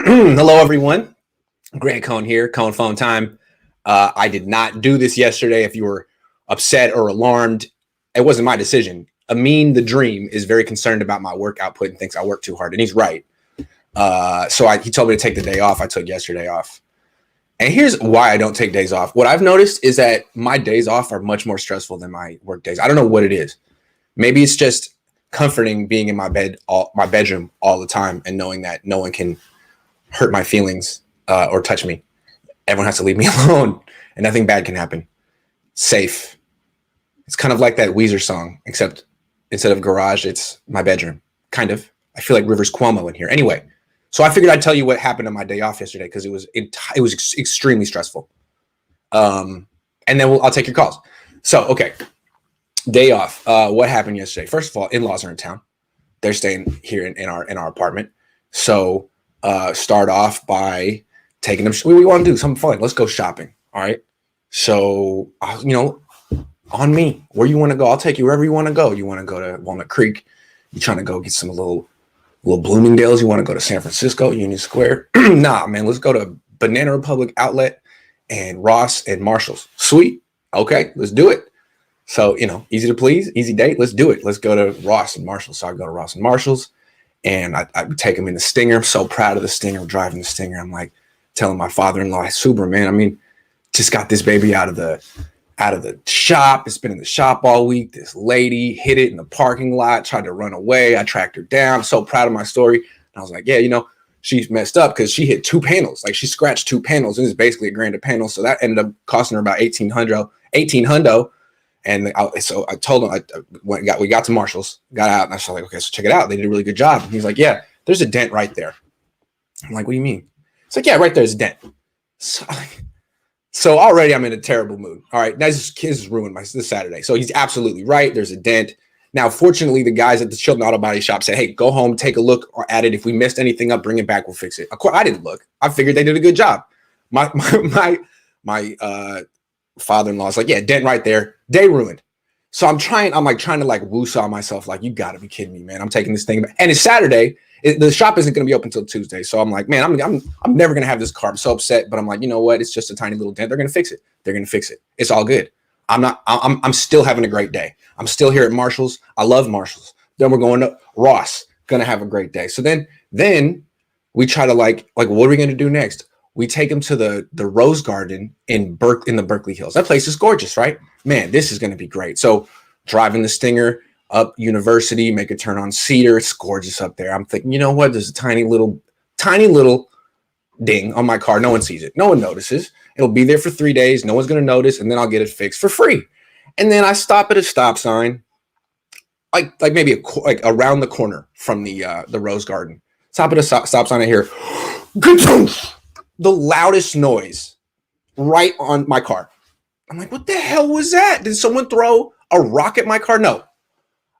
Hello, everyone. Grant Cohn here, Cohn Phone Time. I did not do this yesterday. If you were upset or alarmed, it wasn't my decision. Amin, the dream, is very concerned about my work output and thinks I work too hard, and he's right. He told me to take the day off. I took yesterday off. And here's why I don't take days off. What I've noticed is that my days off are much more stressful than my work days. I don't know what it is. Maybe it's just comforting being in my bedroom all the time and knowing that no one can hurt my feelings or touch me. Everyone has to leave me alone and nothing bad can happen. Safe. It's kind of like that Weezer song, except instead of garage, it's my bedroom. Kind of. I feel like Rivers Cuomo in here. Anyway, so I figured I'd tell you what happened on my day off yesterday because it was extremely stressful. And then I'll take your calls. So, okay. Day off. What happened yesterday? First of all, in-laws are in town. They're staying here in our apartment. So start off by taking them. We want to do something fun. Let's go shopping. All right. So, on me, where you want to go, I'll take you wherever you want to go. You want to go to Walnut Creek? You trying to go get some little Bloomingdale's? You want to go to San Francisco, Union Square? Nah, man, let's go to Banana Republic Outlet and Ross and Marshall's. Sweet. Okay, let's do it. So, easy to please, easy date. Let's do it. Let's go to Ross and Marshall's. So I go to Ross and Marshall's and I take him in the Stinger. I'm so proud of the Stinger. I'm driving the Stinger. I'm like telling my father-in-law, Subaru, man, I mean, just got this baby out of the shop. It's been in the shop all week. This lady hit it in the parking lot, tried to run away. I tracked her down. I'm so proud of my story. And I was like, yeah, she's messed up because she hit two panels. Like she scratched two panels. It was basically a grand a panel. So that ended up costing her about 18 hundo. And so I told him, we got to Marshall's, got out, and I was like, okay, so check it out. They did a really good job. And he's like, yeah, there's a dent right there. I'm like, what do you mean? It's like, yeah, right there's a dent. So already I'm in a terrible mood. All right, now this kid's ruined this Saturday. So he's absolutely right. There's a dent. Now, fortunately, the guys at the Chilton Auto Body Shop said, hey, go home, take a look at it. If we missed anything up, bring it back. We'll fix it. Of course, I didn't look. I figured they did a good job. My father-in-law's like, yeah, dent right there. Day ruined. So I'm trying to woosah myself. Like, you got to be kidding me, man. I'm taking this thing. And it's Saturday. The shop isn't going to be open until Tuesday. So I'm like, man, I'm never going to have this car. I'm so upset. But I'm like, you know what? It's just a tiny little dent. They're going to fix it. They're going to fix it. It's all good. I'm still having a great day. I'm still here at Marshall's. I love Marshall's. Then we're going to Ross. Going to have a great day. So then we try to like, what are we going to do next? We take him to the Rose Garden in the Berkeley Hills. That place is gorgeous, right? Man, this is going to be great. So driving the Stinger up University, make a turn on Cedar. It's gorgeous up there. I'm thinking, you know what? There's a tiny little ding on my car. No one sees it. No one notices. It'll be there for 3 days. No one's going to notice. And then I'll get it fixed for free. And then I stop at a stop sign, like maybe around the corner from the Rose Garden. Stop at a stop sign. I hear the loudest noise right on my car. I'm like, what the hell was that? Did someone throw a rock at my car? No.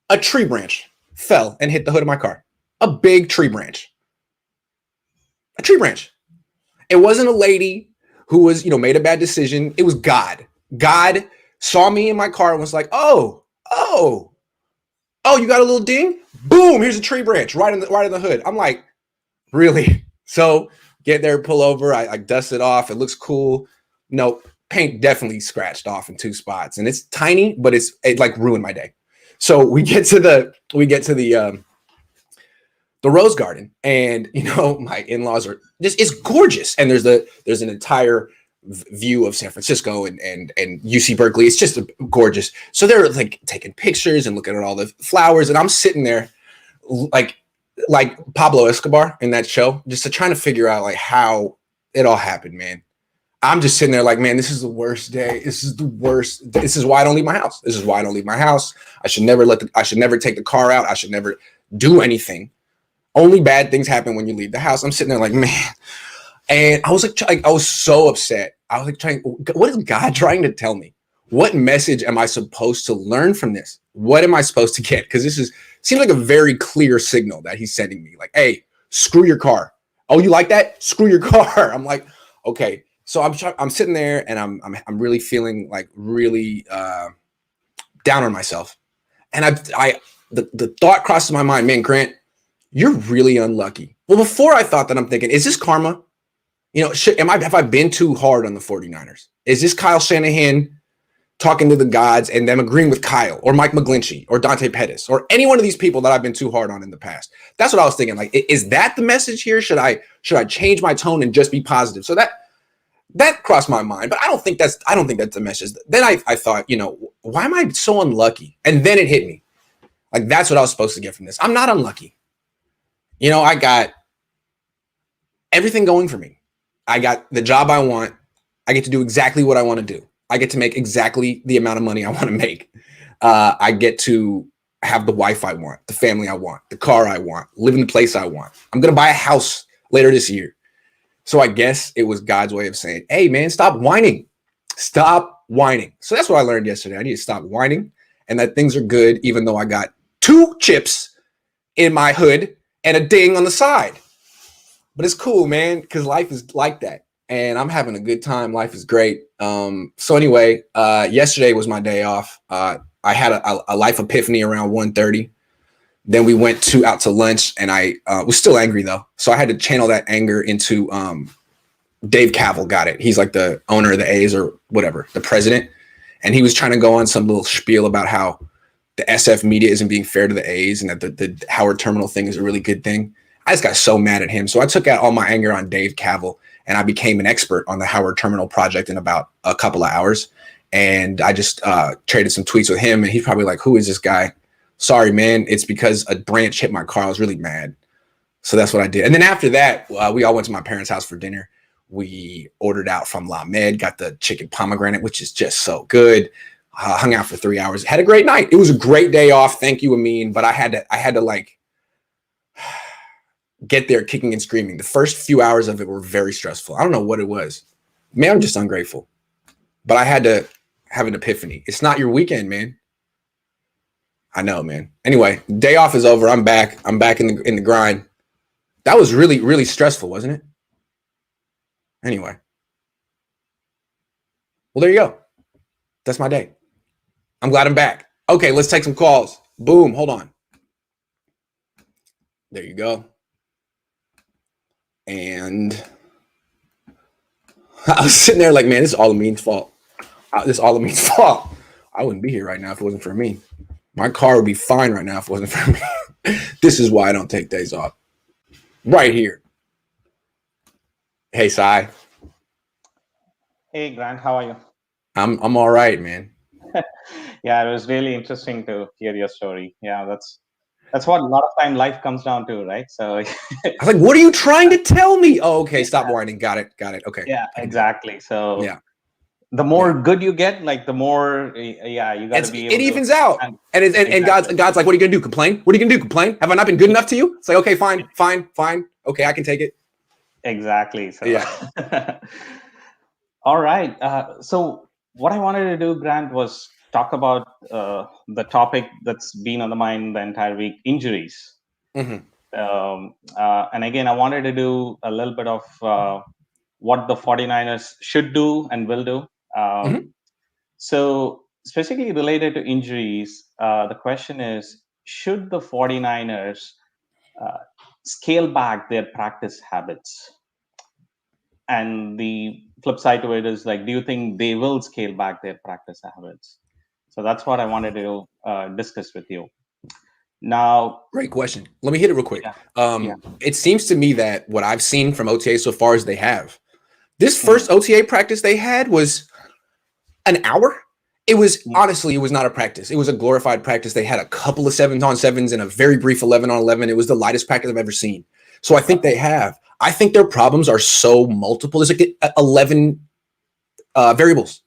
A tree branch fell and hit the hood of my car. A big tree branch. A tree branch. It wasn't a lady who was, made a bad decision. It was God. God saw me in my car and was like, oh, you got a little ding? Boom, here's a tree branch right in the hood. I'm like, really? So get there, pull over. I dust it off. It looks cool. No, paint definitely scratched off in two spots, and it's tiny, but it like ruined my day. So we get to the Rose Garden, and my in-laws are it's gorgeous, and there's an entire view of San Francisco and UC Berkeley. It's just gorgeous. So they're like taking pictures and looking at all the flowers, and I'm sitting there like Pablo Escobar in that show, just trying to figure out like how it all happened, man. I'm just sitting there like, man, this is the worst day. This is the worst. This is why I don't leave my house. This is why I don't leave my house. I should never take the car out. I should never do anything. Only bad things happen when you leave the house. I'm sitting there like, man. And I was like, I was so upset. I was like what is God trying to tell me? What message am I supposed to learn from this? What am I supposed to get? Because seems like a very clear signal that he's sending me. Like, hey, screw your car. Oh, you like that? Screw your car. I'm like, okay. So I'm sitting there and I'm really feeling like really down on myself. And the thought crosses my mind, man, Grant, you're really unlucky. Well, before I thought that, I'm thinking, is this karma? You know, have I been too hard on the 49ers? Is this Kyle Shanahan talking to the gods and them agreeing with Kyle or Mike McGlinchey or Dante Pettis or any one of these people that I've been too hard on in the past? That's what I was thinking. Like, is that the message here? Should I change my tone and just be positive? So that crossed my mind, but I don't think that's the message. Then I thought, you know, why am I so unlucky? And then it hit me. Like, that's what I was supposed to get from this. I'm not unlucky. You know, I got everything going for me. I got the job I want. I get to do exactly what I want to do. I get to make exactly the amount of money I want to make. I get to have the wife I want, the family I want, the car I want, live in the place I want. I'm going to buy a house later this year. So I guess it was God's way of saying, hey, man, stop whining. Stop whining. So that's what I learned yesterday. I need to stop whining and that things are good, even though I got 2 chips in my hood and a ding on the side. But it's cool, man, because life is like that. And I'm having a good time. Life is great. So anyway, yesterday was my day off. I had a life epiphany around 1:30. Then we went out to lunch, and I was still angry, though. So I had to channel that anger into Dave Cavill got it. He's like the owner of the A's or whatever, the president. And he was trying to go on some little spiel about how the SF media isn't being fair to the A's and that the Howard Terminal thing is a really good thing. I just got so mad at him. So I took out all my anger on Dave Cavill, and I became an expert on the Howard Terminal project in about a couple of hours. And I just traded some tweets with him, and he's probably like, who is this guy? Sorry, man. It's because a branch hit my car. I was really mad. So that's what I did. And then after that, we all went to my parents' house for dinner. We ordered out from La Med, got the chicken pomegranate, which is just so good. Hung out for 3 hours. Had a great night. It was a great day off. Thank you, Amin. But I had to like get there kicking and screaming. The first few hours of it were very stressful. I don't know what it was. Man, I'm just ungrateful. But I had to have an epiphany. It's not your weekend, man. I know, man. Anyway, day off is over. I'm back. I'm back in the grind. That was really, really stressful, wasn't it? Anyway. Well, there you go. That's my day. I'm glad I'm back. Okay, let's take some calls. Boom. Hold on. There you go. And I was sitting there like, man, this is all Amin's fault. This is all Amin's fault. I wouldn't be here right now if it wasn't for me. My car would be fine right now if it wasn't for me. This is why I don't take days off. Right here. Hey, Sai. Hey, Grant, how are you? I'm all right, man. Yeah, it was really interesting to hear your story. Yeah, that's what a lot of time life comes down to, right? So I was like, what are you trying to tell me? Oh, okay, stop whining. Got it. Okay. Yeah, exactly. So yeah. The more good you get, like the more, you got to be able it evens out. And exactly. God's like, what are you gonna do? Complain? What are you gonna do? Complain? Have I not been good enough to you? It's like, okay, fine. Okay, I can take it. Exactly. So yeah. All right. So what I wanted to do, Grant, was talk about the topic that's been on the mind the entire week: injuries. Mm-hmm. And again, I wanted to do a little bit of what the 49ers should do and will do. So specifically related to injuries, the question is, should the 49ers scale back their practice habits? And the flip side to it is like, do you think they will scale back their practice habits? So that's what I wanted to discuss with you. Now, great question. Let me hit it real quick. It seems to me that what I've seen from OTA so far is they have. This first OTA practice they had was an hour. It was honestly, it was not a practice. It was a glorified practice. They had a couple of 7-on-7s and a very brief 11-on-11. It was the lightest practice I've ever seen. So I think they have. I think their problems are so multiple. There's like 11 variables.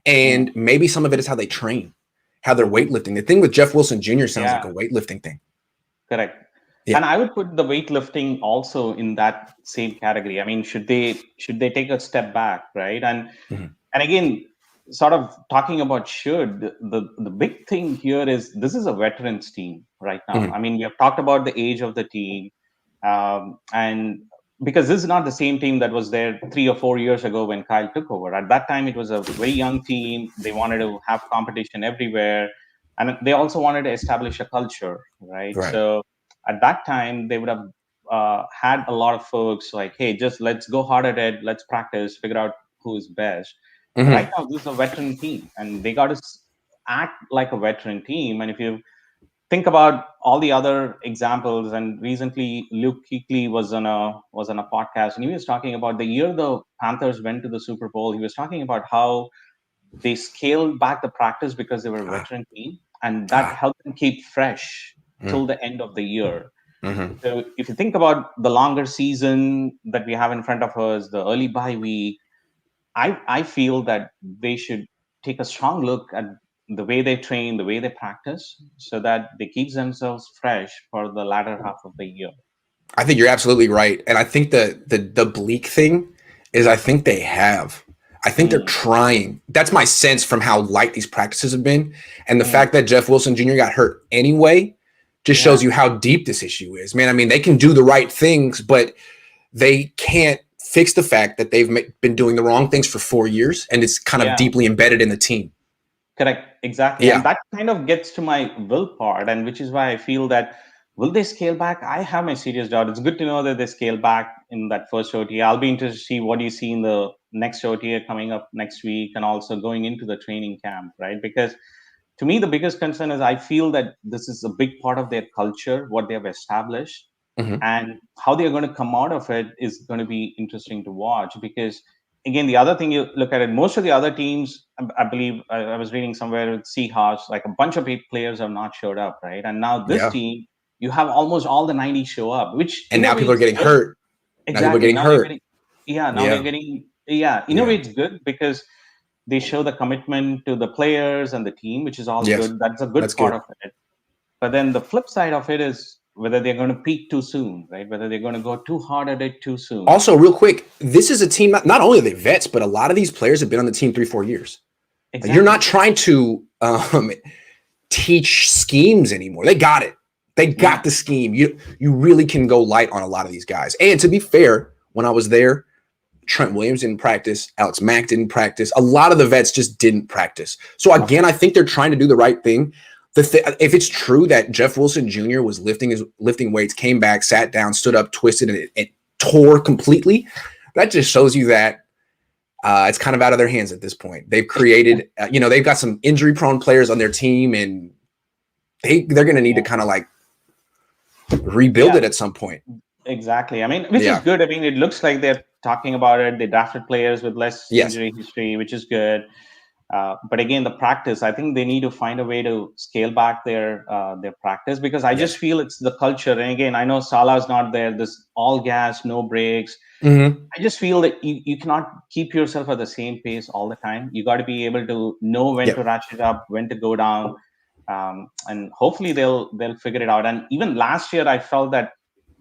And maybe some of it is how they train, how they're weightlifting. The thing with Jeff Wilson Jr. sounds like a weightlifting thing. Correct. Yeah. And I would put the weightlifting also in that same category. I mean, should they take a step back, right? And again, sort of talking about the big thing here is this is a veterans team right now. I mean, we have talked about the age of the team, and because this is not the same team that was there 3 or 4 years ago when Kyle took over. At that time, it was a very young team. They wanted to have competition everywhere, and they also wanted to establish a culture, right? So at that time, they would have had a lot of folks like, hey, just let's go hard at it, let's practice, figure out who's best. Right now, this is a veteran team, and they got to act like a veteran team. And if you think about all the other examples, and recently Luke Kuechly was on a podcast, and he was talking about the year the Panthers went to the Super Bowl. He was talking about how they scaled back the practice because they were a veteran team, and that helped them keep fresh till the end of the year. So if you think about the longer season that we have in front of us, the early bye week, I feel that they should take a strong look at the way they train, the way they practice, so that they keep themselves fresh for the latter half of the year. I think you're absolutely right. And I think the bleak thing is I think they have. I think they're trying. That's my sense from how light these practices have been. And the fact that Jeff Wilson Jr. got hurt anyway just shows you how deep this issue is. Man, I mean, they can do the right things, but they can't fix the fact that they've been doing the wrong things for 4 years, and it's kind of deeply embedded in the team. Correct. Exactly. And that kind of gets to my will part, and which is why I feel that will they scale back? I have my serious doubt. It's good to know that they scale back in that first OTA. I'll be interested to see what you see in the next OTA coming up next week, and also going into the training camp, right? Because to me, the biggest concern is I feel that this is a big part of their culture, what they have established, and how they're going to come out of it is going to be interesting to watch. Because again, the other thing you look at it, most of the other teams, I believe I was reading somewhere with Seahawks, like a bunch of 8 players have not showed up, right? And now this team, you have almost all the 90 show up, which and now people are getting hurt. Exactly. Now they're getting in a way it's good because they show the commitment to the players and the team, which is all good. That's a good part of it. But then the flip side of it is whether they're going to peak too soon, right? Whether they're going to go too hard at it too soon. Also, real quick, this is a team, not only are they vets, but a lot of these players have been on the team 3-4 years. Exactly. You're not trying to teach schemes anymore. They got it. They got the scheme. You really can go light on a lot of these guys. And to be fair, when I was there, Trent Williams didn't practice. Alex Mack didn't practice. A lot of the vets just didn't practice. So again, I think they're trying to do the right thing. If it's true that Jeff Wilson Jr. was lifting weights, came back, sat down, stood up, twisted, and it tore completely, that just shows you that it's kind of out of their hands at this point. They've created, they've got some injury-prone players on their team, and they're going to need to kind of like rebuild it at some point. Exactly. I mean, which is good. I mean, it looks like they're talking about it. They drafted players with less injury history, which is good. But again, the practice, I think they need to find a way to scale back their practice, because I just feel it's the culture. And again, I know Salah's not there. This all gas, no breaks. I just feel that you cannot keep yourself at the same pace all the time. You got to be able to know when to ratchet up, when to go down. And hopefully they'll figure it out. And even last year, I felt that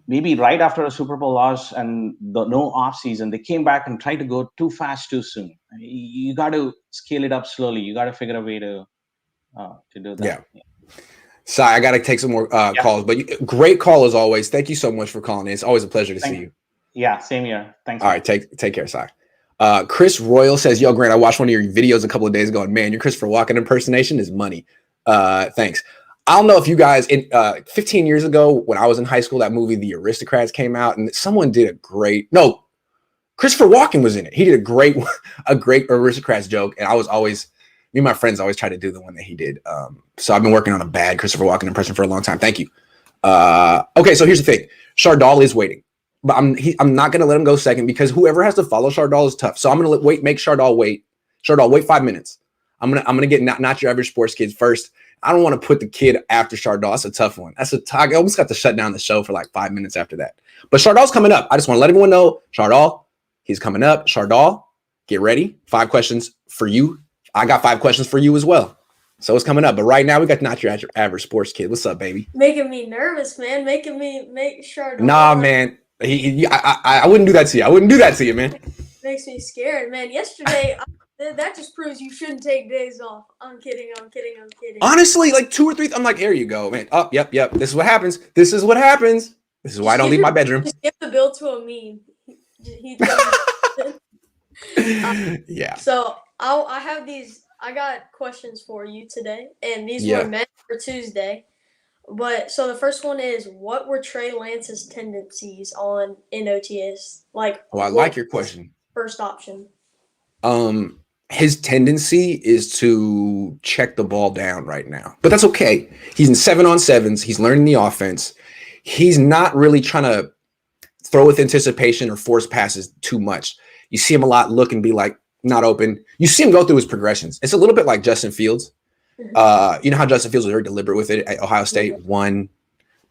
maybe right after a Super Bowl loss and the no off season, they came back and tried to go too fast too soon. You got to scale it up slowly. You got to figure a way to do that. Sorry, I got to take some more calls, but great call as always. Thank you so much for calling in. It's always a pleasure to see you. Yeah, same here. Thanks. All right, take care, Si. Chris Royal says, "Yo, Grant, I watched one of your videos a couple of days ago, and man, your Christopher Walken impersonation is money." Thanks. I don't know if you guys, 15 years ago when I was in high school, that movie The Aristocrats came out, and someone did Christopher Walken was in it. He did a great Aristocrats joke, and I was always, me and my friends always tried to do the one that he did. So I've been working on a bad Christopher Walken impression for a long time. Thank you. Okay, so here's the thing. Chardal is waiting, but I'm not going to let him go second, because whoever has to follow Chardal is tough. So I'm going to make Chardal wait. Chardal, wait 5 minutes. I'm gonna get not your average sports kids first. I don't want to put the kid after Chardal. That's a tough one. I almost got to shut down the show for like 5 minutes after that. But Chardal's coming up. I just want to let everyone know, Chardal, he's coming up. Chardal, get ready. 5 questions for you. I got 5 questions for you as well. So it's coming up. But right now, we got not your average sports kid. What's up, baby? Making me nervous, man. Making me make Chardal. Nah, man. I wouldn't do that to you. I wouldn't do that to you, man. Makes me scared, man. Yesterday, that just proves you shouldn't take days off. I'm kidding. Honestly, like 2 or 3, I'm like, here you go, man. Oh, yep. This is what happens. This is why I don't leave my bedroom. Just give the bill to a meme. Yeah. So I have these. I got questions for you today, and these were meant for Tuesday. But so the first one is, what were Trey Lance's tendencies in OTAs? Like, Oh, I what like your was question. first option? His tendency is to check the ball down right now, but that's okay. He's in 7-on-7s. He's learning the offense. He's not really trying to throw with anticipation or force passes too much. You see him a lot look and be like, not open. You see him go through his progressions. It's a little bit like Justin Fields. You know how Justin Fields was very deliberate with it at Ohio State, 1,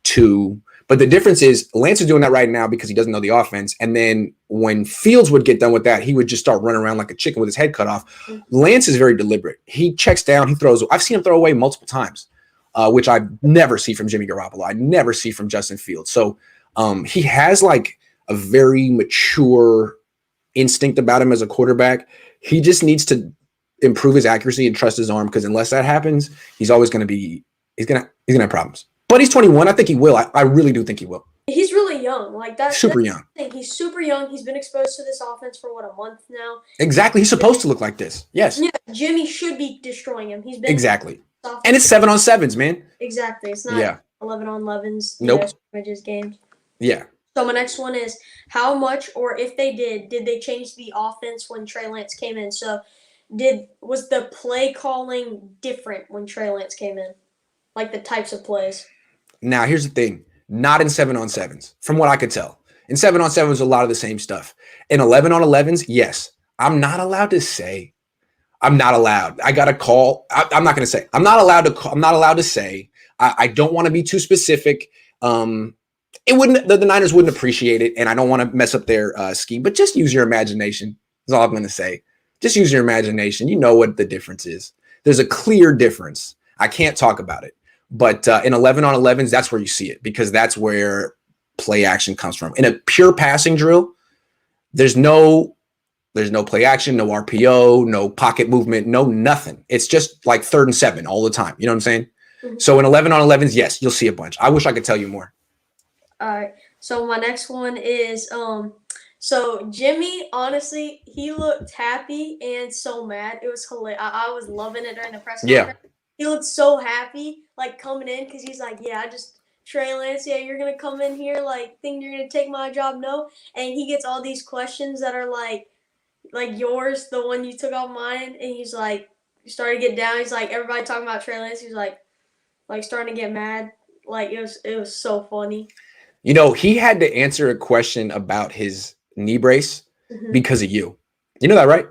2. But the difference is Lance is doing that right now because he doesn't know the offense. And then when Fields would get done with that, he would just start running around like a chicken with his head cut off. Lance is very deliberate. He checks down, he throws. I've seen him throw away multiple times, which I never see from Jimmy Garoppolo. I never see from Justin Fields. So he has like a very mature instinct about him as a quarterback. He just needs to improve his accuracy and trust his arm, because unless that happens, he's always going to be he's gonna have problems. But he's 21. I think he will. I really do think he will. He's really young. Like that's super young. He's super young. He's been exposed to this offense for a month now. Exactly. He's supposed to look like this. Yes. Yeah. Jimmy should be destroying him. He's been exactly. And it's 7-on-7s, man. Exactly. It's not 11-on-11s. Nope. Scrimmages games. Yeah. So my next one is, how much, or if they did they change the offense when Trey Lance came in? So was the play calling different when Trey Lance came in? Like the types of plays? Now, here's the thing. Not in 7-on-7s, from what I could tell. In 7-on-7s, a lot of the same stuff. In 11-on-11s, yes. I'm not allowed to say. I'm not allowed. I got a call. I'm not going to say. I'm not allowed to call. I'm not allowed to say. I don't want to be too specific. It wouldn't. The Niners wouldn't appreciate it, and I don't want to mess up their scheme. But just use your imagination. That's all I'm going to say. Just use your imagination. You know what the difference is. There's a clear difference. I can't talk about it. But in 11-on-11s, that's where you see it, because that's where play action comes from. In a pure passing drill, there's no play action, no RPO, no pocket movement, no nothing. It's just like 3rd and 7 all the time. You know what I'm saying? Mm-hmm. So in 11-on-11s, yes, you'll see a bunch. I wish I could tell you more. All right. So my next one is so Jimmy, honestly, he looked happy and so mad. It was hilarious. I was loving it during the press conference. Yeah. He looked so happy, like, coming in, because he's like, Trey Lance, you're going to come in here, like, think you're going to take my job? No. And he gets all these questions that are like yours, the one you took off mine, and he's like, started to get down. He's like, everybody talking about Trey Lance. He's like starting to get mad. Like, it was so funny. You know, he had to answer a question about his knee brace because of you. You know that, right?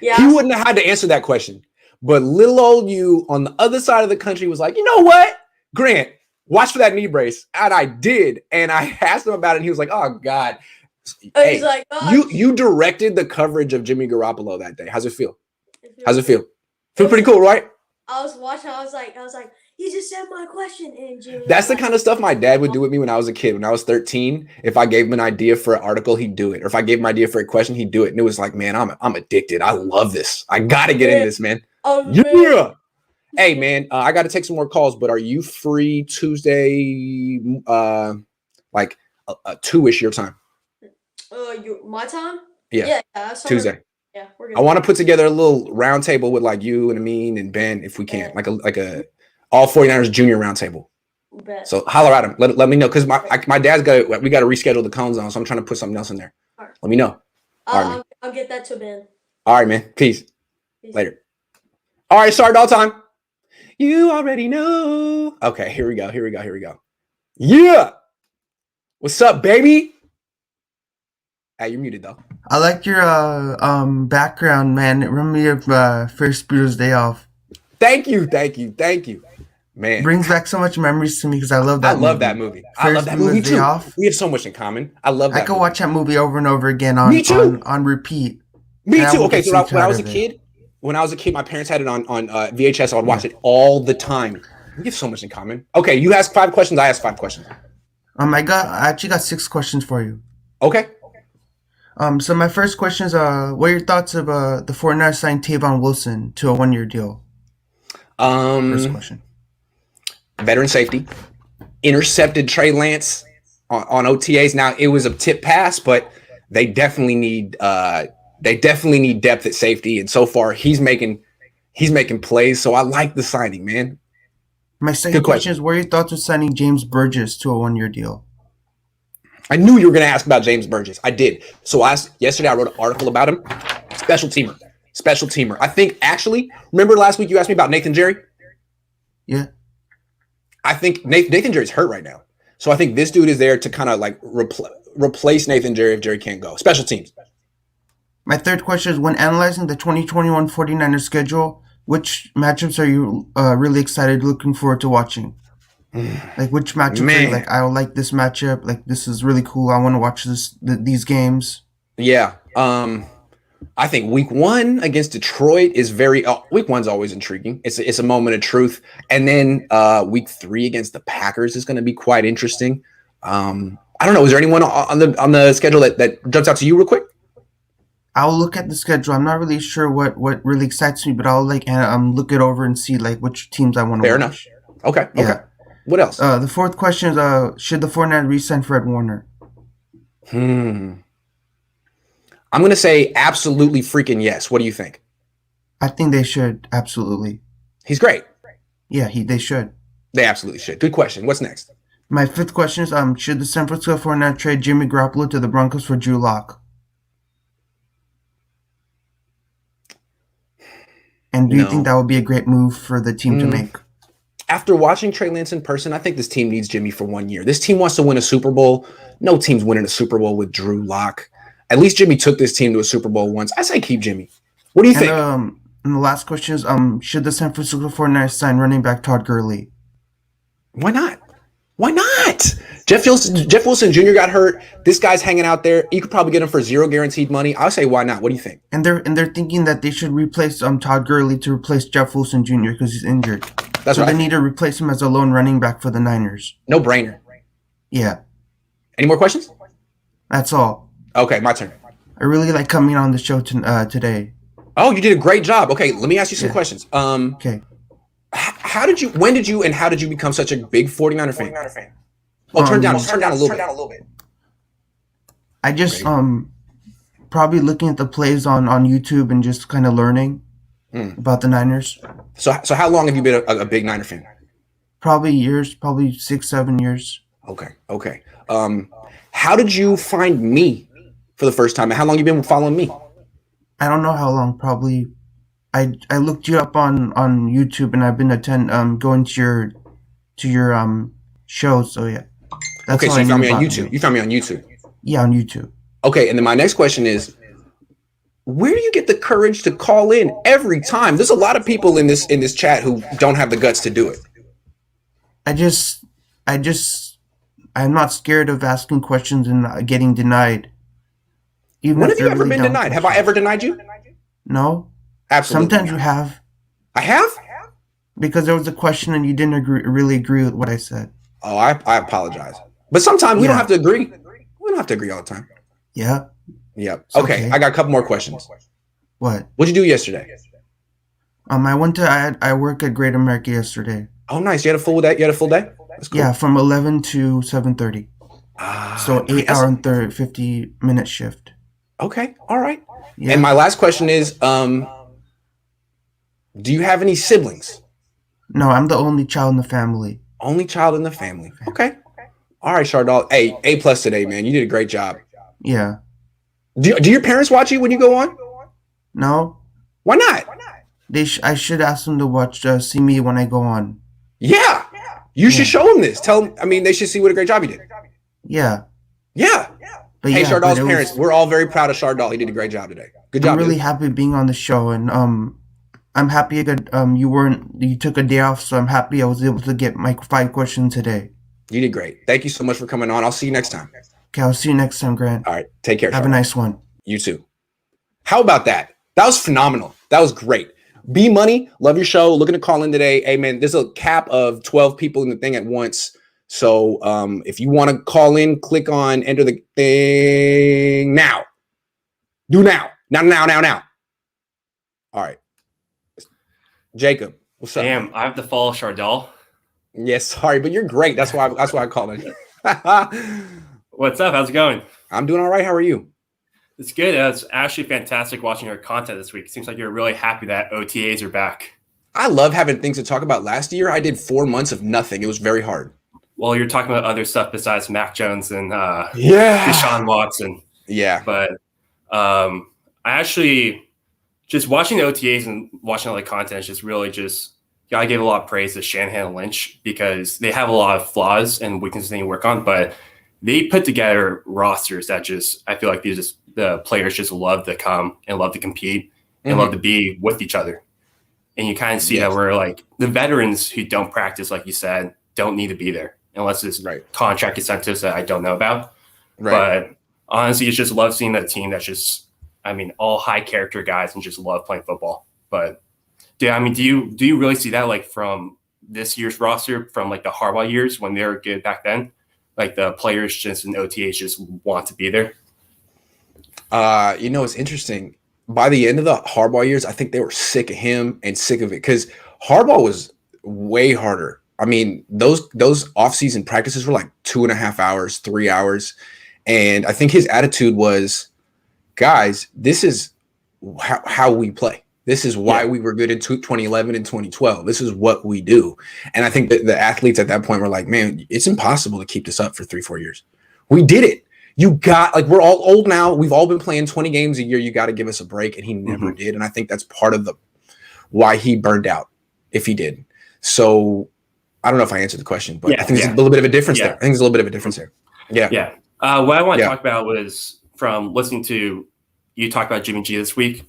Yeah. He wouldn't have had to answer that question. But little old you on the other side of the country was like, you know what, Grant, watch for that knee brace. And I did. And I asked him about it. And he was like, oh, God. Hey, he's like, oh, you directed the coverage of Jimmy Garoppolo that day. How's it feel? How's it feel? Feel pretty cool, right? I was watching. I was like, you just said my question. And Jimmy, that's the kind of stuff my dad would do with me when I was a kid. When I was 13, if I gave him an idea for an article, he'd do it. Or if I gave him an idea for a question, he'd do it. And it was like, man, I'm addicted. I love this. I got to get into this, man. Oh, yeah. Hey, man, I got to take some more calls, but are you free Tuesday, like 2-ish your time? My time? Yeah. Tuesday. Yeah, we're good. I want to put together a little round table with like you and Amin and Ben, if we can, like a all 49ers junior round table. Bet. So holler at him. Let me know, because my dad's we got to reschedule the Cohn zone, so I'm trying to put something else in there. All right. Let me know. I'll get that to Ben. All right, man. Peace. Later. All right, start all time. You already know. Okay, here we go. Yeah. What's up, baby? Hey, you're muted though. I like your background, man. It reminded me of first Beatles Day Off. Thank you, man. Brings back so much memories to me because I love that. I love that movie. I love that movie too. We have so much in common. I love that. I could watch that movie over and over again on repeat. Me too. Okay, so when I was a kid, my parents had it on VHS. I would watch it all the time. We have so much in common. Okay, you ask 5 questions. I ask 5 questions. I actually got 6 questions for you. Okay. So my first question is, what are your thoughts of the 49ers signed Tavon Wilson to a 1-year deal? First question. Veteran safety. Intercepted Trey Lance on OTAs. Now, it was a tip pass, but they definitely need depth at safety. And so far, he's making plays. So I like the signing, man. My second question is, what are your thoughts on signing James Burgess to a 1-year deal? I knew you were going to ask about James Burgess. I did. So yesterday I wrote an article about him. Special teamer. I think actually, remember last week you asked me about Nathan Jerry? Yeah. I think Nathan Jerry's hurt right now. So I think this dude is there to kind of like replace Nathan Jerry if Jerry can't go. Special teams. My third question is, when analyzing the 2021 49ers schedule, which matchups are you really excited, looking forward to watching? Like, which matchups are you like, I like this matchup, like, this is really cool, I want to watch these games? Yeah. I think week 1 against Detroit is week 1's always intriguing. It's a moment of truth. And then week 3 against the Packers is going to be quite interesting. I don't know. Is there anyone on the schedule that jumps out to you real quick? I'll look at the schedule. I'm not really sure what really excites me, but I'll look it over and see like which teams I want to watch. Fair enough. Okay. Yeah. Okay. What else? The fourth question is, should the 49ers re-sign Fred Warner? I'm going to say absolutely freaking yes. What do you think? I think they should. Absolutely. He's great. Yeah, they should. They absolutely should. Good question. What's next? My fifth question is, should the San Francisco 49ers trade Jimmy Garoppolo to the Broncos for Drew Lock? And do you think that would be a great move for the team to make? After watching Trey Lance in person, I think this team needs Jimmy for 1 year. This team wants to win a Super Bowl. No team's winning a Super Bowl with Drew Lock. At least Jimmy took this team to a Super Bowl once. I say keep Jimmy. What do you think? And the last question is, should the San Francisco 49ers sign running back Todd Gurley? Why not? Why not? Jeff Wilson Jr. got hurt. This guy's hanging out there. You could probably get him for zero guaranteed money. I'll say why not? What do you think? And they're thinking that they should replace Todd Gurley to replace Jeff Wilson Jr. because he's injured. That's so right. They need to replace him as a lone running back for the Niners. No brainer. Yeah. Any more questions? That's all. Okay, my turn. I really like coming on the show today. Oh, you did a great job. Okay, let me ask you some questions. Okay. When did you and how did you become such a big 49er fan? Oh, turn down a little bit. I just probably looking at the plays on YouTube and just kind of learning about the Niners. So how long have you been a big Niner fan? Probably 6-7 years. Okay. How did you find me for the first time? And how long have you been following me? I don't know how long. Probably, I looked you up on YouTube, and I've been going to your shows. So yeah. That's okay, so you found me on YouTube. You found me on YouTube. Yeah, on YouTube. Okay, and then my next question is, where do you get the courage to call in every time? There's a lot of people in this chat who don't have the guts to do it. I'm not scared of asking questions and getting denied. When have you ever been denied? Have I ever denied you? No. Absolutely. Sometimes you have. I have? Because there was a question and you didn't really agree with what I said. Oh, I apologize. But sometimes we don't have to agree. We don't have to agree all the time. Yeah. Yep. Okay. I got a couple more questions. What? What'd you do yesterday? I worked at Great America yesterday. Oh, nice. You had a full day? That's cool. Yeah, from 11 to 7:30. So 8 hour and 50-minute shift. Okay. All right. Yeah. And my last question is, do you have any siblings? No, I'm the only child in the family. Only child in the family. Okay. All right, Shardal. Hey, A+ today, man. You did a great job. Yeah. Do your parents watch you when you go on? No. Why not? I should ask them to see me when I go on. Yeah. You should show them this. Tell them. I mean, they should see what a great job you did. Yeah. Yeah. But hey, Shardal's parents, we're all very proud of Shardal. He did a great job today. Good job. I'm really happy being on the show, and I'm happy you took a day off, so I'm happy I was able to get my 5 questions today. You did great. Thank you so much for coming on. I'll see you next time. Okay, I'll see you next time, Grant. All right. Take care. Have a nice one. You too. How about that? That was phenomenal. That was great. B Money, love your show. Looking to call in today. Hey, man, there's a cap of 12 people in the thing at once. So if you want to call in, click on enter the thing now. Do now. Now. All right. Jacob, what's up? Damn, I have to follow Shardal. Yes, sorry, but you're great. That's why I called in. What's up? How's it going? I'm doing all right. How are you? It's good. It's actually fantastic watching your content this week. It seems like you're really happy that OTAs are back. I love having things to talk about. Last year, I did 4 months of nothing. It was very hard. Well, you're talking about other stuff besides Mac Jones and Yeah. Deshaun Watson. Yeah. But I actually just watching the OTAs and watching all the content is just really just gotta give a lot of praise to Shanahan and Lynch because they have a lot of flaws and weaknesses they need to work on, but they put together rosters that just I feel like the players just love to come and love to compete and love to be with each other. And you kind of see that where like the veterans who don't practice, like you said, don't need to be there unless it's contract incentives that I don't know about. Right. But honestly, it's just love seeing that team that's just, I mean, all high character guys and just love playing football. But yeah, I mean, do you really see that like from this year's roster, from like the Harbaugh years when they were good back then? Like the players just in OTAs just want to be there? It's interesting. By the end of the Harbaugh years, I think they were sick of him and sick of it because Harbaugh was way harder. I mean, those off-season practices were like 2.5 hours, 3 hours. And I think his attitude was, guys, this is how we play. This is why we were good in 2011 and 2012. This is what we do. And I think that the athletes at that point were like, man, it's impossible to keep this up for 3-4 years. We did it. You got like, we're all old now. We've all been playing 20 games a year. You got to give us a break. And he never did. And I think that's part of why he burned out, if he did. So I don't know if I answered the question, but I think there's a little bit of a difference there. I think there's a little bit of a difference there. Yeah. Yeah. What I want to talk about was from listening to you talk about Jimmy G this week.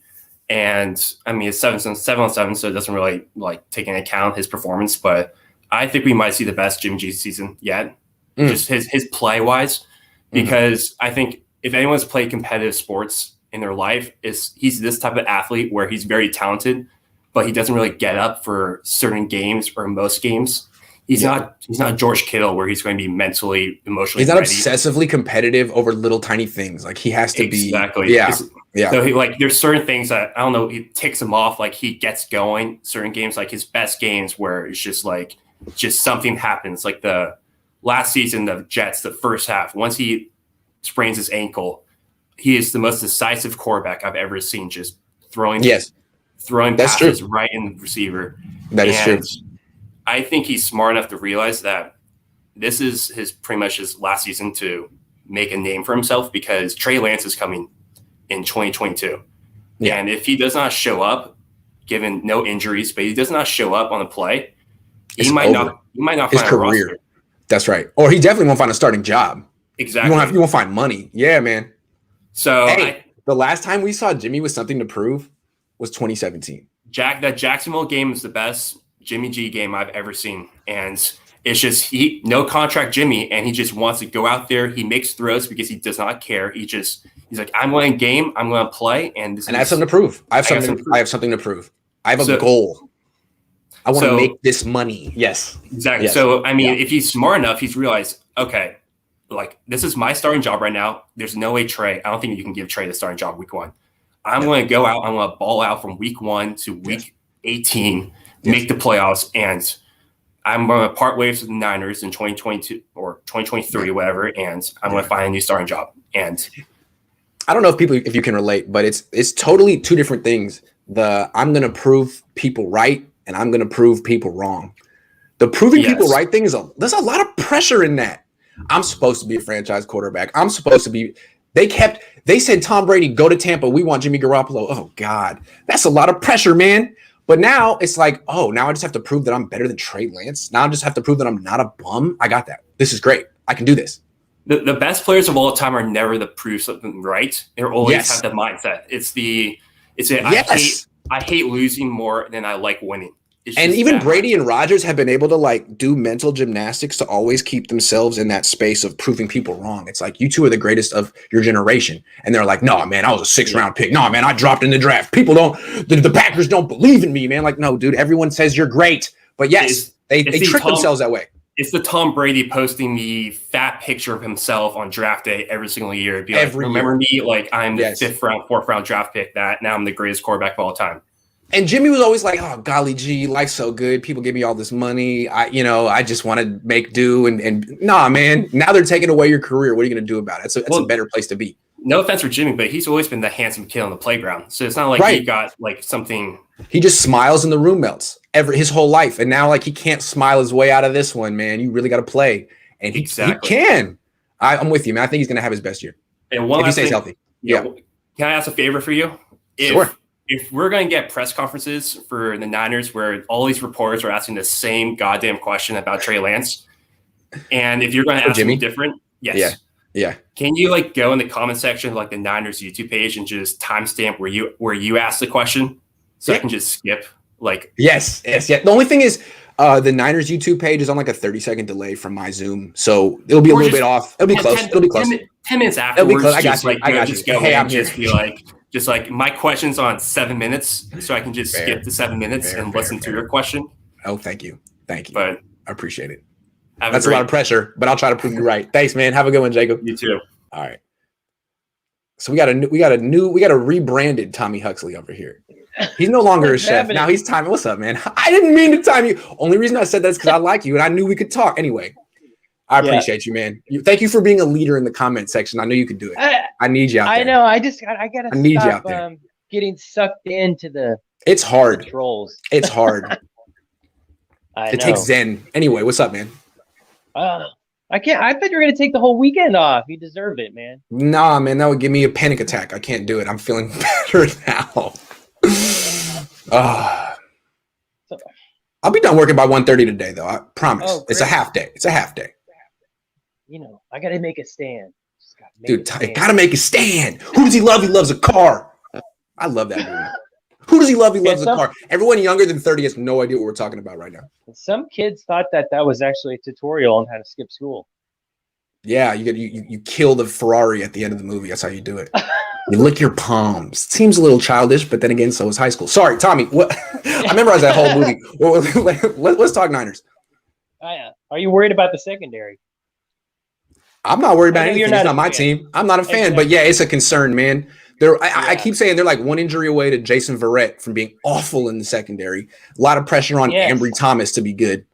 And I mean, it's 7-on-7, so it doesn't really like take into account his performance. But I think we might see the best Jimmy G season yet, just his play wise, because I think if anyone's played competitive sports in their life, he's this type of athlete where he's very talented, but he doesn't really get up for certain games or most games. He's not George Kittle where he's going to be mentally, emotionally. He's not ready. Obsessively competitive over little tiny things. Like he has to be. Yeah. So there's certain things that I don't know. It ticks him off. Like he gets going. Certain games, like his best games, where it's just something happens. Like the last season, the Jets, the first half. Once he sprains his ankle, he is the most decisive quarterback I've ever seen. Just throwing passes right in the receiver. That is true. I think he's smart enough to realize that this is pretty much his last season to make a name for himself because Trey Lance is coming in 2022. Yeah. And if he does not show up, given no injuries, but he does not show up on the play, he might not his find career. a roster. That's right. Or he definitely won't find a starting job. Exactly. You won't find money. Yeah, man. So the last time we saw Jimmy with something to prove was 2017. That Jacksonville game is the best Jimmy G game I've ever seen. And it's just no contract Jimmy, and he just wants to go out there. He makes throws because he does not care. He's like, I'm going to game, I'm going to play, and I have something to prove. I have something to prove. I have a goal. I want to make this money. Yes. Exactly. Yes. So I mean, if he's smart enough, he's realized, okay, like this is my starting job right now. There's no way I don't think you can give Trey the starting job week 1. I'm going to go out, I'm going to ball out from week 1 to week 18. Make the playoffs, and I'm going to part ways with the Niners in 2022 or 2023 or whatever, and I'm going to find a new starting job. And I don't know if you can relate, but it's totally two different things. I'm going to prove people right, and I'm going to prove people wrong. The proving people right thing there's a lot of pressure in that. I'm supposed to be a franchise quarterback. I'm supposed to be. They said Tom Brady, go to Tampa. We want Jimmy Garoppolo. Oh God, that's a lot of pressure, man. But now it's like, now I just have to prove that I'm better than Trey Lance. Now I just have to prove that I'm not a bum. I got that. This is great. I can do this. The best players of all time are never the prove something right. They're always have the mindset. I hate losing more than I like winning. And even Brady and Rodgers have been able to like do mental gymnastics to always keep themselves in that space of proving people wrong. It's like, you two are the greatest of your generation. And they're like, no, man, I was a 6th-round pick. No, man, I dropped in the draft. People the Packers don't believe in me, man. Like, no, dude, everyone says you're great. But yes, they trick themselves that way. It's the Tom Brady posting the fat picture of himself on draft day every single year. It'd be like, remember me? Like, I'm the 5th-round, 4th-round draft pick. Now I'm the greatest quarterback of all time. And Jimmy was always like, oh, golly gee, life's so good. People give me all this money. I just want to make do. And nah, man, now they're taking away your career. What are you going to do about it? It's a better place to be. no offense for Jimmy, but he's always been the handsome kid on the playground. So it's not like he got like something. He just smiles and the room melts his whole life. And now like he can't smile his way out of this one, man. You really got to play. And he can. I'm with you, man. I think he's going to have his best year. And one if he stays healthy. Yeah. Can I ask a favor for you? Sure. If we're going to get press conferences for the Niners where all these reporters are asking the same goddamn question about Trey Lance, and if you're going to ask something different, yes. Yeah. Can you like go in the comment section of like the Niners YouTube page and just timestamp where you ask the question so I can just skip? Like yes. The only thing is the Niners YouTube page is on like a 30-second delay from my Zoom, so it'll be a little bit off. It'll be close. It'll be close. 10 minutes afterwards. I got you. I got you. Hey, I'm here. Just like my question's on 7 minutes, so I can just skip the 7 minutes and listen to your question. Oh, thank you. But I appreciate it. That's a lot of pressure, but I'll try to prove you right. Thanks, man. Have a good one, Jacob. You too. All right. So we got a rebranded Tommy Huxley over here. He's no longer a chef. Now he's timing. What's up, man? I didn't mean to time you. Only reason I said that's because I like you and I knew we could talk. Anyway, I appreciate you, man. Thank you for being a leader in the comment section. I know you could do it. I need you out there. I know. I gotta stop getting sucked into the. It's hard. Trolls. It's hard. It takes zen. Anyway, what's up, man? I can't. I thought you were gonna take the whole weekend off. You deserve it, man. Nah, man, that would give me a panic attack. I can't do it. I'm feeling better now. I'll be done working by 1:30 today, though. I promise. Oh, it's a half day. You know, I gotta make a stand. Gotta make a stand. Who does he love? He loves a car. I love that movie. Who does he love? He loves a car. Everyone younger than 30 has no idea what we're talking about right now. Some kids thought that was actually a tutorial on how to skip school. Yeah, you kill the Ferrari at the end of the movie. That's how you do it. You lick your palms. Seems a little childish, but then again, so is high school. Sorry, Tommy. What? I memorized that whole movie. Let's talk Niners. Are you worried about the secondary? I'm not worried about anything. It's not my team. I'm not a fan, but yeah, it's a concern, man. I keep saying they're like one injury away to Jason Verrett from being awful in the secondary. A lot of pressure on Ambry Thomas to be good.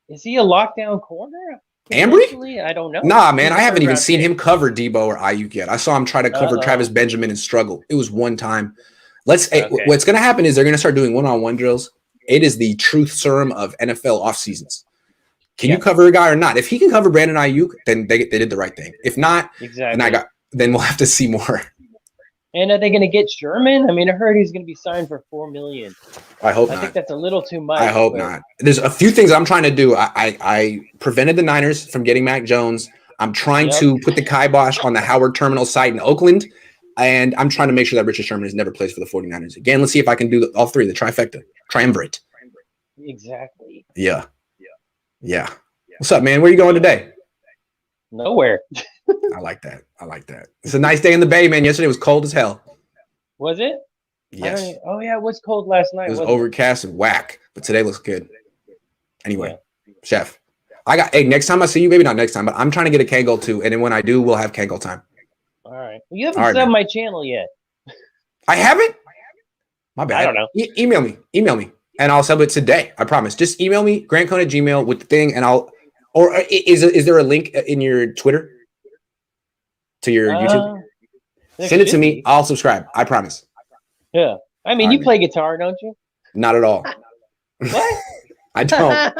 Is he a lockdown corner? Ambry? I don't know. Nah, man, I haven't even seen him cover Debo or Ayuk yet. I saw him try to cover Travis Benjamin and struggle. It was one time. What's going to happen is they're going to start doing one-on-one drills. It is the truth serum of NFL off seasons. Can you cover a guy or not? If he can cover Brandon Ayuk, then they did the right thing. If not, then we'll have to see more. And are they going to get Sherman? I mean, I heard he's going to be signed for $4 million. I hope not. I think that's a little too much. I hope not. There's a few things I'm trying to do. I prevented the Niners from getting Mac Jones. I'm trying to put the kibosh on the Howard Terminal site in Oakland. And I'm trying to make sure that Richard Sherman has never plays for the 49ers again. Let's see if I can do all three, the trifecta, triumvirate. Exactly. Yeah. What's up, man? Where are you going today? Nowhere. I like that. It's a nice day in the Bay, man. Yesterday was cold as hell. Was it? Yes. Oh, yeah. It was cold last night. It was overcast and whack, but today looks good. Anyway, Chef, next time I see you, maybe not next time, but I'm trying to get a Kangol too. And then when I do, we'll have Kangol time. All right. Well, you haven't subbed my channel yet. I haven't? My bad. I don't know. Email me, and I'll sub it today. I promise. Just email me, grantcohn@gmail.com with the thing, and or is there a link in your Twitter? To your YouTube? Send it to me. I'll subscribe. I promise. Yeah. I mean, you play guitar, don't you? Not at all. What? I don't.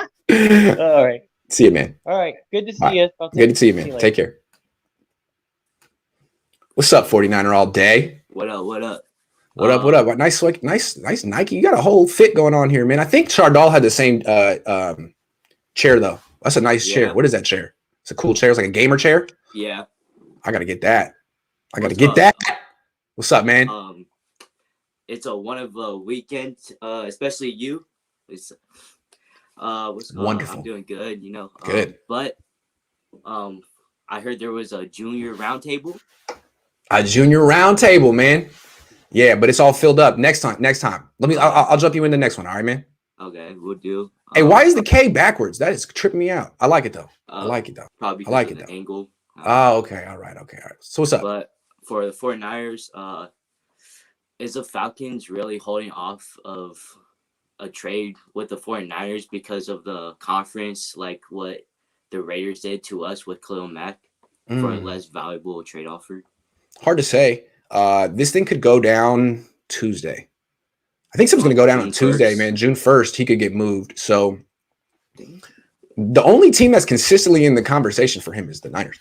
All right. See you, man. All right. Good to see you. Good to see you, man. Take care. What's up, 49er all day? What up? What up? Nice Nike. You got a whole fit going on here, man. I think Chardal had the same chair, though. That's a nice chair. What is that chair? It's a cool chair. It's like a gamer chair. Yeah. I gotta get that. What's up, man? It's one of the weekends, especially you. It's what's wonderful. I'm doing good, you know. Good. But I heard there was a junior roundtable. A junior roundtable, man. Yeah, but it's all filled up. Next time. I'll jump you in the next one. All right, man. Okay, we'll do. Hey, why is the K backwards? That is tripping me out. I like it though. Probably I like it though. Angle. Oh, okay. All right. So what's up? But for the 49ers, is the Falcons really holding off of a trade with the 49ers because of the conference, like what the Raiders did to us with Khalil Mack for a less valuable trade offer? Hard to say. This thing could go down Tuesday. I think something's going to go down on Tuesday, man. June 1st, he could get moved. So the only team that's consistently in the conversation for him is the Niners.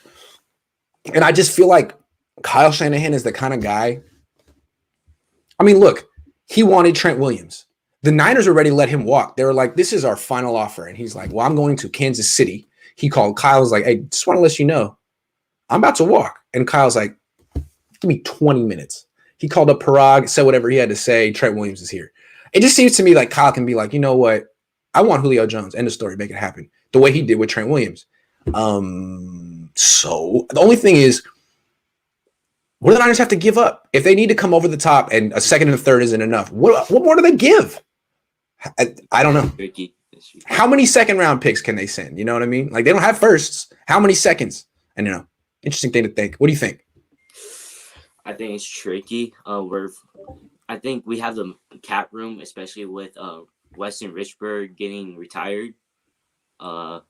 And I just feel like Kyle Shanahan is the kind of guy. I mean, look, he wanted Trent Williams. The Niners already let him walk. They were like, this is our final offer. And he's like, well, I'm going to Kansas City. He called Kyle, was like, hey, just want to let you know, I'm about to walk. And Kyle's like, give me 20 minutes. He called up Parag, said whatever he had to say. Trent Williams is here. It just seems to me like Kyle can be like, you know what? I want Julio Jones. End of story. Make it happen. The way he did with Trent Williams. So the only thing is, what do the Niners have to give up? If they need to come over the top and a second and a third isn't enough, what more do they give? I don't know. How many second round picks can they send? You know what I mean? Like, they don't have firsts. How many seconds? And, you know, interesting thing to think. What do you think? I think it's tricky. I think we have the cap room, especially with Weston Richburg getting retired. I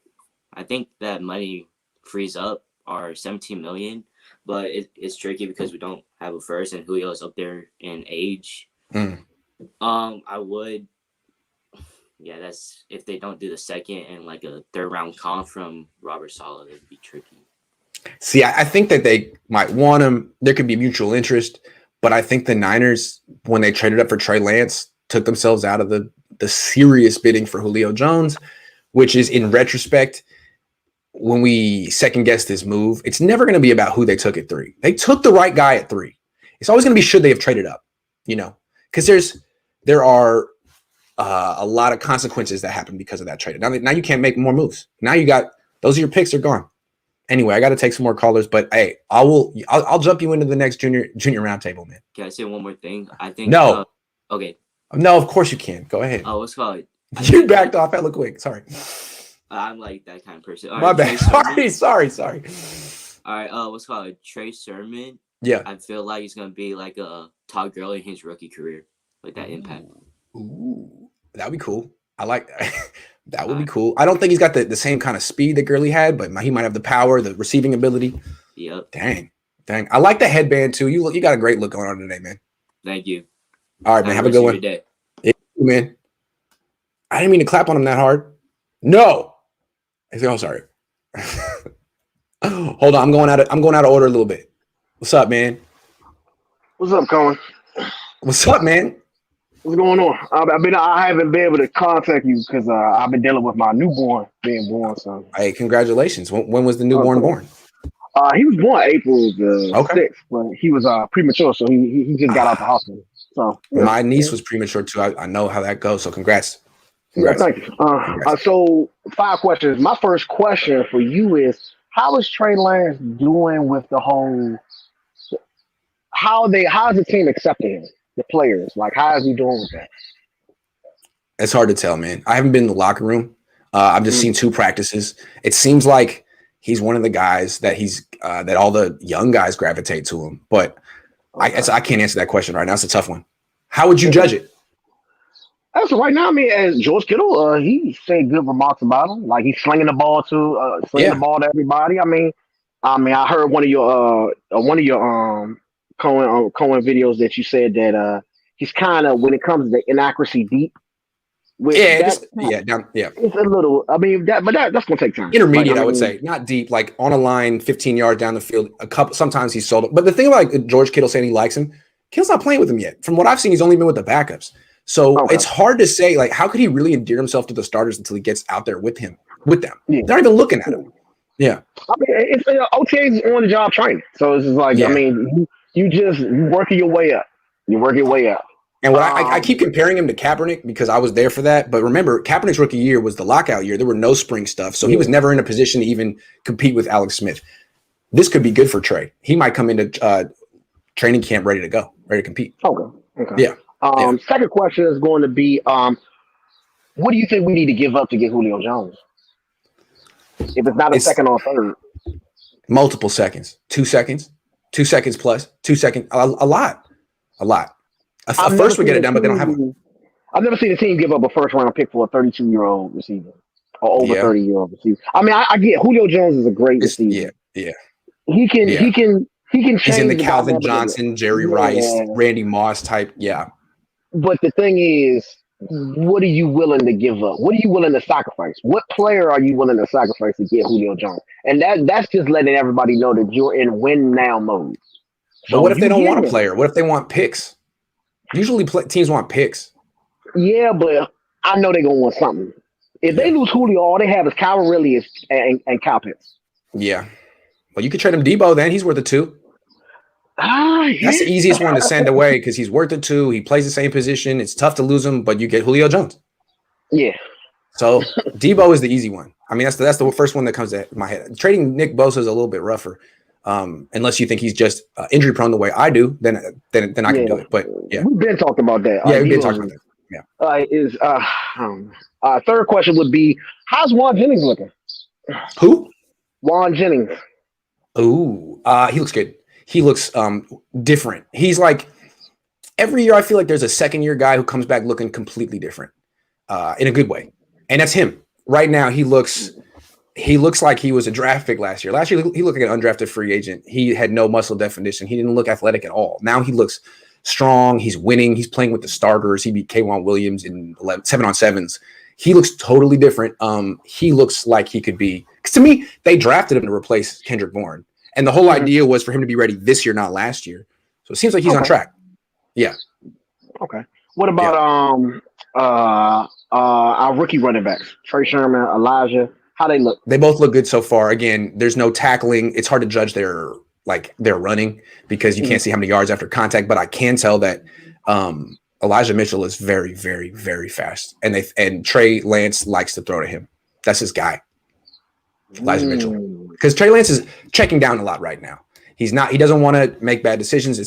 think that money frees up our $17 million, but it's tricky because we don't have a first, and Julio's up there in age. I would, that's if they don't do the second and like a third round comp from Robert Saleh, it'd be tricky. See, I think that they might want him. There could be mutual interest, but I think the Niners, when they traded up for Trey Lance, took themselves out of the serious bidding for Julio Jones, which is, in retrospect, when we second guess this move, it's never going to be about who they took at 3. They took the right guy at 3. It's always going to be, should they have traded up, you know, because there are a lot of consequences that happen because of that trade. Now you can't make more moves. Now you got, those are your picks, are gone. Anyway, I got to take some more callers, but hey, I'll jump you into the next junior roundtable, man. Can I say one more thing? I think no. Okay. No, of course you can. Go ahead. What's called? You backed off hella quick. Sorry. I'm like that kind of person. My bad. Sorry. All right. What's called? Trey Sermon. Yeah. I feel like he's gonna be like a Todd Gurley in his rookie career, like that impact. Ooh, that'd be cool. I like that. That would be cool. I don't think he's got the same kind of speed that Gurley had, but he might have the power, the receiving ability. Yep. Dang. I like the headband too. You got a great look going on today, man. Thank you. All right, man. Have a good one. Day. Yeah, man. I didn't mean to clap on him that hard. No. Oh, sorry. Hold on. I'm going out of order a little bit. What's up, man? What's up, Cohn? What's up, man? What's going on? I haven't been able to contact you because I've been dealing with my newborn being born. So, hey, congratulations. When was the newborn born? He was born April the 6th, but he was premature, so he just got out the hospital. So my niece was premature too. I know how that goes. So congrats. Yeah, thank you. So 5 questions. My first question for you is, how is Trey Lance doing with the whole? How's the team accepting him? The players, like, how is he doing with that? It's hard to tell, man. I haven't been in the locker room. I've just seen 2 practices. It seems like he's one of the guys that that all the young guys gravitate to him. But I can't answer that question right now. It's a tough one. How would you judge it? So right now, I mean, as George Kittle, he said good remarks about him. Like, he's slinging the ball the ball to everybody. I mean, I heard one of your Cohen videos that you said that he's kind of, when it comes to inaccuracy deep. It's a little. I mean, that's gonna take time. Intermediate, I would say, not deep. Like on a line, 15 yards down the field. Sometimes he's sold it. But the thing about George Kittle saying he likes him, Kittle's not playing with him yet. From what I've seen, he's only been with the backups. So it's hard to say. Like, how could he really endear himself to the starters until he gets out there with them? Yeah. They're not even looking at him. Yeah. I mean, it's OTA's on the job training. So it's just like, I mean, you working your way up. You work your way up. And what I keep comparing him to Kaepernick because I was there for that. But remember, Kaepernick's rookie year was the lockout year. There were no spring stuff. So he was never in a position to even compete with Alex Smith. This could be good for Trey. He might come into training camp ready to go, ready to compete. Okay. Yeah. Second question is going to be, what do you think we need to give up to get Julio Jones? If it's not a second or a third. Multiple seconds. 2 seconds. 2 seconds plus. 2 seconds. A lot. A first would get it done, but they don't have one. I've never seen a team give up a first-round pick for a 32-year-old receiver or over 30-year-old receiver. I mean, I get Julio Jones is a great receiver. Yeah. He can He can change. He's in the the Calvin dynamic of it. Johnson, Jerry Yeah. Rice, Randy Moss type. Yeah. But the thing is, what are you willing to give up? What are you willing to sacrifice? What player are you willing to sacrifice to get Julio Jones? And that's just letting everybody know that you're in win now mode. But what if you they don't get want a him. player? What if they want picks? Usually teams want picks. Yeah, but I know they're gonna want something. If they lose Julio, all they have is Calvin Ridley and Kyle Pitts. Yeah. Well, you could trade him Debo then. He's worth it too. Yeah. That's the easiest one to send away because he's worth it too. He plays the same position. It's tough to lose him, but you get Julio Jones. Yeah. So Debo is the easy one. I mean, that's the first one that comes to my head. Trading Nick Bosa is a little bit rougher, unless you think he's just injury prone the way I do. Then I can do it. But yeah, we've been talking about that. Yeah, we've been talking about that. Yeah. Third question would be, how's Juan Jennings looking? Who? Juan Jennings. Ooh, he looks good. He looks different. He's like every year I feel like there's a second year guy who comes back looking completely different in a good way. And that's him. Right now he looks like he was a draft pick last year. Last year he looked like an undrafted free agent. He had no muscle definition. He didn't look athletic at all. Now he looks strong. He's winning. He's playing with the starters. He beat K'Wan Williams in 7-on-7s. He looks totally different. He looks like he could be, because to me, they drafted him to replace Kendrick Bourne. And the whole idea was for him to be ready this year, not last year. So it seems like he's on track. Yeah. Okay. What about our rookie running backs? Trey Sherman, Elijah. How they look? They both look good so far. Again, there's no tackling. It's hard to judge their running because you can't see how many yards after contact, but I can tell that Elijah Mitchell is very, very, very fast. And Trey Lance likes to throw to him. That's his guy. Elijah Mitchell. Because Trey Lance is checking down a lot right now. He doesn't want to make bad decisions.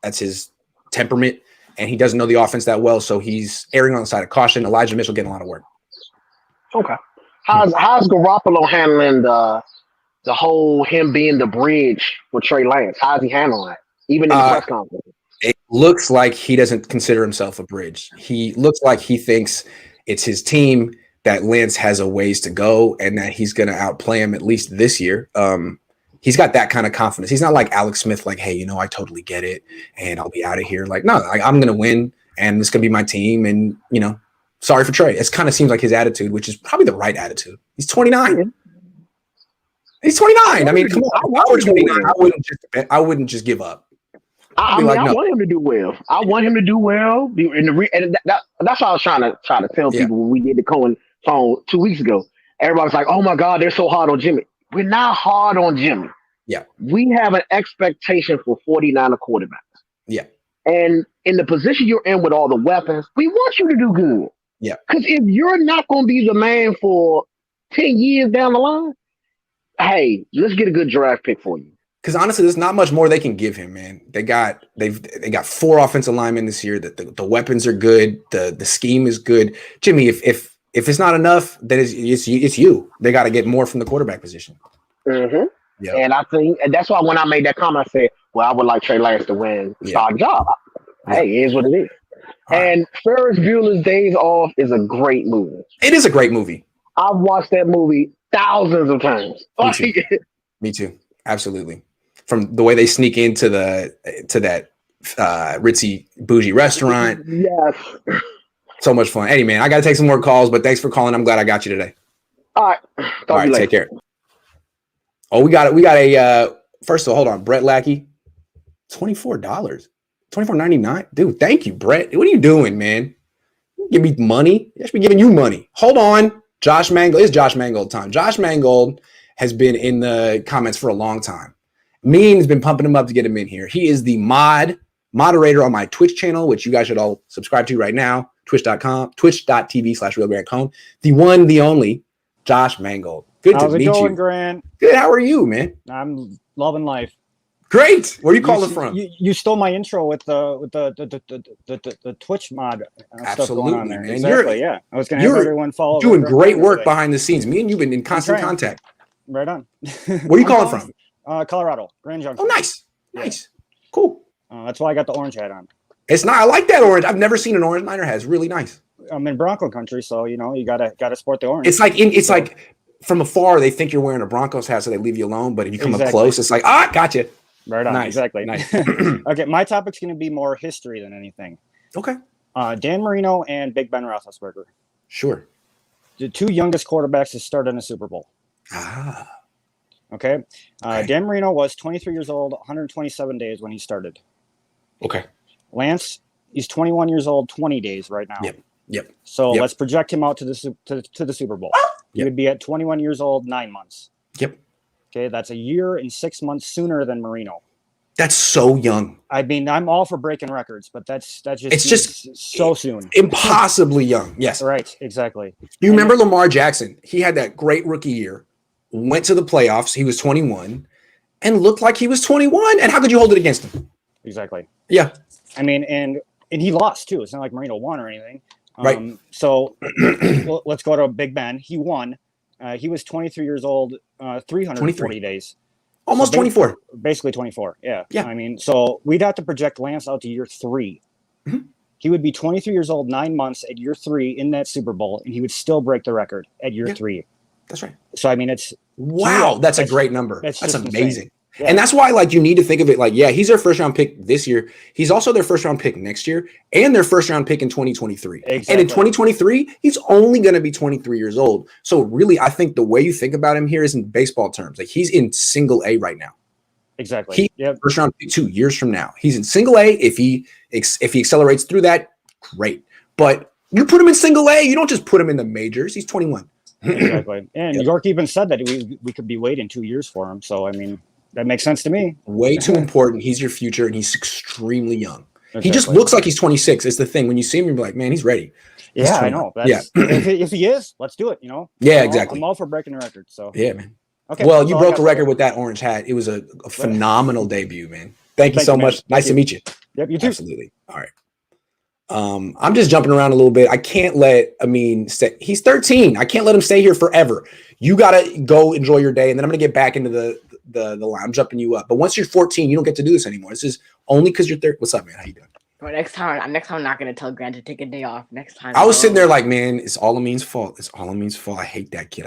That's his temperament, and he doesn't know the offense that well, so he's erring on the side of caution. Elijah Mitchell getting a lot of work. Okay. How's Garoppolo handling the whole him being the bridge for Trey Lance? How's he handling that? Even in the press conference. It looks like he doesn't consider himself a bridge. He looks like he thinks it's his team, that Lance has a ways to go and that he's going to outplay him at least this year. He's got that kind of confidence. He's not like Alex Smith, like, hey, I totally get it and I'll be out of here. Like, no, I'm going to win and it's going to be my team. And, sorry for Trey. It kind of seems like his attitude, which is probably the right attitude. He's 29. He's 29. I mean, come on. I was 29. I wouldn't just give up. I want him to do well. I want him to do well. And that's what I was trying to tell people when we did the Cohn phone 2 weeks ago. Everybody's like, oh my God, they're so hard on Jimmy. We're not hard on Jimmy. Yeah. We have an expectation for 49er quarterbacks. Yeah. And in the position you're in with all the weapons, we want you to do good. Yeah. Because if you're not going to be the man for 10 years down the line, hey, let's get a good draft pick for you. Because honestly, there's not much more they can give him, man. They got 4 offensive linemen this year. The weapons are good. The scheme is good. Jimmy, if it's not enough, then it's you. They got to get more from the quarterback position. Mm-hmm. Yeah. And I think, and that's why when I made that comment, I said, well, I would like Trey Lance to win the starting job. Hey, it is what it is. And Ferris Bueller's Days Off is a great movie. It is a great movie. I've watched that movie thousands of times. Me too. Absolutely. From the way they sneak into that ritzy bougie restaurant. Yes. So much fun. Hey man, I gotta take some more calls, but thanks for calling. I'm glad I got you today. All right. All right, take care. Oh, we got a first of all, hold on. Brett Lackey, $24. $24.99. Dude, thank you, Brett. What are you doing, man? Give me money. I should be giving you money. Hold on. Josh Mangold. It's Josh Mangold time. Josh Mangold has been in the comments for a long time. Mean has been pumping him up to get him in here. He is the moderator on my Twitch channel, which you guys should all subscribe to right now. twitch.tv/RealGrantCohn. The one, the only, Josh Mangold. Good to meet you. How's it going, Grant? Good. How are you, man? I'm loving life. Great. Where are you calling from? You stole my intro with the Twitch mod stuff going on there. Man. Exactly. I was going to have everyone follow. Doing great work behind the scenes. Me and you've been in constant contact. Right on. Where are you calling from? Colorado, Grand Junction. Oh, nice. Cool. That's why I got the orange hat on. It's not. I like that orange. I've never seen an orange Niner hat. It's really nice. I'm in Bronco country, so you gotta sport the orange. It's like from afar they think you're wearing a Broncos hat, so they leave you alone. But if you come up close, it's like, gotcha. Right on. Nice. Exactly. Nice. Okay, my topic's going to be more history than anything. Okay. Dan Marino and Big Ben Roethlisberger, Sure. the two youngest quarterbacks to start in a Super Bowl. Ah. Okay. Okay. Dan Marino was 23 years old, 127 days when he started. Okay. Lance, he's 21 years old, 20 days right now. Yep. So Yep. let's project him out to the Super Bowl. He Yep. would be at 21 years old, 9 months. Yep. Okay, that's a year and 6 months sooner than Marino. That's so young. I mean, I'm all for breaking records, but that's just It's just so soon. Impossibly young. Yes. Right, exactly. You remember Lamar Jackson? He had that great rookie year, went to the playoffs. He was 21 and looked like he was 21. And how could you hold it against him? Exactly. Yeah. I mean, and he lost too. It's not like Marino won or anything. Right. So let's go to Big Ben. He won. He was 23 years old, 340 days. Almost So 24. Basically 24. Yeah. Yeah. I mean, so we'd have to project Lance out to year 3. Mhm. He would be 23 years old, 9 months at year 3 in that Super Bowl, and he would still break the record at year 3. That's right. So, I mean, it's Wow. That's a great number. that's That's just amazing. insane. Yeah. And that's why, like, you need to think of it like, yeah, he's their first round pick this year. He's also their first round pick next year and their first round pick in 2023. Exactly. And in 2023, he's only going to be 23 years old. So really, I think the way you think about him here is in baseball terms. Like, he's in single A right now. Exactly. First round pick 2 years from now. He's in single A. If he accelerates through that, great. But you put him in single A, you don't just put him in the majors. He's 21. Exactly. And York even said that we could be waiting 2 years for him. So, I mean, that makes sense to me. Way too important. He's your future, and he's extremely young. Exactly. He just looks like he's 26. It's the thing. When you see him, you're like, man, he's ready. He's Yeah, I 21. know. That's, if he is, let's do it, Yeah, exactly. I'm all for breaking the record. So Yeah, man. okay. Well, that's you all I broke got the for record you. with that orange hat. It was a phenomenal debut, man. Thank you Thank so you, man. much. Nice to meet you. Yep, you too. Absolutely. All right. I'm just jumping around a little bit. I can't let Amin stay. He's 13. I can't let him stay here forever. You got to go enjoy your day, and then I'm going to get back into the line. I'm jumping you up. But once you're 14, you don't get to do this anymore. This is only because you're 13. What's up, man? How you doing? Bro, next time I'm not gonna tell Grant to take a day off. Next time. I was sitting there like, man, it's all Amin's fault. It's all Amin's fault. I hate that kid.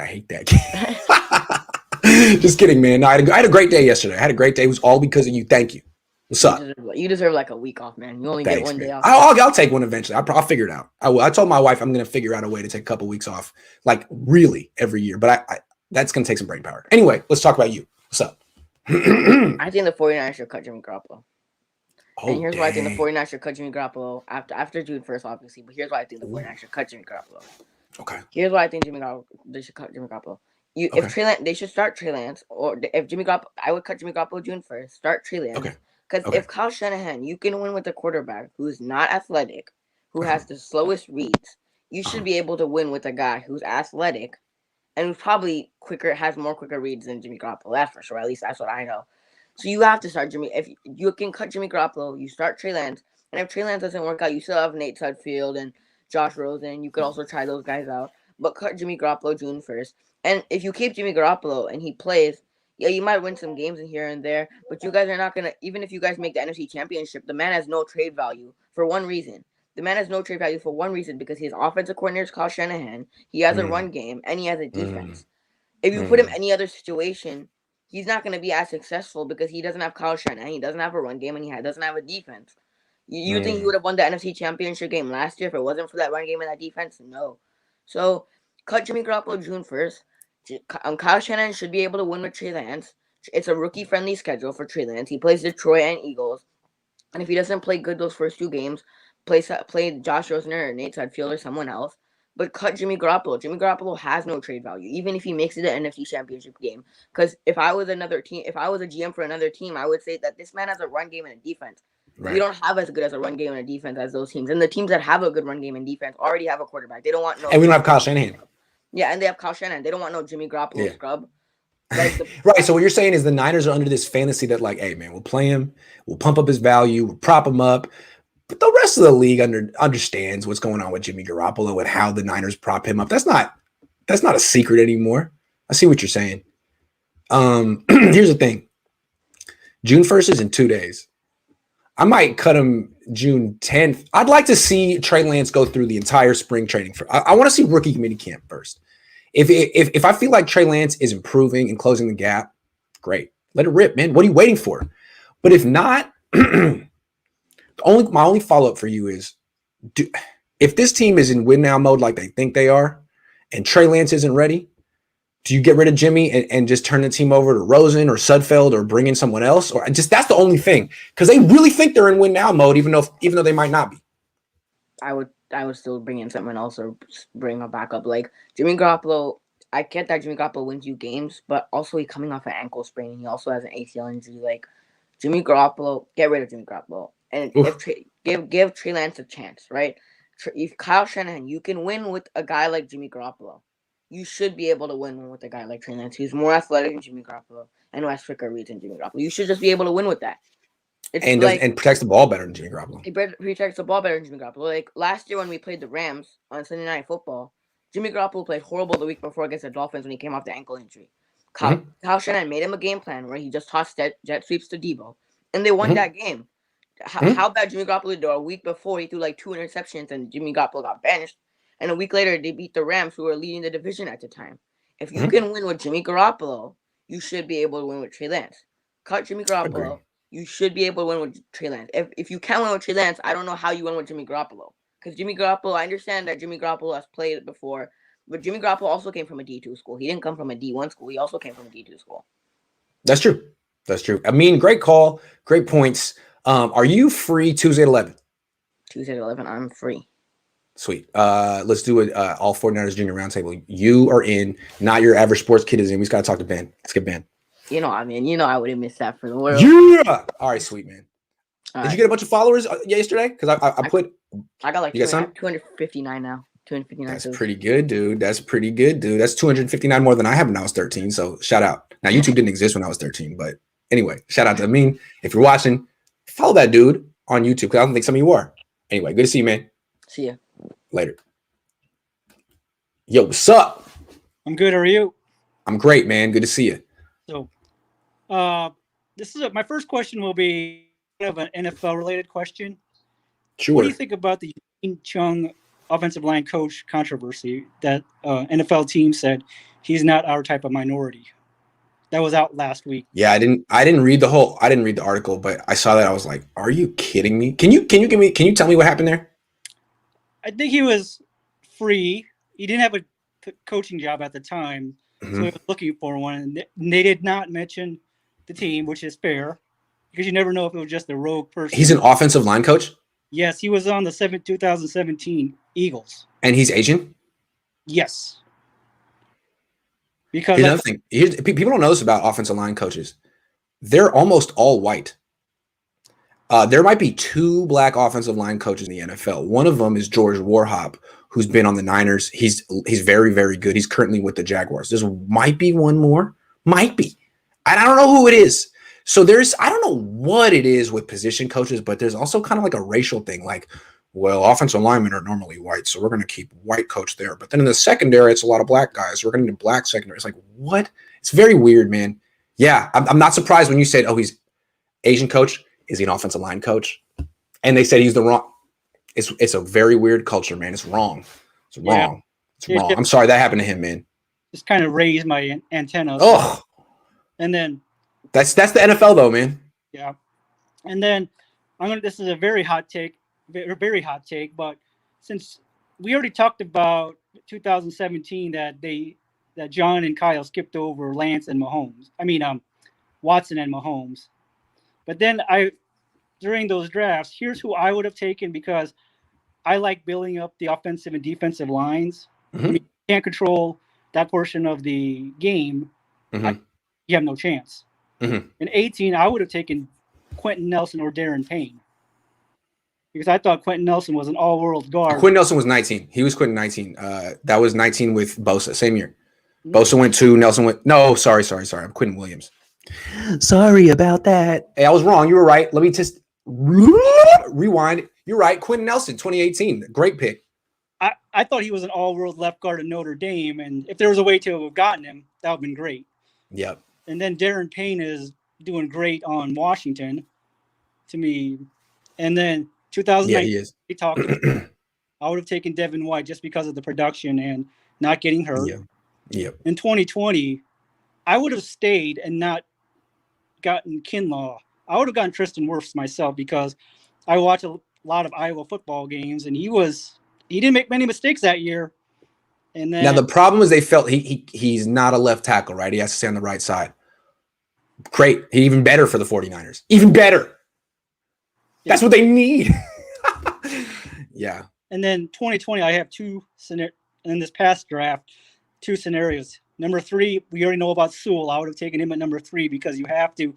Just kidding, man. No, I had a great day yesterday. I had a great day. It was all because of you. Thank you. What's up? You deserve like a week off, man. You only Thanks, get one man. day off. I'll take one eventually. I'll figure it out. I will. I told my wife I'm going to figure out a way to take a couple weeks off, like really every year. But I that's going to take some brain power. Anyway, let's talk about you. What's up? I think the 49ers should cut Jimmy Garoppolo. Oh, and here's why I think the 49ers should cut Jimmy Garoppolo after June 1st, obviously. But here's why I think the 49ers should cut Jimmy Garoppolo. Okay. Here's why I think they should cut Jimmy Garoppolo. If Trey Lance, they should start Trey Lance, or if Jimmy Garoppolo, I would cut Jimmy Garoppolo June 1st. Start Trey Lance. Okay. Because if Kyle Shanahan, you can win with a quarterback who is not athletic, who has the slowest reads, you should be able to win with a guy who's athletic and who's probably has more quicker reads than Jimmy Garoppolo. That's for sure. At least that's what I know. So you have to start Jimmy. If you can cut Jimmy Garoppolo, you start Trey Lance. And if Trey Lance doesn't work out, you still have Nate Sudfeld and Josh Rosen. You could also try those guys out. But cut Jimmy Garoppolo June 1st. And if you keep Jimmy Garoppolo and he plays, yeah, you might win some games in here and there, but you guys are not going to, even if you guys make the NFC Championship, the man has no trade value for one reason. The man has no trade value for one reason, because his offensive coordinator is Kyle Shanahan. He has a run game, and he has a defense. If you put him any other situation, he's not going to be as successful because he doesn't have Kyle Shanahan. He doesn't have a run game, and he doesn't have a defense. You think he would have won the NFC Championship game last year if it wasn't for that run game and that defense? No. So, cut Jimmy Garoppolo June 1st. Kyle Shanahan should be able to win with Trey Lance. It's a rookie-friendly schedule for Trey Lance. He plays Detroit and Eagles. And if he doesn't play good those first 2 games, play Josh Rosen or Nate Sudfeld or someone else. But cut Jimmy Garoppolo. Jimmy Garoppolo has no trade value, even if he makes it an NFC Championship game. Because if I was another team, if I was a GM for another team, I would say that this man has a run game and a defense. Right. We don't have as good as a run game and a defense as those teams. And the teams that have a good run game and defense already have a quarterback. They don't want no. And we don't have Kyle Shanahan. Yeah, and they have Kyle Shanahan. They don't want no Jimmy Garoppolo scrub. Right. So what you're saying is the Niners are under this fantasy that, like, hey, man, we'll play him, we'll pump up his value, we'll prop him up. But the rest of the league understands what's going on with Jimmy Garoppolo and how the Niners prop him up. That's not a secret anymore. I see what you're saying. Here's the thing. June 1st is in 2 days. I might cut him June 10th. I'd like to see Trey Lance go through the entire spring training. I want to see rookie mini camp first. If I feel like Trey Lance is improving and closing the gap, great. Let it rip, man. What are you waiting for? But if not, my only follow up for you is, if this team is in win now mode like they think they are, and Trey Lance isn't ready, do you get rid of Jimmy and just turn the team over to Rosen or Sudfeld or bring in someone else? Or just that's the only thing, because they really think they're in win now mode, even though they might not be. I would still bring in someone else or bring a backup. Like Jimmy Garoppolo, I get that Jimmy Garoppolo wins you games, but also he's coming off an ankle sprain and he also has an ACL injury. Like Jimmy Garoppolo, get rid of Jimmy Garoppolo and give Trey Lance a chance, right? If Kyle Shanahan, you can win with a guy like Jimmy Garoppolo. You should be able to win with a guy like Trey Lance, who's more athletic than Jimmy Garoppolo and who has quicker reads than Jimmy Garoppolo. You should just be able to win with that. And protects the ball better than Jimmy Garoppolo. He protects the ball better than Jimmy Garoppolo. Like last year when we played the Rams on Sunday Night Football, Jimmy Garoppolo played horrible the week before against the Dolphins when he came off the ankle injury. Kyle Shanahan made him a game plan where he just tossed jet sweeps to Debo, and they won that game. How bad Jimmy Garoppolo did a week before he threw like 2 interceptions and Jimmy Garoppolo got benched, and a week later they beat the Rams who were leading the division at the time. If you can win with Jimmy Garoppolo, you should be able to win with Trey Lance. Cut Jimmy Garoppolo. Agreed. You should be able to win with Trey Lance. If you can't win with Trey Lance, I don't know how you win with Jimmy Garoppolo. Because Jimmy Garoppolo, I understand that Jimmy Garoppolo has played it before, but Jimmy Garoppolo also came from a D2 school. He didn't come from a D1 school. He also came from a D2 school. That's true. That's true. I mean, great call. Great points. Are you free Tuesday at 11? Tuesday at 11, I'm free. Sweet. Let's do it. All 49ers Junior Roundtable. You are in. Not your average sports kid is in. We just got to talk to Ben. Let's get Ben. I wouldn't miss that for the world. Yeah. All right, sweet, man. Did you get a bunch of followers yesterday? Because I got like 259 now. 259. That's pretty good, dude. That's 259 more than I had when I was 13. So shout out. Now YouTube didn't exist when I was 13, but anyway, shout out to Amin. If you're watching, follow that dude on YouTube because I don't think some of you are. Anyway, good to see you, man. See ya. Later. Yo, what's up? I'm good. How are you? I'm great, man. Good to see you. So, this is my first question will be kind of an NFL related question. Sure. What do you think about the Chung offensive line coach controversy that NFL team said he's not our type of minority? That was out last week. Yeah, I didn't read the article, but I saw that. I was like, are you kidding me? Can you tell me what happened there? I think he was free. He didn't have a coaching job at the time, so he was looking for one. And they did not mention the team, which is fair, because you never know if it was just a rogue person. He's an offensive line coach? Yes, he was on the 2017 Eagles. And he's Asian? Yes. Because here's another thing. People don't know this about offensive line coaches. They're almost all white. There might be 2 black offensive line coaches in the NFL. One of them is George Warhop, who's been on the Niners. He's very, very good. He's currently with the Jaguars. There might be one more. Might be. I don't know who it is. So I don't know what it is with position coaches, but there's also kind of like a racial thing. Like, well, offensive linemen are normally white, so we're going to keep white coach there. But then in the secondary, it's a lot of black guys. So we're going to do black secondary. It's like, what? It's very weird, man. Yeah, I'm not surprised when you said, oh, he's Asian coach. Is he an offensive line coach? And they said he's the wrong. It's a very weird culture, man. It's wrong. It's wrong. Yeah. It's wrong. I'm sorry that happened to him, man. Just kind of raised my antennas. Oh. And then. That's the NFL though, man. Yeah. And then this is a very hot take, very hot take, but since we already talked about 2017 that John and Kyle skipped over Lance and Mahomes. Watson and Mahomes. But then during those drafts, here's who I would have taken because I like building up the offensive and defensive lines. You can't control that portion of the game. You have no chance. In 18, I would have taken Quentin Nelson or Darren Payne because I thought Quentin Nelson was an all-world guard. Quentin Nelson was 19. He was Quentin 19. That was 19 with Bosa, same year. Bosa went 2, Nelson went – no, sorry. I'm Quentin Williams. Sorry about that. Hey, I was wrong. You were right. Let me just rewind. You're right. Quentin Nelson, 2018. Great pick. I thought he was an all-world left guard at Notre Dame, and if there was a way to have gotten him, that would have been great. Yep. And then Darren Payne is doing great on Washington to me. And then 2019, we talked about, I would have taken Devin White just because of the production and not getting hurt. Yeah. In 2020, I would have stayed and not gotten Kinlaw. I would have gotten Tristan Wirfs myself because I watch a lot of Iowa football games, and he didn't make many mistakes that year. And then now the problem is they felt he's not a left tackle, right? He has to stay on the right side. Great. Even better for the 49ers. Even better. That's what they need. Yeah. And then 2020, I have in this past draft, 2 scenarios. Number 3, we already know about Sewell. I would have taken him at number 3 because you have to.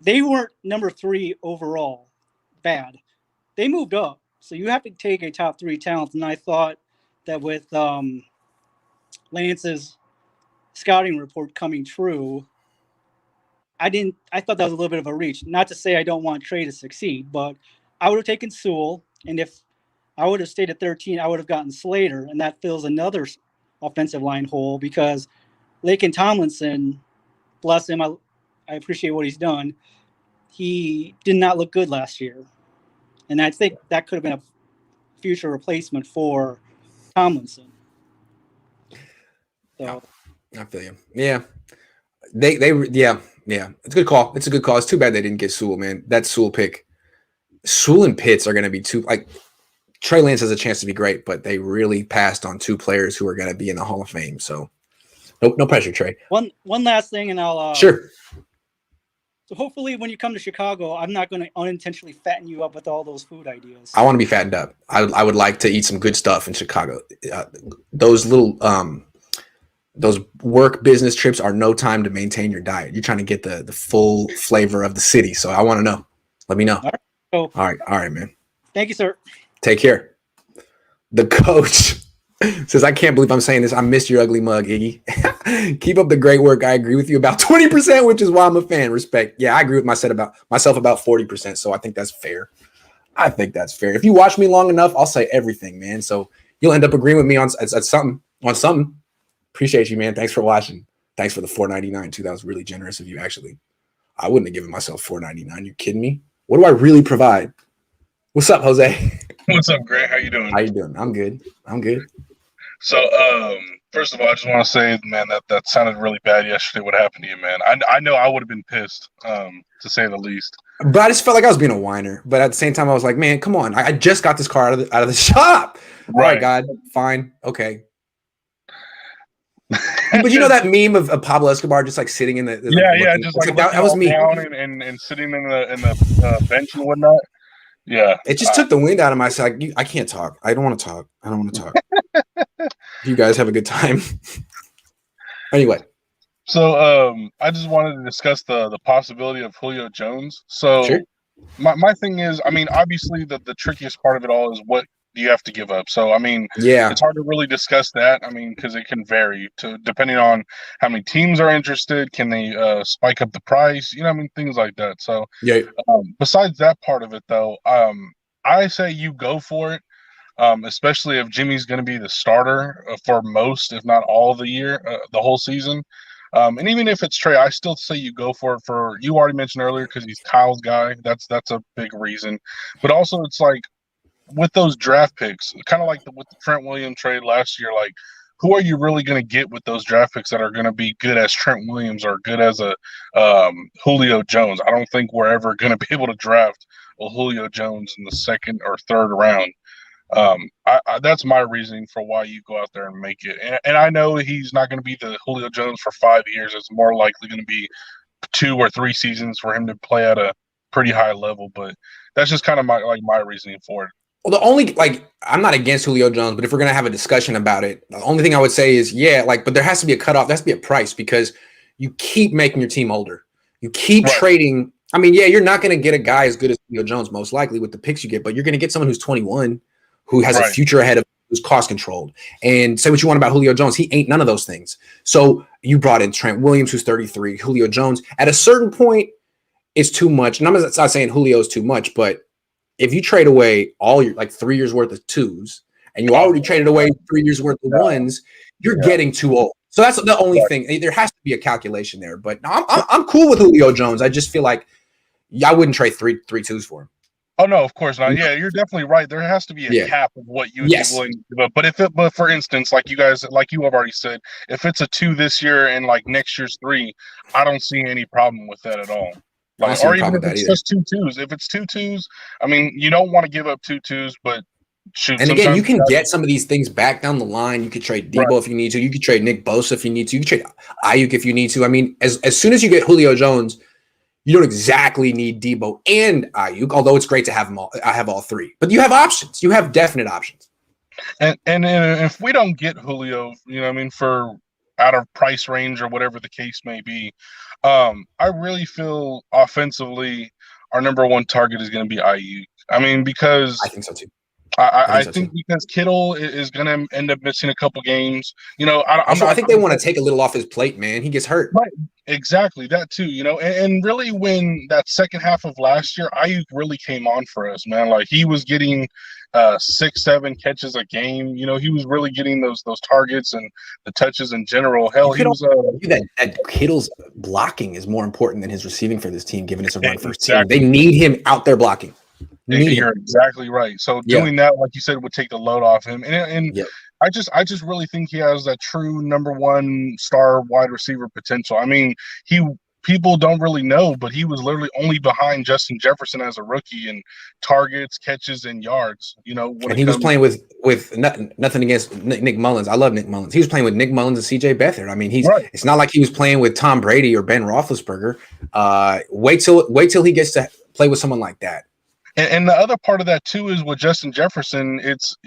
They weren't number 3 overall bad. They moved up. So you have to take a top 3 talent. And I thought that with Lance's scouting report coming true, I thought that was a little bit of a reach. Not to say I don't want Trey to succeed, but I would have taken Sewell. And if I would have stayed at 13, I would have gotten Slater. And that fills another offensive line hole because Laken Tomlinson, bless him, I appreciate what he's done. He did not look good last year. And I think that could have been a future replacement for Tomlinson. So. I feel you. Yeah. Yeah. It's a good call. It's too bad they didn't get Sewell, man. That Sewell pick. Sewell and Pitts are going to be too, like, Trey Lance has a chance to be great, but they really passed on 2 players who are going to be in the Hall of Fame. So no pressure, Trey. One last thing, and I'll sure. So hopefully when you come to Chicago, I'm not going to unintentionally fatten you up with all those food ideas. I want to be fattened up. I would like to eat some good stuff in Chicago. Those little those work business trips are no time to maintain your diet. You're trying to get the full flavor of the city. So I want to know. Let me know. All right, man. Thank you, sir. Take care. The coach says, I can't believe I'm saying this. I missed your ugly mug, Iggy. Keep up the great work. I agree with you about 20%, which is why I'm a fan. Respect. Yeah, I agree with myself about 40%. So I think that's fair. If you watch me long enough, I'll say everything, man. So you'll end up agreeing with me on something. Appreciate you, man. Thanks for watching. Thanks for the $4.99 too. That was really generous of you, actually. I wouldn't have given myself $4.99. You kidding me? What do I really provide? What's up, Jose? What's up, Grant? How you doing? I'm good. So, first of all, I just want to say, man, that sounded really bad yesterday. What happened to you, man? I know I would have been pissed, to say the least. But I just felt like I was being a whiner. But at the same time, I was like, man, come on. I just got this car out of the shop. Right. All right, God, fine, okay. But you know that meme of Pablo Escobar just like sitting in the just like that was me and sitting in the bench and whatnot. Yeah, it just took the wind out of my side. I can't talk. I don't want to talk. You guys have a good time. Anyway, so I just wanted to discuss the possibility of Julio Jones. So sure. My thing is, I mean, obviously the trickiest part of it all is what do you have to give up. So I mean, it's hard to really discuss that. I mean, because it can vary depending on how many teams are interested. Can they spike up the price? I mean, things like that. So besides that part of it, though, I say you go for it. Especially if Jimmy's going to be the starter for most, if not all of the year, the whole season. And even if it's Trey, I still say you go for it. For you already mentioned earlier because he's Kyle's guy. That's a big reason. But also, it's like with those draft picks, kind of like with the Trent Williams trade last year. Like, who are you really going to get with those draft picks that are going to be good as Trent Williams or good as a Julio Jones? I don't think we're ever going to be able to draft a Julio Jones in the second or third round. That's my reasoning for why you go out there and make it. And I know he's not going to be the Julio Jones for 5 years. It's more likely going to be 2 or 3 seasons for him to play at a pretty high level. But that's just kind of my reasoning for it. Well, I'm not against Julio Jones, but if we're going to have a discussion about it, the only thing I would say is, but there has to be a cutoff. There has to be a price because you keep making your team older. You keep trading. I mean, you're not going to get a guy as good as Julio Jones, most likely with the picks you get, but you're going to get someone who's 21 who has a future ahead of who's cost controlled. And say what you want about Julio Jones. He ain't none of those things. So you brought in Trent Williams, who's 33, Julio Jones. At a certain point, it's too much. And I'm not saying Julio is too much, but if you trade away all your 3 years worth of twos and you already traded away 3 years worth of ones, you're getting too old. So that's the only thing. There has to be a calculation there. But I'm cool with Julio Jones. I just feel like I wouldn't trade three twos for him. Oh no, of course not. Yeah, you're definitely right. There has to be a cap of what you would be willing to give up. But for instance, like you have already said, if it's a 2 this year and next year's 3, I don't see any problem with that at all. Like, or even if it's just 2-2s. If it's 2-2s, I mean, you don't want to give up 2-2s, but shoot. And again, you can get some of these things back down the line. You could trade Debo if you need to. You could trade Nick Bosa if you need to. You could trade Ayuk if you need to. I mean, as soon as you get Julio Jones, you don't exactly need Debo and Ayuk, although it's great to have them all. I have all three, but you have options. You have definite options. And if we don't get Julio, you know, I mean, for out of price range or whatever the case may be, I really feel offensively our number one target is going to be Ayuk. I mean, because I think so too. I think because Kittle is going to end up missing a couple games. You know, I think they want to take a little off his plate, man. He gets hurt. Right. Exactly. That too, you know, and really when that second half of last year, Ayuk really came on for us, man. Like he was getting 6-7 catches a game. You know, he was really getting those targets and the touches in general. Hell, he was that Kittle's blocking is more important than his receiving for this team, given it's a run first team. They need him out there blocking. You're exactly right. So doing that, like you said, would take the load off him. And I just really think he has that true number one star wide receiver potential. I mean, people don't really know, but he was literally only behind Justin Jefferson as a rookie in targets, catches, and yards. You know, and he was playing with nothing against Nick Mullins. I love Nick Mullins. He was playing with Nick Mullins and C.J. Beathard. I mean, it's not like he was playing with Tom Brady or Ben Roethlisberger. Wait till he gets to play with someone like that. And the other part of that too is with Justin Jefferson. It's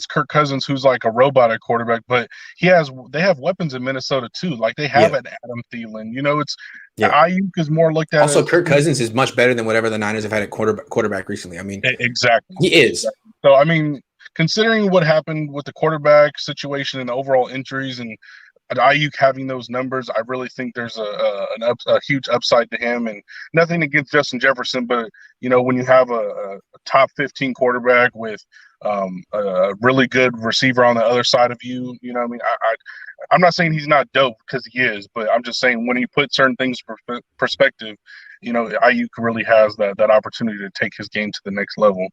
Kirk Cousins who's like a robot at quarterback, but they have weapons in Minnesota too. Like they have an Adam Thielen. You know, Ayuk is more looked at. Also, Kirk Cousins is much better than whatever the Niners have had at quarterback recently. I mean, exactly, he is. So I mean, considering what happened with the quarterback situation and the overall injuries and Ayuk having those numbers, I really think there's a huge upside to him. And nothing against Justin Jefferson, but you know, when you have a top 15 quarterback with a really good receiver on the other side of you, you know, I mean, I'm not saying he's not dope because he is, but I'm just saying when you put certain things in perspective, you know, Ayuk really has that opportunity to take his game to the next level.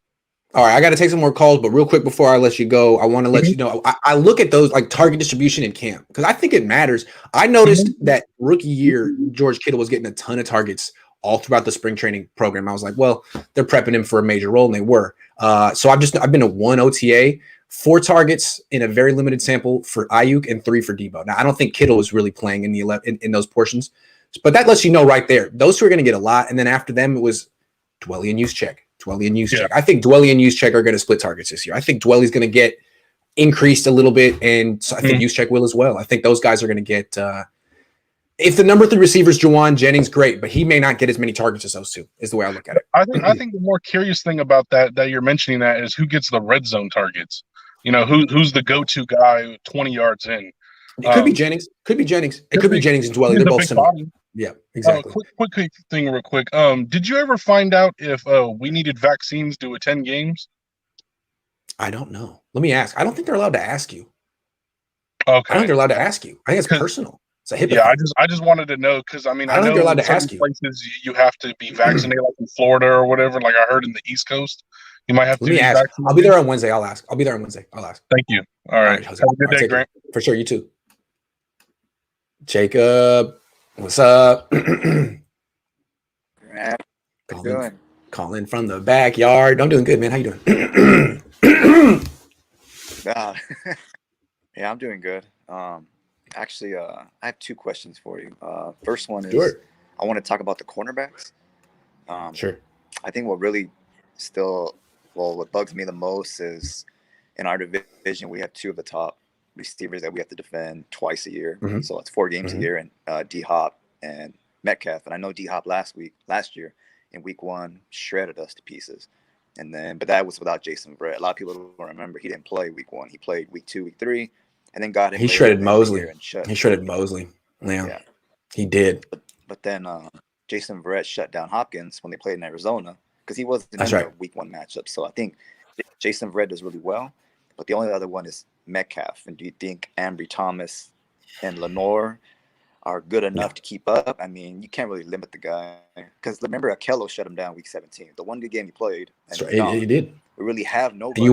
All right, I got to take some more calls, but real quick before I let you go, I want to let you know, I look at those like target distribution in camp because I think it matters. I noticed that rookie year, George Kittle was getting a ton of targets all throughout the spring training program. I was like, well, they're prepping him for a major role, and they were. So I've been to one OTA, 4 targets in a very limited sample for Ayuk and 3 for Debo. Now, I don't think Kittle is really playing in those portions, but that lets you know right there. Those 2 are going to get a lot, and then after them, it was Dwelly and Juszczyk. I think Dwelly and Juszczyk are going to split targets this year. I think Dwelly's going to get increased a little bit, and so I think Juszczyk will as well. I think those guys are going to get if the number 3 receiver is Juwan Jennings, great, but he may not get as many targets as those 2, is the way I look at it. I think the more curious thing about that you're mentioning that is who gets the red zone targets. You know, who's the go-to guy 20 yards in. It could be Jennings. It could be Jennings and Dwelly. They're both similar. Body. Yeah, exactly. Quick thing real quick. Did you ever find out if we needed vaccines to attend games? I don't know. Let me ask. I don't think they're allowed to ask you. Okay. I don't think they're allowed to ask you. I think it's personal. It's a HIPAA. Yeah, I just wanted to know because I mean I don't think know they're allowed to in ask some you. places you have to be vaccinated, like in Florida or whatever. Like I heard in the East Coast, you might have to be vaccinated. I'll be there on Wednesday. I'll ask. I'll be there on Wednesday. I'll ask. Thank you. All right. Have a good day, Grant. For sure. You too. Jacob, what's up? Calling from the backyard. I'm doing good, man. How you doing? Yeah, I'm doing good. Actually, I have 2 questions for you. First one is I want to talk about the cornerbacks. Sure. I think what really what bugs me the most is in our division, we have 2 of the top receivers that we have to defend twice a year. So it's 4 games a year, and D-Hop and Metcalf. And I know D-Hop last year in week 1 shredded us to pieces. But that was without Jason Verrett. A lot of people don't remember he didn't play week 1. He played week 2, week 3, and then got him. He shredded Mosley. He shredded Mosley. Yeah, he did. But then Jason Verrett shut down Hopkins when they played in Arizona because he wasn't in the week 1 matchup. So I think Jason Verrett does really well. But the only other one is Metcalf. And do you think Ambry Thomas and Lenore are good enough to keep up? I mean, you can't really limit the guy because remember, Akello shut him down week 17. The one good game he played, and he did. We really have nobody. And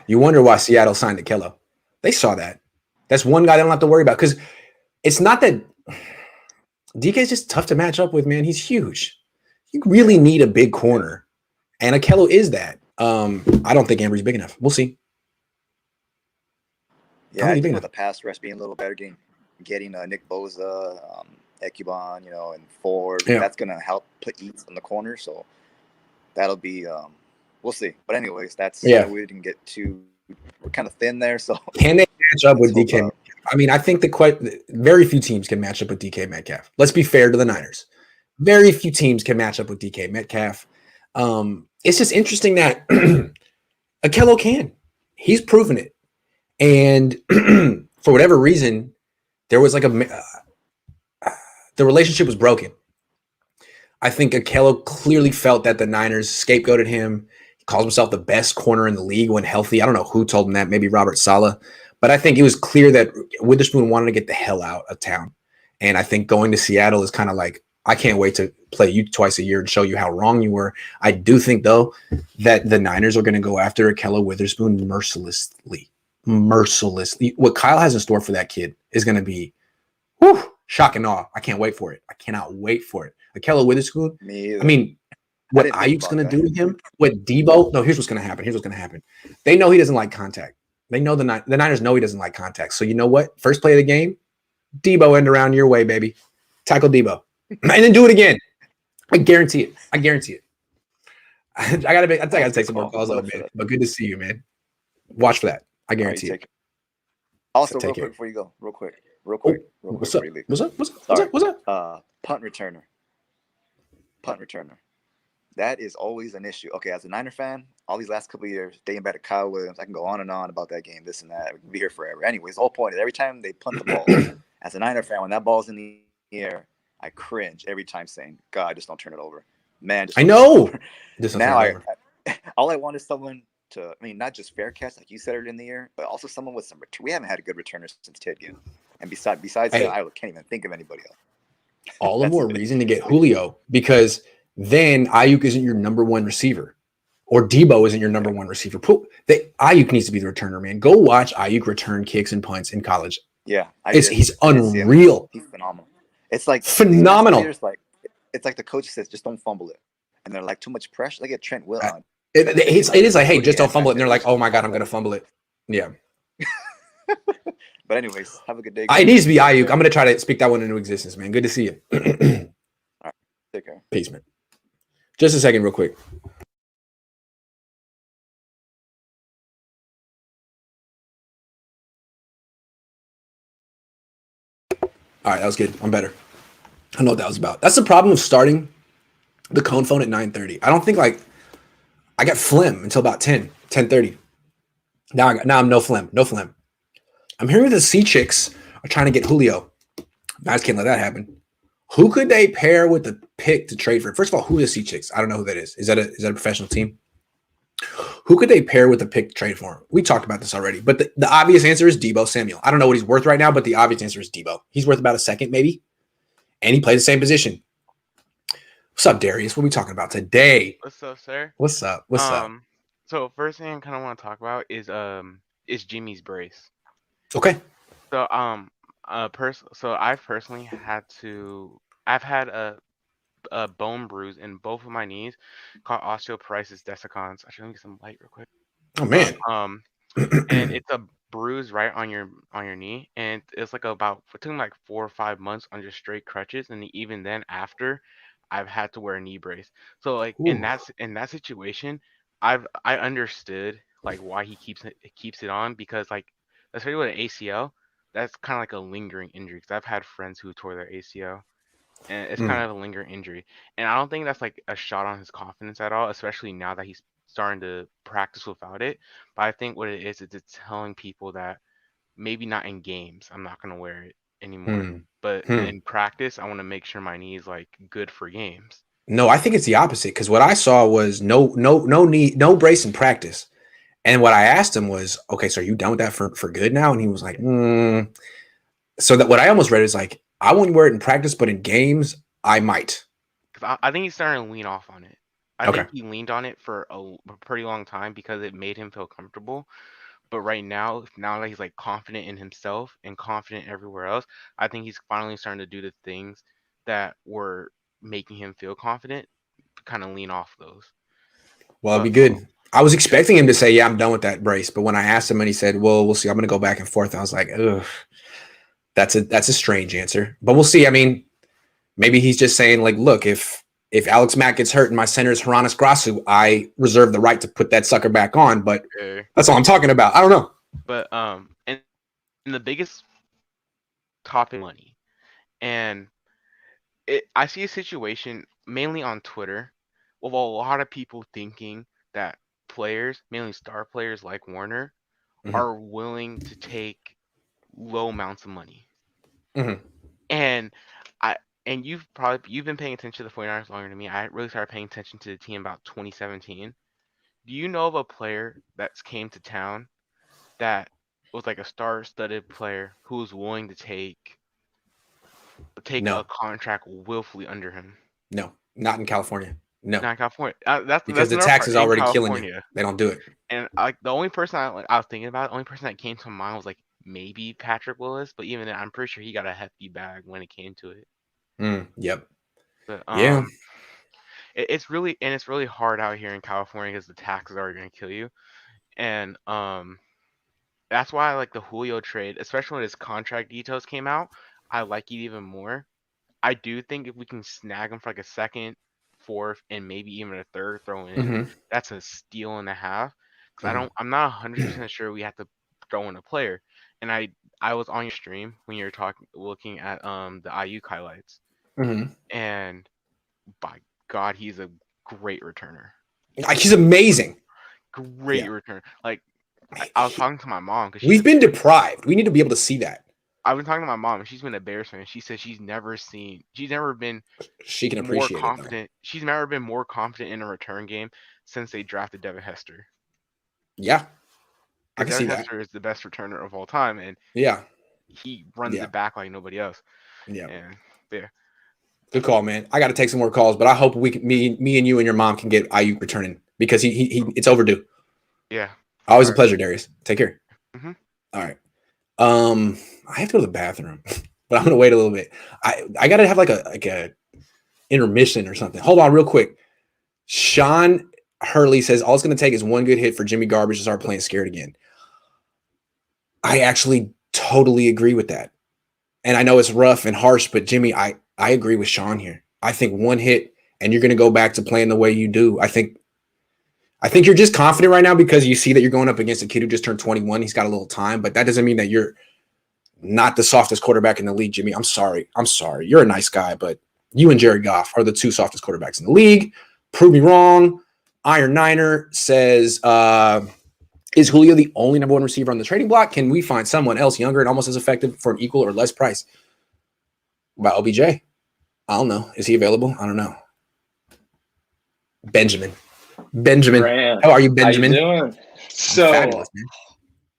you wonder why Seattle signed Akello. They saw that. That's one guy they don't have to worry about because it's not that DK is just tough to match up with. Man, he's huge. you really need a big corner, and Akello is that. I don't think Ambry's big enough. We'll see. Yeah, I think with the pass rush being a little better, getting Nick Bosa, Ekuban, and Ford, that's gonna help put ease in the corner. So that'll be we'll see. But anyways, that's we didn't get too. We're kind of thin there. So can they match up with DK? I mean, I think very few teams can match up with DK Metcalf. Let's be fair to the Niners. Very few teams can match up with DK Metcalf. It's just interesting that Akello can. He's proven it. And for whatever reason, there was like the relationship was broken. I think Akello clearly felt that the Niners scapegoated him. He calls himself the best corner in the league when healthy. I don't know who told him that, maybe Robert Saleh. But I think it was clear that Witherspoon wanted to get the hell out of town. And I think going to Seattle is kind of like, I can't wait to play you twice a year and show you how wrong you were. I do think, though, that the Niners are going to go after Akello Witherspoon mercilessly. What Kyle has in store for that kid is going to be shock and awe. I can't wait for it. I cannot wait for it. Akello Witherspoon. I mean, what Ayuk's going to do to him, what Debo. No, here's what's going to happen. They know he doesn't like contact. They know the Niners know he doesn't like contact. So you know what? First play of the game, Debo end around your way, baby. Tackle Debo, and then do it again. I guarantee it. I gotta take some more calls though, man. But good to see you, man. Watch for that. I guarantee it. Also, real quick before you go, real quick. What's up? Punt returner. That is always an issue. Okay, as a Niner fan, all these last couple of years, dating back to Kyle Williams, I can go on and on about that game, this and that. We can be here forever. Anyways, the whole point is every time they punt the ball, as a Niner fan, when that ball's in the air, I cringe every time saying, God, just don't turn it over. Man, I know. Now, all I want is someone to, not just fair catch, like you said earlier in the year, but also someone with some return. We haven't had a good returner since Ted Ginn. And besides him, I can't even think of anybody else. All the more reason to get Julio, because then Ayuk isn't your number one receiver, or Debo isn't your number one receiver. Ayuk needs to be the returner, man. Go watch Ayuk return kicks and punts in college. Yeah, he's unreal. He's phenomenal. It's like phenomenal. It's like the coach says, just don't fumble it, and they're like too much pressure. Look at Trent Will on. It is like, hey, just don't fumble it, and they're like, oh my God, I'm gonna fumble it. Yeah. But anyways, have a good day. It needs to be Ayuk. I'm gonna try to speak that one into existence, man. Good to see you. All right, take care. Peace, man. Just a second, real quick. All right, that was good. I'm better. I know what that was about. That's the problem of starting the Cohn phone at 9:30. I don't think I got phlegm until about 10:30. Now I'm no phlegm. I'm hearing the Sea Chicks are trying to get Julio. Guys can't let that happen. Who could they pair with the pick to trade for? First of all, who are the Sea Chicks? I don't know who that is. Is that a professional team? Who could they pair with the pick to trade for? We talked about this already, but the obvious answer is Debo Samuel. I don't know what he's worth right now, but the obvious answer is Debo. He's worth about a second, maybe. And he plays the same position. What's up, Darius? What are we talking about today? What's up, sir? What's up? So first thing I kind of want to talk about is Jimmy's brace. Okay. So I've personally I've had a bone bruise in both of my knees called osteoporosis dissecans. Actually, let me get some light real quick. Oh man. And it's a bruise right on your knee, and it's like it took me like 4 or 5 months on just straight crutches, and even then after, I've had to wear a knee brace. So like in that situation, I understood like why he keeps it on, because like especially with an ACL, that's kind of like a lingering injury, because I've had friends who tore their ACL, and it's kind of a lingering injury, and I don't think that's like a shot on his confidence at all, especially now that he's starting to practice without it. But I think what it is it's telling people that maybe not in games I'm not going to wear it anymore, but in practice I want to make sure my knee is like good for games. No, I think it's the opposite, because what I saw was no brace in practice. And what I asked him was, okay, so are you done with that for good now? And he was like, So that what I almost read is like, I won't wear it in practice, but in games, I might. Because I think he's starting to lean off on it. I think he leaned on it for a pretty long time because it made him feel comfortable. But right now that he's like confident in himself and confident everywhere else, I think he's finally starting to do the things that were making him feel confident kind of lean off those. Well, it'd be good. I was expecting him to say, "Yeah, I'm done with that brace," but when I asked him and he said, "Well, we'll see. I'm going to go back and forth," I was like, "Ugh, that's a strange answer." But we'll see. I mean, maybe he's just saying, like, look, if Alex Mack gets hurt and my center is Hronis Grasu, I reserve the right to put that sucker back on. But that's all I'm talking about. I don't know. But and the biggest topic, money, and I see a situation mainly on Twitter with a lot of people thinking that players, mainly star players like Warner, are willing to take low amounts of money. And you've been paying attention to the 49ers longer than me. I really started paying attention to the team about 2017. Do you know of a player that's came to town that was like a star-studded player who was willing to take a contract willfully under him? No, not in California. No, not in California. Because the tax is already killing you. They don't do it. And like the only person I was thinking about, the only person that came to mind was like maybe Patrick Willis, but even then, I'm pretty sure he got a hefty bag when it came to it. Yep. But yeah. It's really hard out here in California because the taxes are going to kill you, and that's why I like the Julio trade, especially when his contract details came out. I like it even more. I do think if we can snag him for like a second, fourth, and maybe even a third throw in, that's a steal and a half. Because I'm not 100% sure we have to throw in a player. And I was on your stream when you were looking at the IU highlights, and by God, he's a great returner. He's amazing. Great returner. Like I was talking to my mom because we've been deprived. We need to be able to see that. I've been talking to my mom, and she's been a Bears fan. She said she's never been she can appreciate more confident. She's never been more confident in a return game since they drafted Devin Hester. Yeah, I can see that. Hester is the best returner of all time, and he runs it back like nobody else. Yeah, and yeah. Good call, man. I got to take some more calls, but I hope me and you and your mom can get Ayuk returning because he it's overdue. Yeah. Always a pleasure, Darius. Take care. All right. I have to go to the bathroom, but I'm gonna wait a little bit. I gotta have like a intermission or something. Hold on, real quick. Sean Hurley says all it's gonna take is one good hit for Jimmy Garbage to start playing scared again. I actually totally agree with that, and I know it's rough and harsh, but Jimmy, I agree with Sean here. I think one hit and you're gonna go back to playing the way you do. I think you're just confident right now because you see that you're going up against a kid who just turned 21. He's got a little time, but that doesn't mean that you're not the softest quarterback in the league, Jimmy. I'm sorry. You're a nice guy, but you and Jared Goff are the two softest quarterbacks in the league. Prove me wrong. Iron Niner says, is Julio the only number one receiver on the trading block? Can we find someone else younger and almost as effective for an equal or less price? About OBJ? I don't know. Is he available? I don't know. Benjamin. Grant, how are you, Benjamin? How you doing? So, fabulous, man.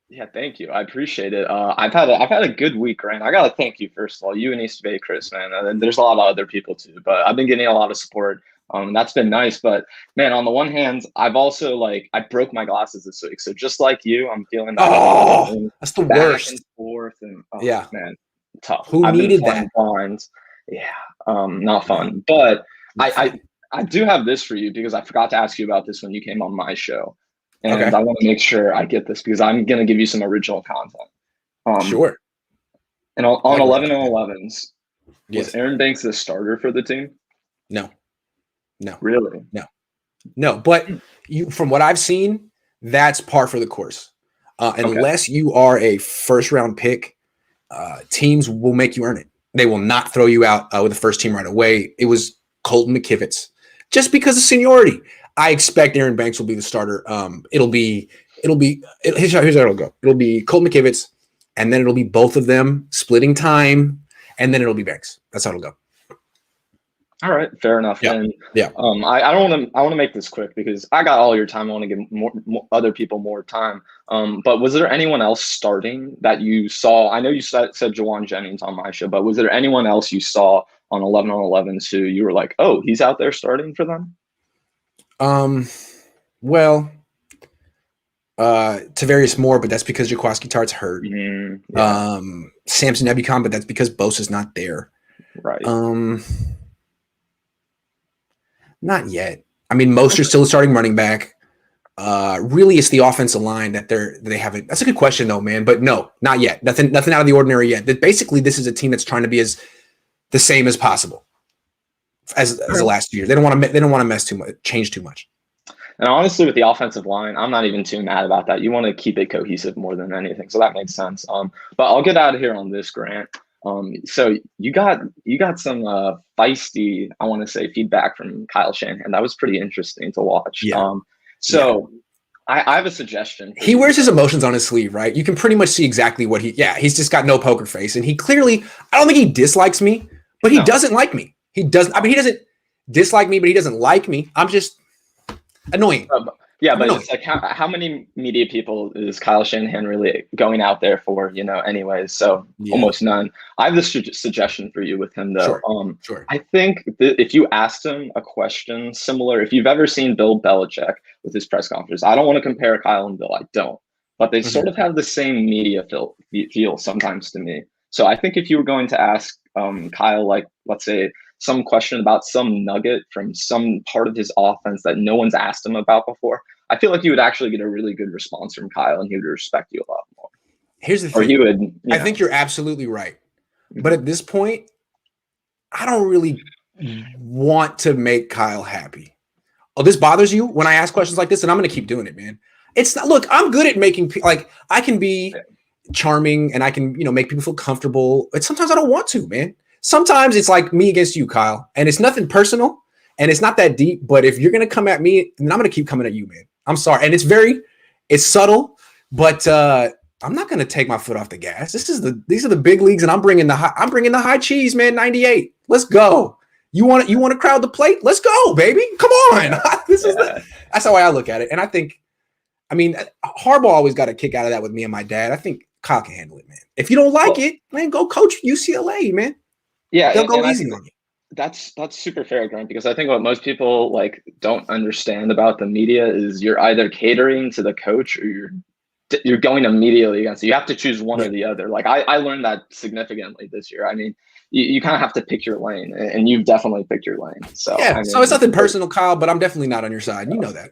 Yeah, thank you. I appreciate it. I've had a good week, Grant. I gotta thank you first of all. You and East Bay, Chris, man. And there's a lot of other people too, but I've been getting a lot of support. That's been nice. But man, on the one hand, I've also I broke my glasses this week, so just like you, I'm feeling that. Oh, that's the worst. And forth and yeah, man, tough. Who needed that? Blinds. Yeah, not fun. But I do have this for you because I forgot to ask you about this when you came on my show. And I want to make sure I get this because I'm going to give you some original content. Sure. And on 11 and 11s, was Aaron Banks the starter for the team? No. Really? No. But from what I've seen, that's par for the course. Unless you are a first-round pick, teams will make you earn it. They will not throw you out with the first team right away. It was Colton McKivitz. Just because of seniority, I expect Aaron Banks will be the starter. Here's how it'll go. It'll be Colton McKivitz, and then it'll be both of them splitting time, and then it'll be Banks. That's how it'll go. All right, fair enough. Yeah. And yeah. I want to make this quick because I got all your time. I want to give more other people more time. But was there anyone else starting that you saw? I know you said Jawan Jennings on my show, but was there anyone else you saw on 11 on 11s who you were like, oh, he's out there starting for them? Well, Tavarius Moore, but that's because Jaquiski Tartt's hurt. Samson Ebukam, but that's because Bosa's not there. Right. Not yet. I mean, Mostert's still a starting running back. Really, it's the offensive line that they haven't. That's a good question, though, man. But no, not yet. Nothing out of the ordinary yet. Basically, this is a team that's trying to be the same as possible as the last year. They don't want to mess too much, change too much. And honestly, with the offensive line, I'm not even too mad about that. You want to keep it cohesive more than anything, so that makes sense. But I'll get out of here on this, Grant. So you got some feisty, I want to say, feedback from Kyle Shanahan. That was pretty interesting to watch. Yeah. I have a suggestion. He wears his emotions on his sleeve, right? You can pretty much see exactly what he's just got no poker face. And he clearly, I don't think he dislikes me, but he doesn't like me. He doesn't dislike me, but he doesn't like me. I'm just annoying. But it's like how many media people is Kyle Shanahan really going out there for, anyways? So almost none. I have this suggestion for you with him, though. Sure. I think if you asked him a question similar, if you've ever seen Bill Belichick with his press conference, I don't want to compare Kyle and Bill. I don't. But they sort of have the same media feel sometimes to me. So I think if you were going to ask Kyle, like, let's say, some question about some nugget from some part of his offense that no one's asked him about before, I feel like you would actually get a really good response from Kyle, and he would respect you a lot more. Here's the thing. Or he would. I think you're absolutely right. But at this point, I don't really want to make Kyle happy. Oh, this bothers you when I ask questions like this, and I'm going to keep doing it, man. It's not. Look, I'm good at making I can be charming and I can make people feel comfortable. But sometimes I don't want to, man. Sometimes it's like me against you, Kyle, and it's nothing personal and it's not that deep. But if you're gonna come at me, then I'm gonna keep coming at you, man. I'm sorry, and it's subtle, but I'm not gonna take my foot off the gas. These are the big leagues, and I'm bringing the high cheese, man. 98. Let's go. You want to crowd the plate? Let's go, baby. Come on. That's how I look at it, and I think, Harbaugh always got a kick out of that with me and my dad. I think Kyle can handle it, man. If you don't like it, man, go coach UCLA, man. Yeah, they'll go easy on you. That's super fair, Grant, because I think what most people don't understand about the media is you're either catering to the coach or you're going immediately against it. You have to choose one or the other. I learned that significantly this year. You kind of have to pick your lane, and you've definitely picked your lane. So so it's nothing personal, Kyle, but I'm definitely not on your side. You know that.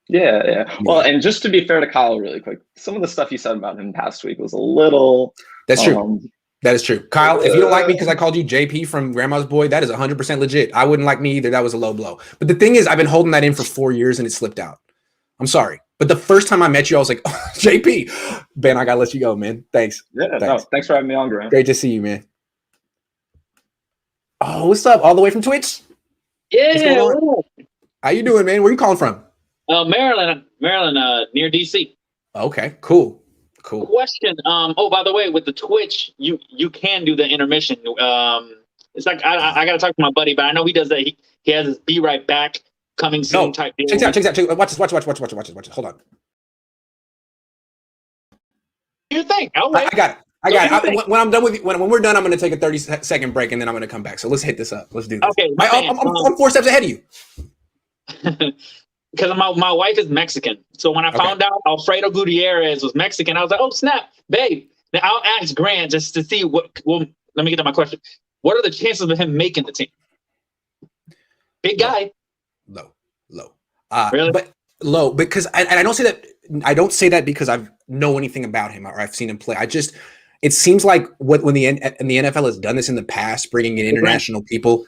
Yeah. Well, and just to be fair to Kyle, really quick, some of the stuff you said about him past week was a little. That's true. That is true. Kyle, if you don't like me because I called you JP from Grandma's Boy, that is 100% legit. I wouldn't like me either. That was a low blow. But the thing is, I've been holding that in for 4 years and it slipped out. I'm sorry. But the first time I met you, I was like, oh, JP. Ben, I got to let you go, man. Thanks. Yeah, thanks for having me on, Grant. Great to see you, man. Oh, what's up? All the way from Twitch? Yeah. How you doing, man? Where you calling from? Maryland, near DC. Okay, cool. Question. By the way, with the Twitch, you can do the intermission. It's like I gotta talk to my buddy, but I know he does that. He has his "Be Right Back" coming soon type deal. Check it out. Watch this. Hold on. You think? Okay. I got it. When I'm done with when we're done, I'm gonna take a 30-second break and then I'm gonna come back. So let's hit this up. Let's do this. Okay. I'm 4 steps ahead of you. Because my wife is Mexican. So when I found out Alfredo Gutierrez was Mexican, I was like, oh, snap, babe. Now I'll ask Grant just to see let me get to my question. What are the chances of him making the team? Big guy. Low. Really? But low, because I don't say that because I know anything about him or I've seen him play. It seems like when the NFL has done this in the past, bringing in international people,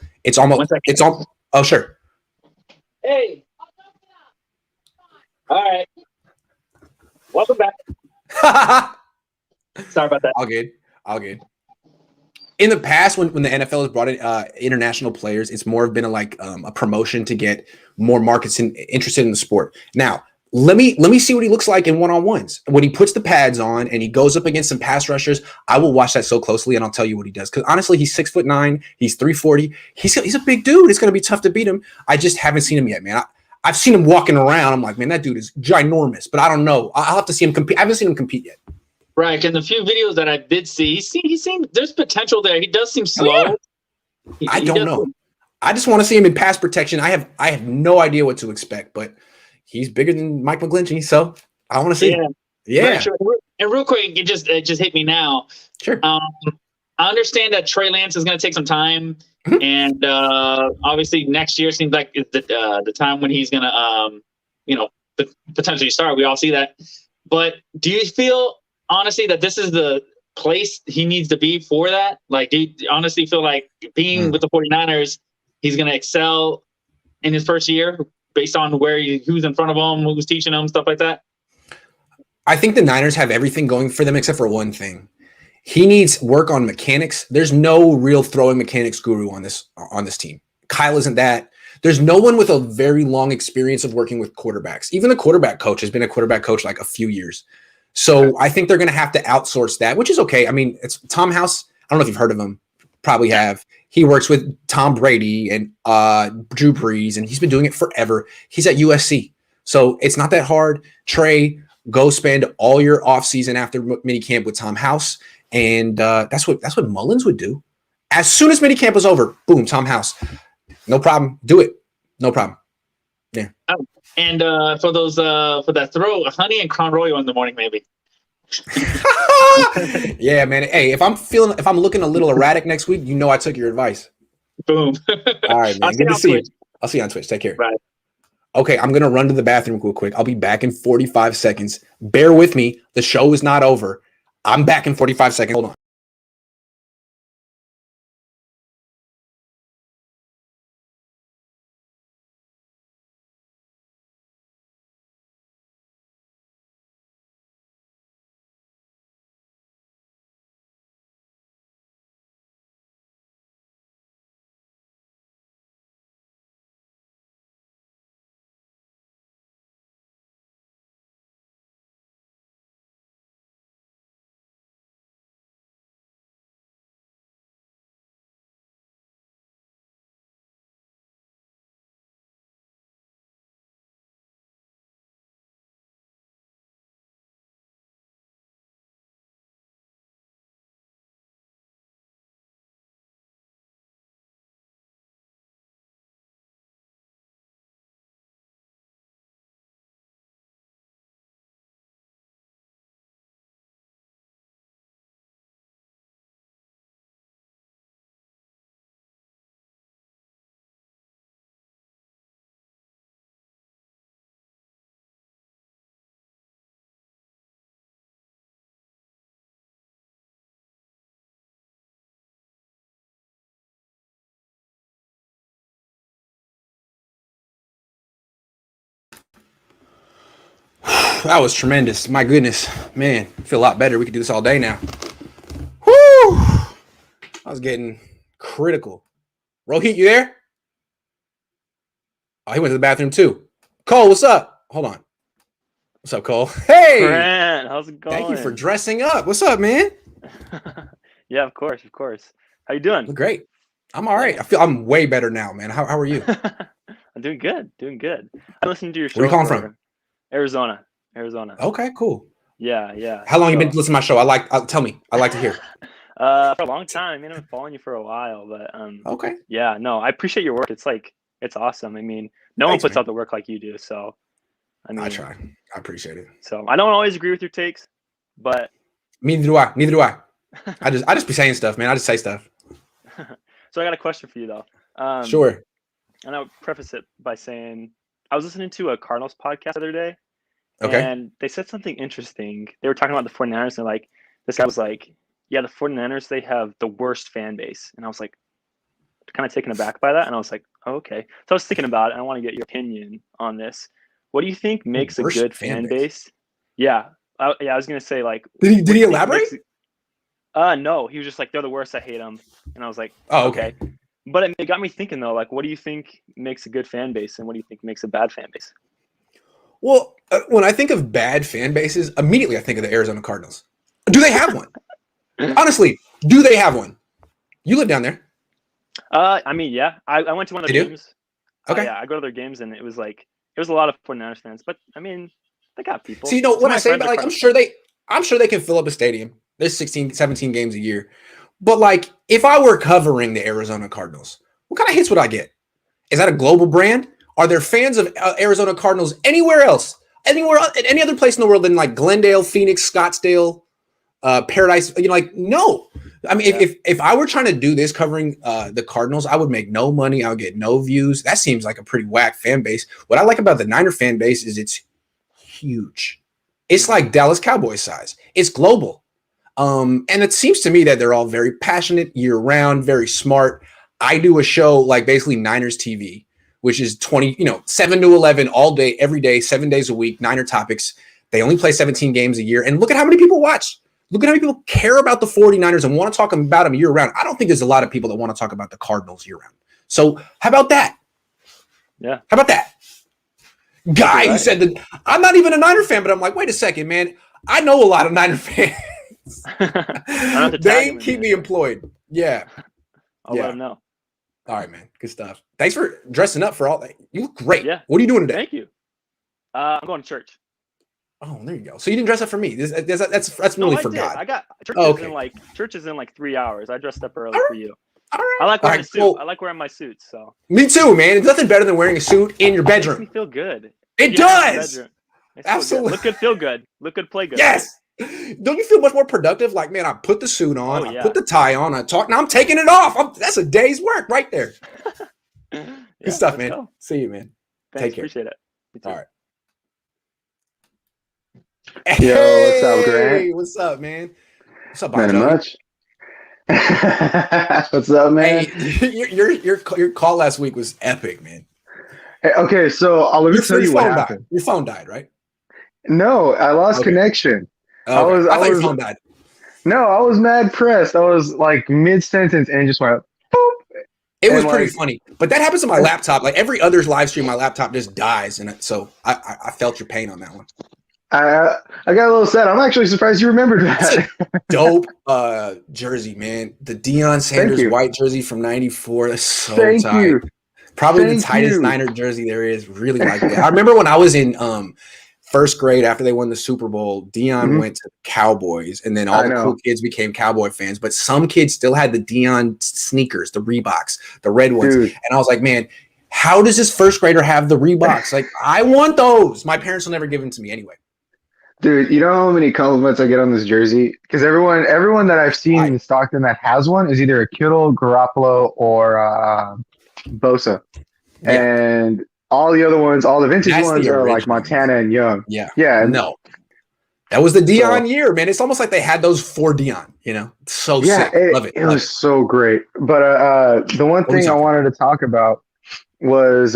oh, sure. Hey. All right. Welcome back. Sorry about that. All good. In the past, when the NFL has brought in international players, it's more been a promotion to get more markets interested in the sport. Now, let me see what he looks like in one-on-ones. When he puts the pads on and he goes up against some pass rushers, I will watch that so closely and I'll tell you what he does. Because honestly, he's 6'9", he's 340. He's a big dude. It's going to be tough to beat him. I just haven't seen him yet, man. I've seen him walking around. I'm like, man, that dude is ginormous, but I don't know. I'll have to see him compete. I haven't seen him compete yet. Right. And the few videos that I did see, he seemed there's potential there. He does seem slow. I don't know. I just want to see him in pass protection. I have no idea what to expect, but he's bigger than Mike McGlinchey, so I want to see. Yeah. Sure. And real quick, it just hit me now. Sure. I understand that Trey Lance is going to take some time And obviously next year seems like it's the time when he's gonna potentially start. We all see that. But do you feel honestly that this is the place he needs to be for that? Like, do you honestly feel like being with the 49ers, he's gonna excel in his first year based on who's in front of him, who's teaching him, stuff like that? I think the Niners have everything going for them except for one thing. He needs work on mechanics. There's no real throwing mechanics guru on this team. Kyle isn't that. There's no one with a very long experience of working with quarterbacks. Even the quarterback coach has been a quarterback coach like a few years. So I think they're going to have to outsource that, which is okay. I mean, it's Tom House. I don't know if you've heard of him. Probably have. He works with Tom Brady and Drew Brees, and he's been doing it forever. He's at USC. So it's not that hard. Trey, go spend all your offseason after minicamp with Tom House. And that's what Mullins would do. As soon as minicamp was over, boom, Tom House. No problem. Do it. No problem. Yeah. And for that throw, honey and Crown Royal in the morning, maybe. Yeah, man. Hey, if I'm looking a little erratic next week, I took your advice. Boom. All right, man. Good to see you. I'll see you on Twitch. Take care. Right. Okay, I'm gonna run to the bathroom real quick. I'll be back in 45 seconds. Bear with me. The show is not over. I'm back in 45 seconds. Hold on. That was tremendous. My goodness, man, I feel a lot better. We could do this all day now. Woo! I was getting critical. Rohit, you there? Oh, he went to the bathroom too. Cole, what's up? Hold on. What's up, Cole? Hey, Grant, how's it going? Thank you for dressing up. What's up, man? Yeah, of course. How you doing? Great. I'm all right. I'm way better now, man. How are you? I'm doing good. I listened to your show. Where are you calling from? Arizona. Okay, cool. Yeah. How long you been listening to my show? Tell me. I like to hear. For a long time. I mean, I've been following you for a while, but okay. Yeah, no, I appreciate your work. It's awesome. I mean, no one puts out the work like you do. So, I try. I appreciate it. So I don't always agree with your takes, but neither do I. I just be saying stuff, man. I just say stuff. So I got a question for you though. Sure. And I'll preface it by saying I was listening to a Cardinals podcast the other day. Okay. And they said something interesting. They were talking about the 49ers and this guy was like, yeah, the 49ers, they have the worst fan base. And I was like, kind of taken aback by that. And I was like, oh, okay. So I was thinking about it. And I want to get your opinion on this. What do you think makes a good fan base? Yeah. I was going to say did he elaborate? No, he was just like, they're the worst. I hate them. And I was like, oh, okay. But it got me thinking though, what do you think makes a good fan base and what do you think makes a bad fan base? Well, when I think of bad fan bases, immediately I think of the Arizona Cardinals. Do they have one? Honestly, do they have one? You live down there. I mean, yeah. I went to one of their games. Okay. Yeah, I go to their games and it was a lot of 49ers fans, but I mean, they got people. So what I say about I'm sure they can fill up a stadium. There's 16, 17 games a year. But if I were covering the Arizona Cardinals, what kind of hits would I get? Is that a global brand? Are there fans of Arizona Cardinals anywhere else? Any other place in the world than Glendale, Phoenix, Scottsdale, Paradise. Like, no. I mean, if I were trying to do this covering the Cardinals, I would make no money. I would get no views. That seems like a pretty whack fan base. What I like about the Niner fan base is it's huge. It's like Dallas Cowboys size. It's global. And it seems to me that they're all very passionate year round, very smart. I do a show like basically Niners TV, which is 7 to 11 all day, every day, 7 days a week, Niner topics. They only play 17 games a year. And look at how many people watch. Look at how many people care about the 49ers and want to talk about them year round. I don't think there's a lot of people that want to talk about the Cardinals year round. So how about that? Yeah. How about that? Guy who said that I'm not even a Niner fan, but I'm like, wait a second, man. I know a lot of Niner fans. They keep me employed. Yeah. I'll let them know. All right, man. Good stuff. Thanks for dressing up for all that. You look great. Yeah. What are you doing today? Thank you. I'm going to church. Oh, there you go. So you didn't dress up for me. That's really for God. I got church church is in like 3 hours. I dressed up early for you. All right. I like wearing a suit. Cool. I like wearing my suits. So me too, man. There's nothing better than wearing a suit in your bedroom. It makes me feel good. It does. Absolutely. Look good, feel good. Look good, play good. Yes. Don't you feel much more productive? Like, man, I put the suit on, yeah. I put the tie on, I talk. Now I'm taking it off. That's a day's work right there. Good stuff, man. Go. See you, man. Thanks, Take care. Appreciate it. All right. Yo, what's up, Grant? Hey, what's up, man? What's up, Not Bob? much. What's up, man? Hey, your call last week was epic, man. Hey, okay, so let me tell you what happened. Your phone died, right? No, I lost connection. Okay. I thought your phone died. No, I was mad pressed. I was like mid sentence and it just went boop. It was pretty funny, but that happens on my laptop. Like every other live stream, my laptop just dies, and so I felt your pain on that one. I got a little sad. I'm actually surprised you remembered that. Dope jersey, man. The Deion Sanders white jersey from '94. That's so tight. Probably the tightest Niner jersey there is. Really like that. I remember when I was in first grade after they won the Super Bowl, Deion went to Cowboys, and then all the cool kids became Cowboy fans. But some kids still had the Deion sneakers, the Reeboks, the red ones. Dude. And I was like, man, how does this first grader have the Reeboks? Like, I want those. My parents will never give them to me anyway. Dude, you know how many compliments I get on this jersey? Because everyone that I've seen in Stockton that has one is either a Kittle, Garoppolo, or Bosa. Yeah. And all the other ones, all the vintage ones are like Montana and Young. Yeah. Yeah. No. That was the Deion year, man. It's almost like they had those for Deion, So sick. Love it. It was so great. But the one thing I wanted to talk about was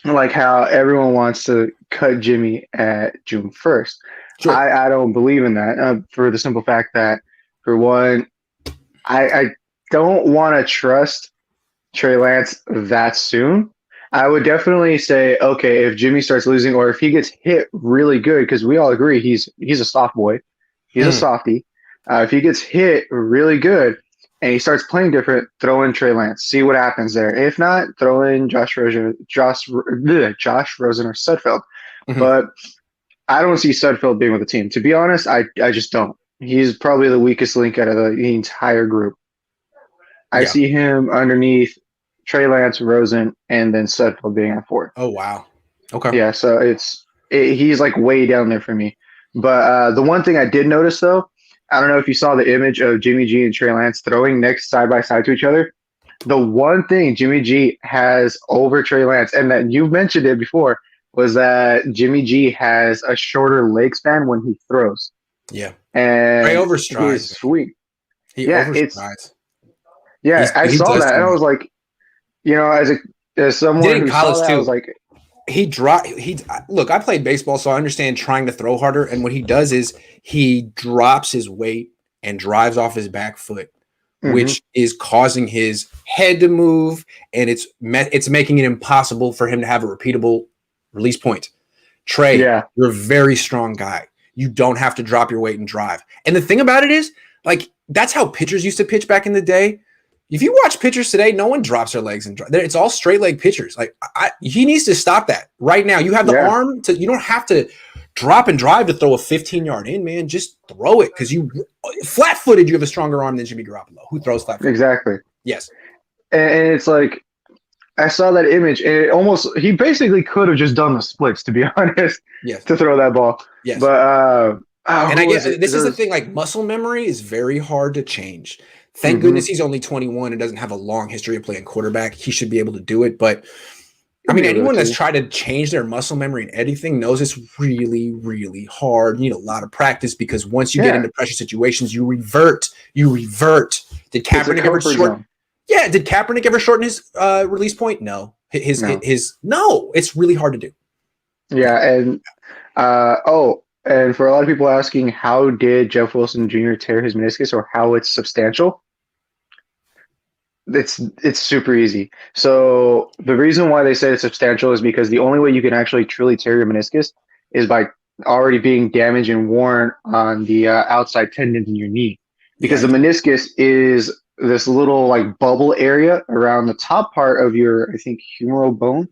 like how everyone wants to cut Jimmy at June 1st. Sure. I don't believe in that for the simple fact that, for one, I don't want to trust Trey Lance that soon. I would definitely say, okay, if Jimmy starts losing or if he gets hit really good, because we all agree he's a soft boy. He's a softie. If he gets hit really good and he starts playing different, throw in Trey Lance. See what happens there. If not, throw in Josh Rosen or Sudfeld. But I don't see Sudfeld being with the team. To be honest, I just don't. He's probably the weakest link out of the entire group. I see him underneath Trey Lance, Rosen, and then Sudfeld being at 4. Oh, wow. Okay. Yeah, so he's like way down there for me. But the one thing I did notice, though, I don't know if you saw the image of Jimmy G and Trey Lance throwing next side by side to each other. The one thing Jimmy G has over Trey Lance, and that you mentioned it before, was that Jimmy G has a shorter leg span when he throws. Yeah. And Trey overstrides. Sweet. He overstrides. I saw that, and I was like, as someone who saw that, I was like, look, I played baseball, so I understand trying to throw harder. And what he does is he drops his weight and drives off his back foot, which is causing his head to move, and it's making it impossible for him to have a repeatable release point. Trey, you're a very strong guy. You don't have to drop your weight and drive. And the thing about it is, like, that's how pitchers used to pitch back in the day. If you watch pitchers today, no one drops their legs and drive. It's all straight leg pitchers. Like, he needs to stop that right now. You have the arm to. You don't have to drop and drive to throw a 15-yard in, man. Just throw it, because you flat-footed. You have a stronger arm than Jimmy Garoppolo, who throws flat-footed. Exactly. Yes. And it's like, I saw that image, and he basically could have just done the splits, to be honest. Yes. To throw that ball. Yes. But And I guess this is the thing, like muscle memory is very hard to change. Thank goodness he's only 21 and doesn't have a long history of playing quarterback. He should be able to do it. But I mean, anyone that's tried to change their muscle memory in anything knows it's really, really hard. You need a lot of practice because once you get into pressure situations, you revert. Did Kaepernick ever shorten? Yeah, did Kaepernick ever shorten his release point? No. No, it's really hard to do. Yeah, and and for a lot of people asking, how did Jeff Wilson Jr. tear his meniscus or how it's substantial? It's super easy. So the reason why they say it's substantial is because the only way you can actually truly tear your meniscus is by already being damaged and worn on the outside tendons in your knee. Because the meniscus is this little like bubble area around the top part of your, I think, humeral bone.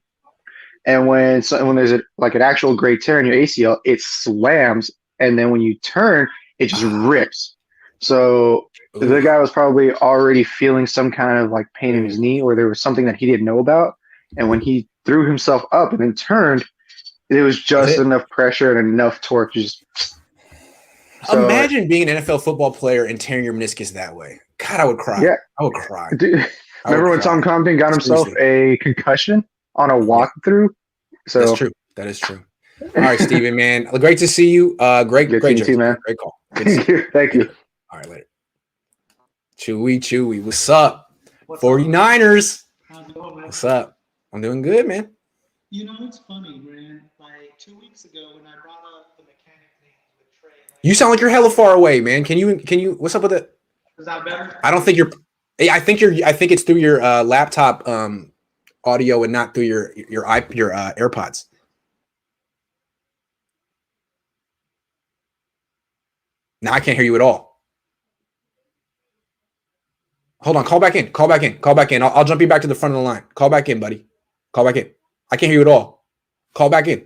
And when there's an actual great tear in your ACL, it slams, and then when you turn, it just rips. So the guy was probably already feeling some kind of like pain in his knee, or there was something that he didn't know about. And when he threw himself up and then turned, it was just enough pressure and enough torque. Imagine being an NFL football player and tearing your meniscus that way. God, I would cry. Yeah, I would cry. Dude, remember when Tom Compton got himself a concussion on a walkthrough? So that's true. That is true. All right, Steven, man. Great to see you. Great too, man. Great call. Thank you. All right, later. Chewy. What's up? 49ers. What's up? I'm doing good, man. You know, it's funny, man. Like 2 weeks ago when I brought up the mechanic thing with Trey. You sound like you're hella far away, man. Can you what's up with it? Is that better? I don't think you're I think it's through your laptop audio and not through your AirPods. Now I can't hear you at all. Hold on, call back in. I'll jump you back to the front of the line. Call back in, buddy. Call back in. I can't hear you at all. Call back in.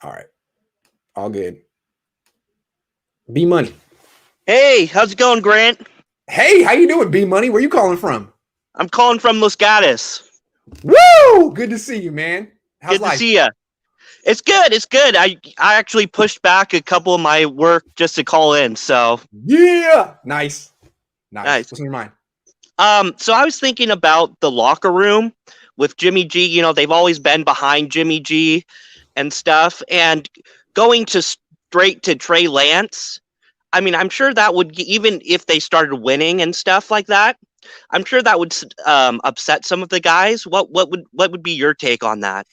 All right. All good. B Money. Hey, how's it going, Grant? Hey, how you doing, B Money? Where you calling from? I'm calling from Los Gatos. Woo! Good to see you, man. How's life? Good to see you. It's good. I actually pushed back a couple of my work just to call in. So yeah, nice. What's in your mind? So I was thinking about the locker room with Jimmy G. You know, they've always been behind Jimmy G and stuff, and going straight to Trey Lance. I mean, I'm sure that would, even if they started winning and stuff like that, I'm sure that would upset some of the guys. What would be your take on that?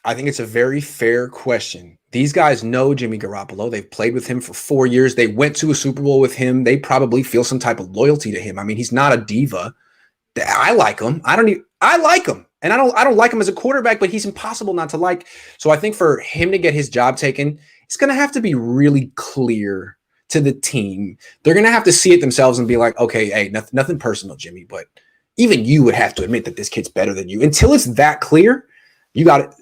I think it's a very fair question. These guys know Jimmy Garoppolo. They've played with him for 4 years. They went to a Super Bowl with him. They probably feel some type of loyalty to him. I mean, he's not a diva. I like him. I like him. And I don't like him as a quarterback, but he's impossible not to like. So I think for him to get his job taken, it's going to have to be really clear to the team. They're going to have to see it themselves and be like, okay, hey, nothing personal, Jimmy, but even you would have to admit that this kid's better than you. Until it's that clear, you got it.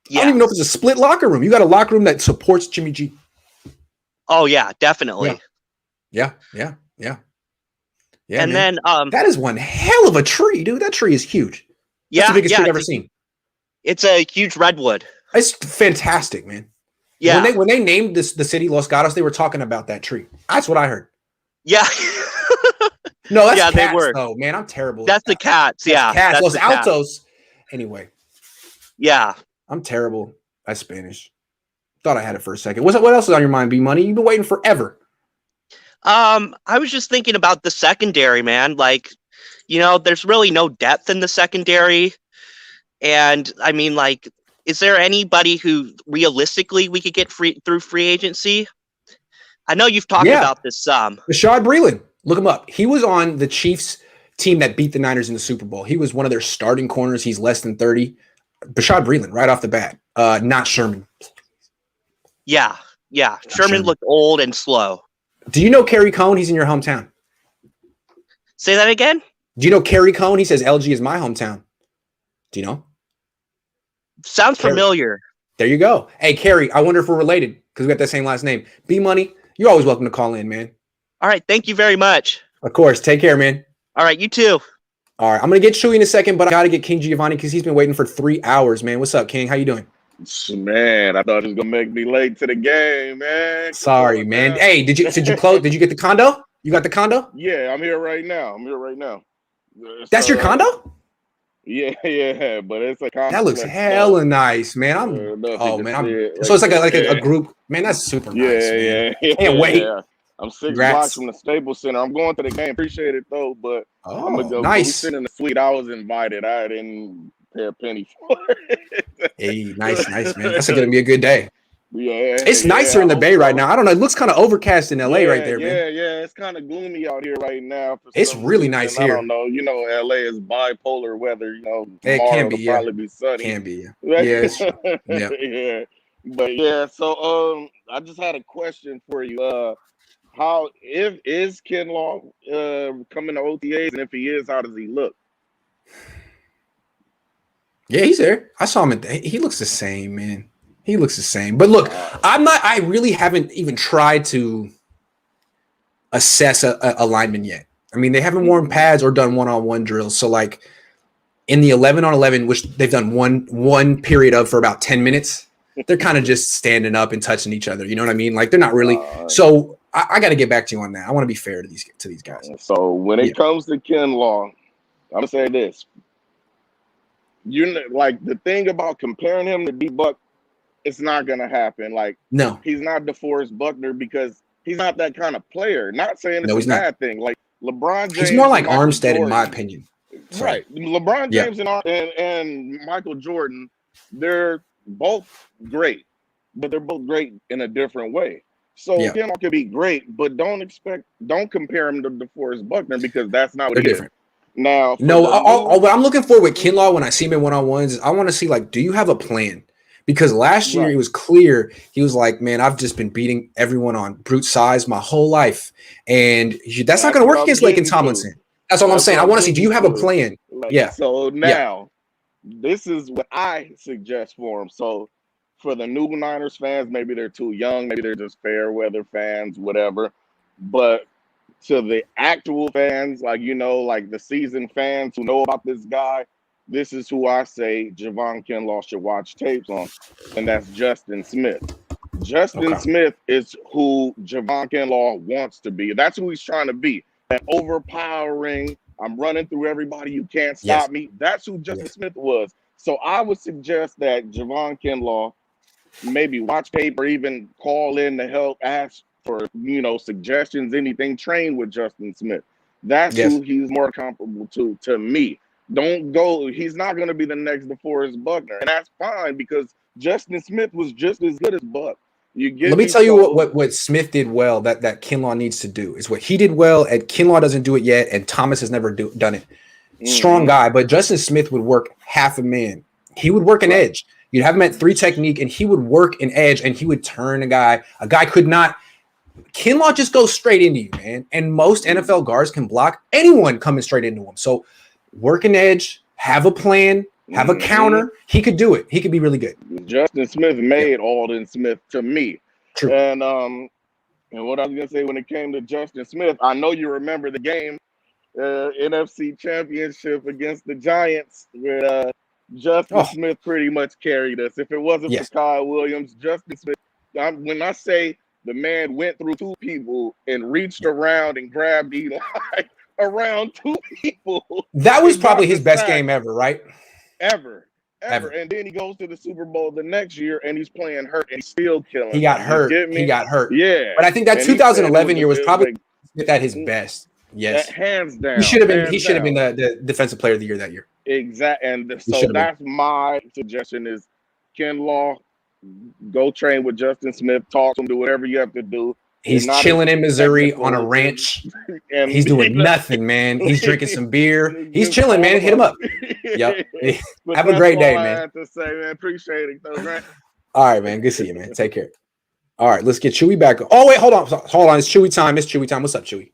Yeah. I don't even know if it's a split locker room. You got a locker room that supports Jimmy G. Oh yeah, definitely. Yeah. And man. then that is one hell of a tree, dude. That tree is huge. That's the biggest tree I've ever seen. It's a huge redwood. It's fantastic, man. Yeah. When they named the city Los Gatos, they were talking about that tree. That's what I heard. Yeah. No, that's cats, they were. Oh man, I'm terrible. That's the cats. Yeah. Cats. That's Los the Altos. Cats. Anyway. Yeah. I'm terrible at Spanish. Thought I had it for a second. What else is on your mind, B Money? You've been waiting forever. I was just thinking about the secondary, man. Like, you know, there's really no depth in the secondary. And I mean, like, is there anybody who realistically we could get through free agency? I know you've talked about this some. Rashad Breeland. Look him up. He was on the Chiefs team that beat the Niners in the Super Bowl. He was one of their starting corners. He's less than 30. Rashad Breeland, right off the bat. Not Sherman. Yeah. Sherman looked old and slow. Do you know Kerry Cohn? He's in your hometown. Say that again? Do you know Kerry Cohn? He says LG is my hometown. Do you know? Sounds familiar. There you go. Hey, Kerry, I wonder if we're related because we got that same last name. B Money, you're always welcome to call in, man. All right. Thank you very much. Of course. Take care, man. All right. You too. All right. I'm going to get Chewy in a second, but I got to get King Giovanni because he's been waiting for 3 hours, man. What's up, King? How you doing? Man, I thought it was gonna make me late to the game, man. Sorry, man. Hey, did you close? Did you get the condo? You got the condo? Yeah, I'm here right now. That's your condo? Yeah, but it's a complex. That looks hella nice, man. So it's like a group. Man, that's super nice, man. Can't wait. I'm 6 Congrats. blocks from the Staples Center. I'm going to the game. Appreciate it though, but I'm gonna go. Nice. We sit in the suite. I was invited. I didn't pay a penny for it. Hey, nice, man. That's gonna be a good day. Yeah, it's nicer in the Bay right now. I don't know. It looks kind of overcast in LA right there, man. Yeah. It's kind of gloomy out here right now. It's really nice here. I don't know. LA is bipolar weather. It can be. It'll probably be sunny. Can be. Yeah. Yeah. But yeah. So I just had a question for you. How is Kinlaw coming to OTAs, and if he is, how does he look? Yeah, he's there. I saw him. He looks the same, man. He looks the same. But look, I really haven't even tried to assess a lineman yet. I mean, they haven't worn pads or done one-on-one drills. So like in the 11-on-11, which they've done one period of for about 10 minutes, they're kind of just standing up and touching each other. You know what I mean? Like they're not really. So I got to get back to you on that. I want to be fair to these guys. So when it comes to Kinlaw, I'm gonna say this. Like the thing about comparing him to D-Buck, it's not gonna happen. Like no, he's not DeForest Buckner because he's not that kind of player. Not saying it's a bad thing. Like LeBron James, he's more like Armstead in my opinion. Right, LeBron James and Michael Jordan, they're both great, but they're both great in a different way. So Kinlaw could be great, but don't compare him to DeForest Buckner because that's not what they're he different. Is. Now, what I'm looking for with Kinlaw when I see him in one-on-ones is I want to see like, do you have a plan? Because last year it was clear he was like, man, I've just been beating everyone on brute size my whole life, and that's not going to work against Laken Tomlinson. That's all I'm saying. I want to see, do you have a plan? So now, this is what I suggest for him. So for the new Niners fans, maybe they're too young, maybe they're just fair weather fans, whatever. But to the actual fans, like the seasoned fans who know about this guy, this is who I say Javon Kinlaw should watch tapes on, and that's Justin Smith. Justin Smith is who Javon Kinlaw wants to be. That's who he's trying to be. That overpowering, I'm running through everybody, you can't stop me. That's who Justin Smith was. So I would suggest that Javon Kinlaw maybe watch tape or even call in to help, ask for suggestions, anything, train with Justin Smith. That's who he's more comparable to me. Don't go. He's not going to be the next DeForest Buckner, and that's fine because Justin Smith was just as good as Buck. Let me tell you what Smith did well that Kinlaw needs to do is what he did well, and Kinlaw doesn't do it yet, and Thomas has never done it. Strong guy, but Justin Smith would work half a man. He would work an edge. You'd have him at 3 technique, and he would work an edge, and he would turn a guy. A guy could not. Kinlaw just goes straight into you, man. And most NFL guards can block anyone coming straight into him. So work an edge, have a plan, have a counter. He could do it. He could be really good. Justin Smith made Alden Smith to me. True. And what I was gonna say when it came to Justin Smith, I know you remember the game, NFC Championship against the Giants, where Justin Smith pretty much carried us. If it wasn't for Kyle Williams, Justin Smith. When I say the man went through 2 people and reached around and grabbed Eli around 2 people. That was probably his best game ever, right? Ever. And then he goes to the Super Bowl the next year and he's playing hurt and he's still killing. He got hurt. Yeah. But I think that And 2011 year was probably at his best. Yes. Hands down. He should have been the defensive player of the year that year. Exactly. And so that's my suggestion is Kinlaw, go train with Justin Smith, talk to him, do whatever you have to do. He's chilling in Missouri on a ranch. He's doing nothing, man. He's drinking some beer. He's chilling, man. Hit him up. Yep. Have a great day, man. I have to say, man. Appreciate it, though, man. All right, man. Good to see you, man. Take care. All right, let's get Chewy back. Oh, wait, hold on. It's Chewy time. It's Chewy time. What's up, Chewy?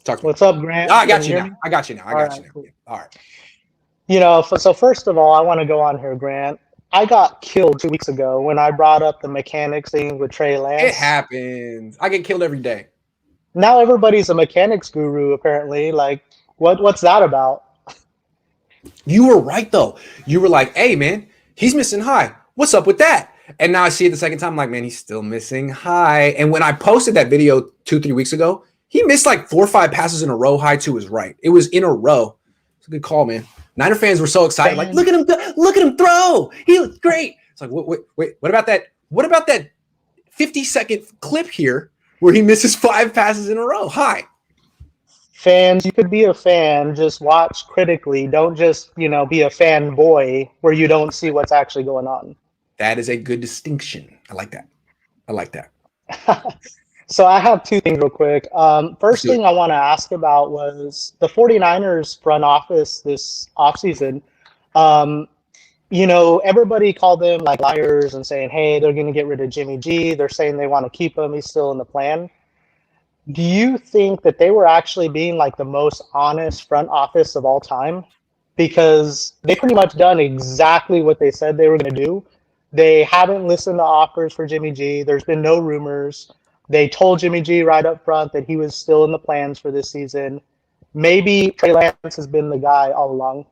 Talk to me. What's up, Grant? I got you now. I got you now. Cool. All right. So first of all, I want to go on here, Grant. I got killed 2 weeks ago when I brought up the mechanics thing with Trey Lance. It happens. I get killed every day. Now everybody's a mechanics guru, apparently. Like, what's that about? You were right, though. You were like, hey, man, He's missing high. What's up with that? And now I see it the second time. I'm like, man, he's still missing high. And when I posted that video 2-3 weeks ago, he missed like 4 or 5 passes in a row high to his right. It was in a row. It's a good call, man. Niner fans were so excited. Like, look at him throw. He looks great. It's like, wait, what about that? What about that 50-second clip here where he misses 5 passes in a row? High. Fans, you could be a fan, just watch critically. Don't just, be a fanboy where you don't see what's actually going on. That is a good distinction. I like that. So I have 2 things real quick. First thing I want to ask about was the 49ers front office this offseason. Everybody called them like liars and saying, hey, they're going to get rid of Jimmy G. They're saying they want to keep him. He's still in the plan. Do you think that they were actually being like the most honest front office of all time? Because they pretty much done exactly what they said they were going to do. They haven't listened to offers for Jimmy G. There's been no rumors. They told Jimmy G right up front that he was still in the plans for this season. Maybe Trey Lance has been the guy all along.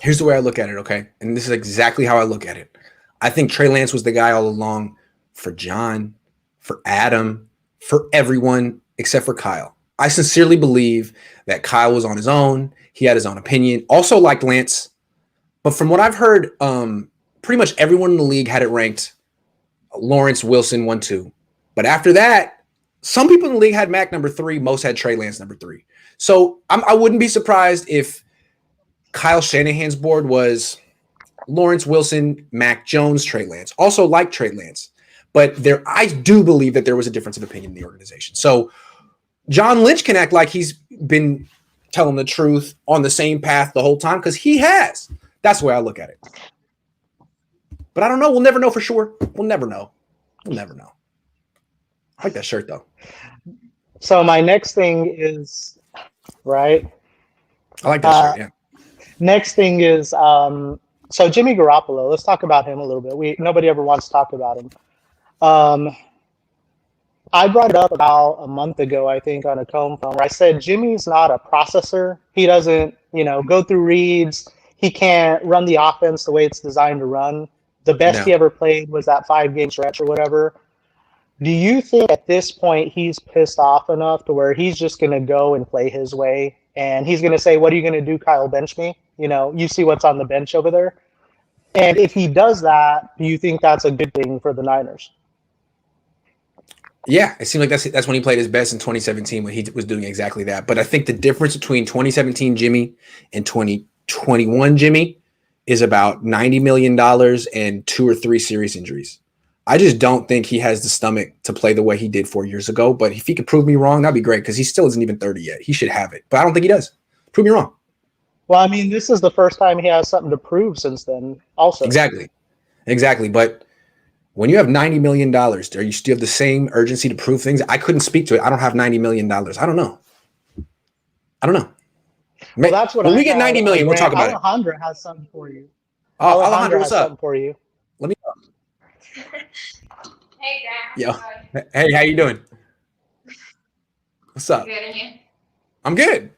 Here's the way I look at it, okay? And this is exactly how I look at it. I think Trey Lance was the guy all along for John, for Adam, for everyone except for Kyle. I sincerely believe that Kyle was on his own. He had his own opinion. Also liked Lance. But from what I've heard, pretty much everyone in the league had it ranked Lawrence, Wilson, 1, 2. But after that, some people in the league had Mac number 3. Most had Trey Lance number 3. So I wouldn't be surprised if Kyle Shanahan's board was Lawrence, Wilson, Mac Jones, Trey Lance. Also like Trey Lance. But I do believe that there was a difference of opinion in the organization. So John Lynch can act like he's been telling the truth on the same path the whole time because he has. That's the way I look at it. But I don't know. We'll never know for sure. We'll never know. I like that shirt, though. So my next thing is, right? I like that shirt, yeah. Next thing is, so Jimmy Garoppolo. Let's talk about him a little bit. Nobody ever wants to talk about him. I brought it up about a month ago, I think, on a Cohn phone where I said Jimmy's not a processor. He doesn't, go through reads. He can't run the offense the way it's designed to run. The best he ever played was that 5-game stretch or whatever. Do you think at this point he's pissed off enough to where he's just going to go and play his way? And he's going to say, what are you going to do, Kyle? Bench me? You see what's on the bench over there. And if he does that, do you think that's a good thing for the Niners? Yeah, it seemed like that's when he played his best in 2017 when he was doing exactly that. But I think the difference between 2017 Jimmy and 2021 Jimmy is about $90 million and 2 or 3 serious injuries. I just don't think he has the stomach to play the way he did 4 years ago. But if he could prove me wrong, that'd be great because he still isn't even 30 yet. He should have it. But I don't think he does. Prove me wrong. Well, I mean, this is the first time he has something to prove since then also. Exactly. But when you have $90 million, do you still have the same urgency to prove things? I couldn't speak to it. I don't have $90 million. I don't know. Well, that's what when we get 90 million, we'll talk about Alejandro has something for you. Oh, Alejandro, what's up? For you. Let me Hey, Grant. Yo. Hey, how you doing? What's up? Good, and you? I'm good.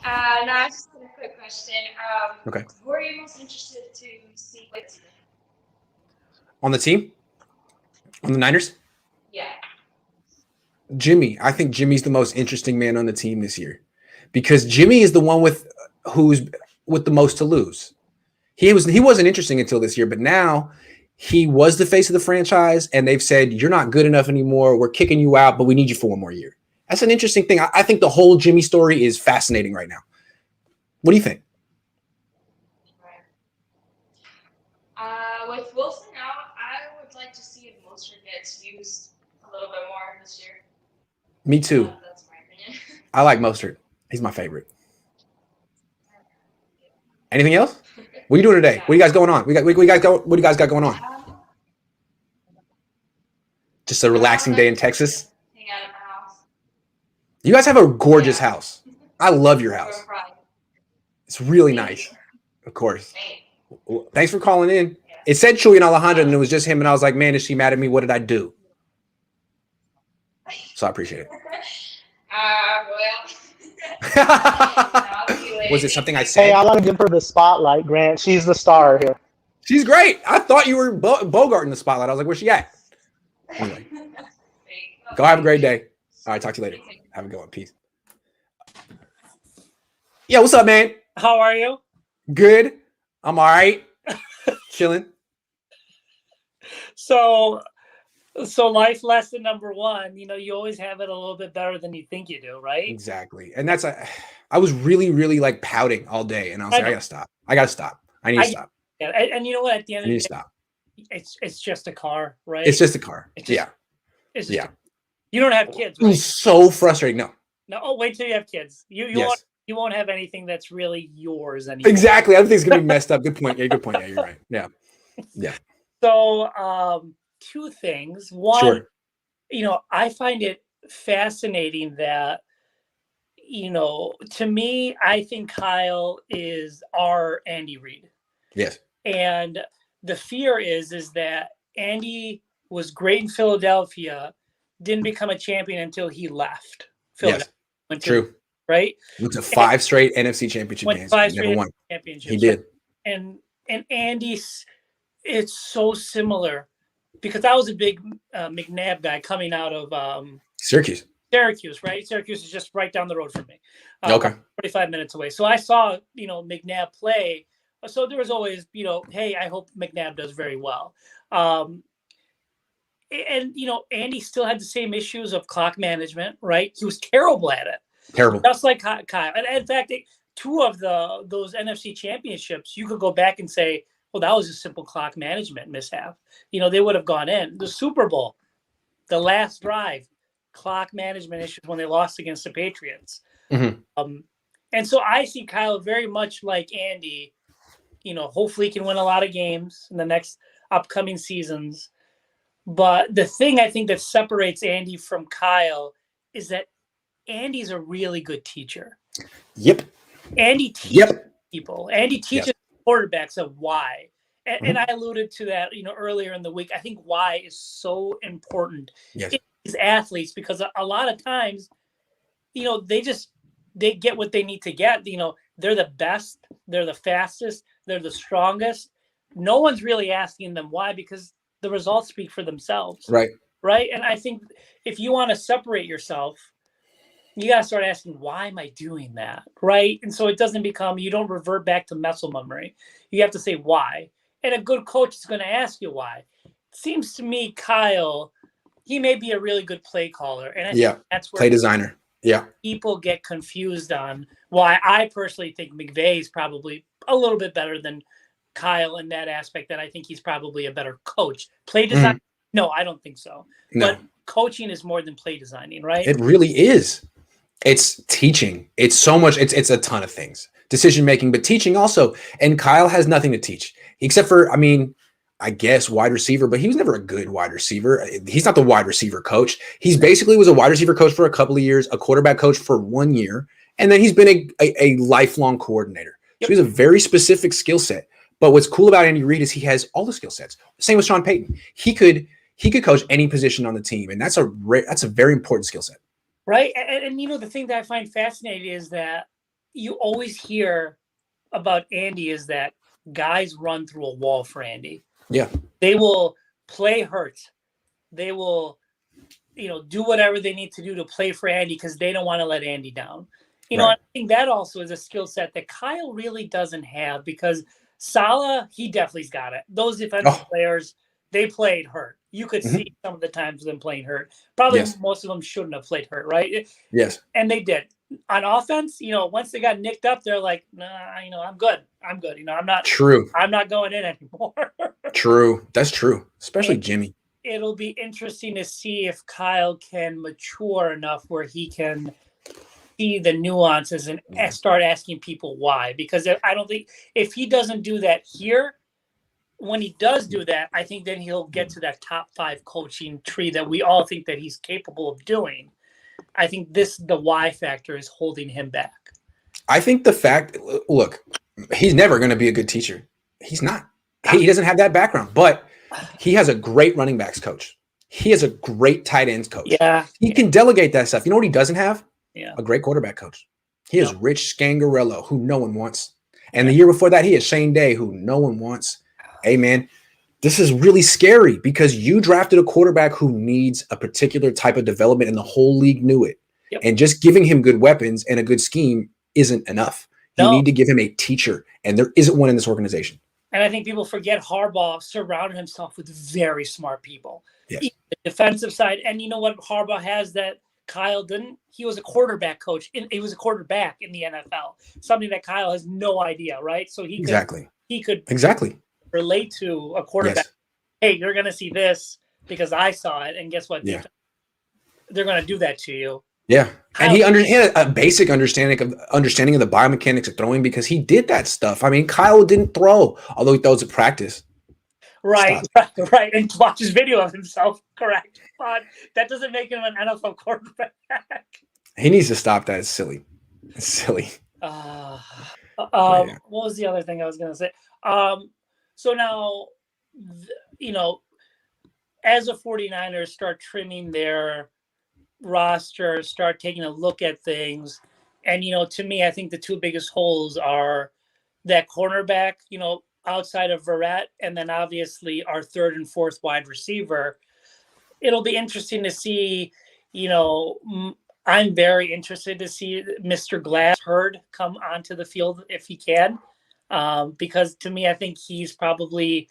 No, I just had a quick question. Okay. Who are you most interested to see play today? On the team? On the Niners? Yeah. Jimmy. I think Jimmy's the most interesting man on the team this year because Jimmy is the one who's with the most to lose. He wasn't interesting until this year, but now he was the face of the franchise, and they've said, you're not good enough anymore. We're kicking you out, but we need you for one more year. That's an interesting thing. I think the whole Jimmy story is fascinating right now. What do you think? With Wilson out, I would like to see if Mostert gets used a little bit more this year. Me too. That's my opinion. I like Mostert. He's my favorite. Anything else? What are you doing today? What do you guys going on? What do you guys got going on? Just a relaxing day in Texas? Hang out at my house. You guys have a gorgeous house. I love your house. It's really nice. Of course. Well, thanks for calling in. It said Julio and Alejandro, and it was just him, and I was like, man, is she mad at me? What did I do? So I appreciate it. Well, I'll see you later. Was it something I said? Hey, I want to give her the spotlight, Grant. She's the star here. She's great. I thought you were Bogart in the spotlight. I was like, where's she at? Anyway, go have a great day. All right, talk to you later. Have a good one. Peace. Yo, what's up, man? How are you? Good. I'm all right. Chilling. So life lesson number one, you always have it a little bit better than you think you do, right? Exactly. And that's I was really, really like pouting all day, and I was like, I gotta stop. I gotta stop. I need to stop. Yeah, and you know what? At the end I of need the to day, stop. it's just a car, right? It's just a car. It's just, Yeah. It's just Yeah. you don't have kids, It was right? so frustrating. No. No. Oh, wait till you have kids. Yes. You won't have anything that's really yours anymore. Exactly. Everything's gonna be messed up. Good point. Yeah, good point. Yeah, you're right. Yeah. Yeah. So, two things. One, Sure. I find it fascinating that, to me, I think Kyle is our Andy Reid. Yes. And the fear is that Andy was great in Philadelphia, didn't become a champion until he left Philadelphia. Yes. True. Right? Went to 5 straight NFC championship Went games. 5 Never straight won. championships. He did. And Andy's, it's so similar because I was a big McNabb guy coming out of Syracuse. Syracuse, right? Syracuse is just right down the road from me. Okay. 45 minutes away. So I saw, McNabb play. So there was always, hey, I hope McNabb does very well. And Andy still had the same issues of clock management, right? He was terrible at it. Terrible. Just like Kyle. And in fact, two of those NFC championships, you could go back and say, well, that was a simple clock management mishap. They would have gone in. The Super Bowl, the last drive, clock management issues when they lost against the Patriots. Mm-hmm. And so I see Kyle very much like Andy. Hopefully he can win a lot of games in the next upcoming seasons. But the thing I think that separates Andy from Kyle is that Andy's a really good teacher. Yep. Andy teaches people. Andy teaches quarterbacks of why. And I alluded to that, earlier in the week. I think why is so important in these athletes because a lot of times, they get what they need to get. They're the best, they're the fastest, they're the strongest. No one's really asking them why because the results speak for themselves. Right. Right. And I think if you want to separate yourself, you got to start asking, why am I doing that? Right. And so it doesn't become, you don't revert back to muscle memory. You have to say why. And a good coach is going to ask you why. It seems to me, Kyle, he may be a really good play caller. And I think that's where play designer. Yeah. People get confused on why I personally think McVay is probably a little bit better than Kyle in that aspect, that I think he's probably a better coach. Play design? No, I don't think so. No. But coaching is more than play designing, right? It really is. It's teaching. It's so much. It's a ton of things. Decision making, but teaching also. And Kyle has nothing to teach except for, I guess wide receiver, but he was never a good wide receiver. He's not the wide receiver coach. He's basically was a wide receiver coach for a couple of years, a quarterback coach for 1 year, and then he's been a lifelong coordinator. So he has a very specific skill set. But what's cool about Andy Reid is he has all the skill sets. Same with Sean Payton. He could coach any position on the team, and that's a very important skill set. Right. And the thing that I find fascinating is that you always hear about Andy is that guys run through a wall for Andy. Yeah. They will play hurt. They will, do whatever they need to do to play for Andy because they don't want to let Andy down. I think that also is a skill set that Kyle really doesn't have because Saleh, he definitely's got it. Those defensive players, they played hurt. You could see some of the times them playing hurt. Probably most of them shouldn't have played hurt, right? Yes. And they did. On offense, once they got nicked up, they're like, nah, I'm good. I'm good. I'm not True. I'm not going in anymore. True. That's true. Especially Jimmy. It'll be interesting to see if Kyle can mature enough where he can see the nuances and start asking people why. Because I don't think if he doesn't do that here, when he does do that, I think then he'll get to that top 5 coaching tree that we all think that he's capable of doing. I think the why factor is holding him back. I think look, he's never going to be a good teacher. He's not. He doesn't have that background, but he has a great running backs coach. He has a great tight ends coach. Yeah. He can delegate that stuff. You know what he doesn't have? Yeah. A great quarterback coach. He has Rich Scangarello, who no one wants. And the year before that, he has Shane Day, who no one wants. Hey, man, this is really scary because you drafted a quarterback who needs a particular type of development, and the whole league knew it. Yep. And just giving him good weapons and a good scheme isn't enough. You need to give him a teacher, and there isn't one in this organization. And I think people forget Harbaugh surrounded himself with very smart people. Yes. The defensive side. And you know what Harbaugh has that Kyle didn't? He was a quarterback coach. He was a quarterback in the NFL, something that Kyle has no idea, right? So he could relate to a quarterback. Yes. Hey, you're going to see this because I saw it. And guess what? Yeah. They're going to do that to you. Yeah. And he had a basic understanding of the biomechanics of throwing because he did that stuff. I mean, Kyle didn't throw, although he throws at practice. Right. And watches video of himself. Correct. But that doesn't make him an NFL quarterback. He needs to stop that. It's silly. It's silly. What was the other thing I was going to say? So now, as a 49ers start trimming their roster, start taking a look at things. And, to me, I think the two biggest holes are that cornerback, outside of Verrett, and then obviously our third and fourth wide receiver. It'll be interesting to see, I'm very interested to see Mr. Glass Hurd come onto the field if he can. Because to me, I think he's probably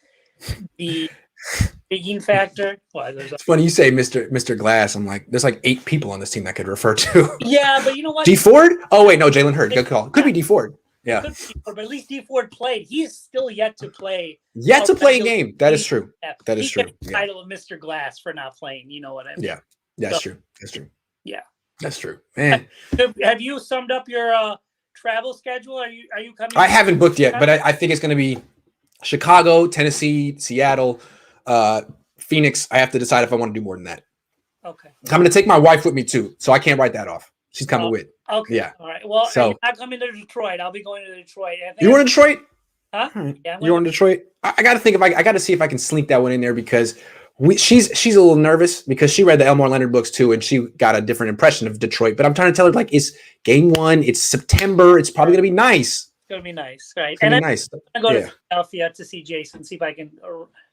the bigging factor. It's funny you say Mr. Glass. I'm like, there's like 8 people on this team that I could refer to. Yeah, but you know what? D Ford? Oh wait, no, Jalen Hurd. Good call. Could be D Ford. Yeah. But at least D Ford played. He's still yet to play. Yet to play a game. That is true. That is true. The title of Mr. Glass for not playing. You know what I mean? Yeah. That's true. That's true. Yeah. That's true. Man. Have you summed up your travel schedule? Are you coming? I haven't booked yet, but I think it's going to be Chicago, Tennessee, Seattle, Phoenix. I have to decide if I want to do more than that. Okay. I'm going to take my wife with me too, so I can't write that off. She's coming with. Okay. Yeah. All right. Well, So- you're not coming to Detroit. I'll be going to Detroit. You want to Detroit? Huh? Yeah. You're in Detroit. I got to think if I got to see if I can slink that one in there because she's a little nervous because she read the Elmore Leonard books too and she got a different impression of Detroit. But I'm trying to tell her like it's game 1. It's September. It's probably gonna be nice. It's gonna be nice, right? It's gonna be nice. I'm going to Yeah. Philadelphia to see Jason. See if I can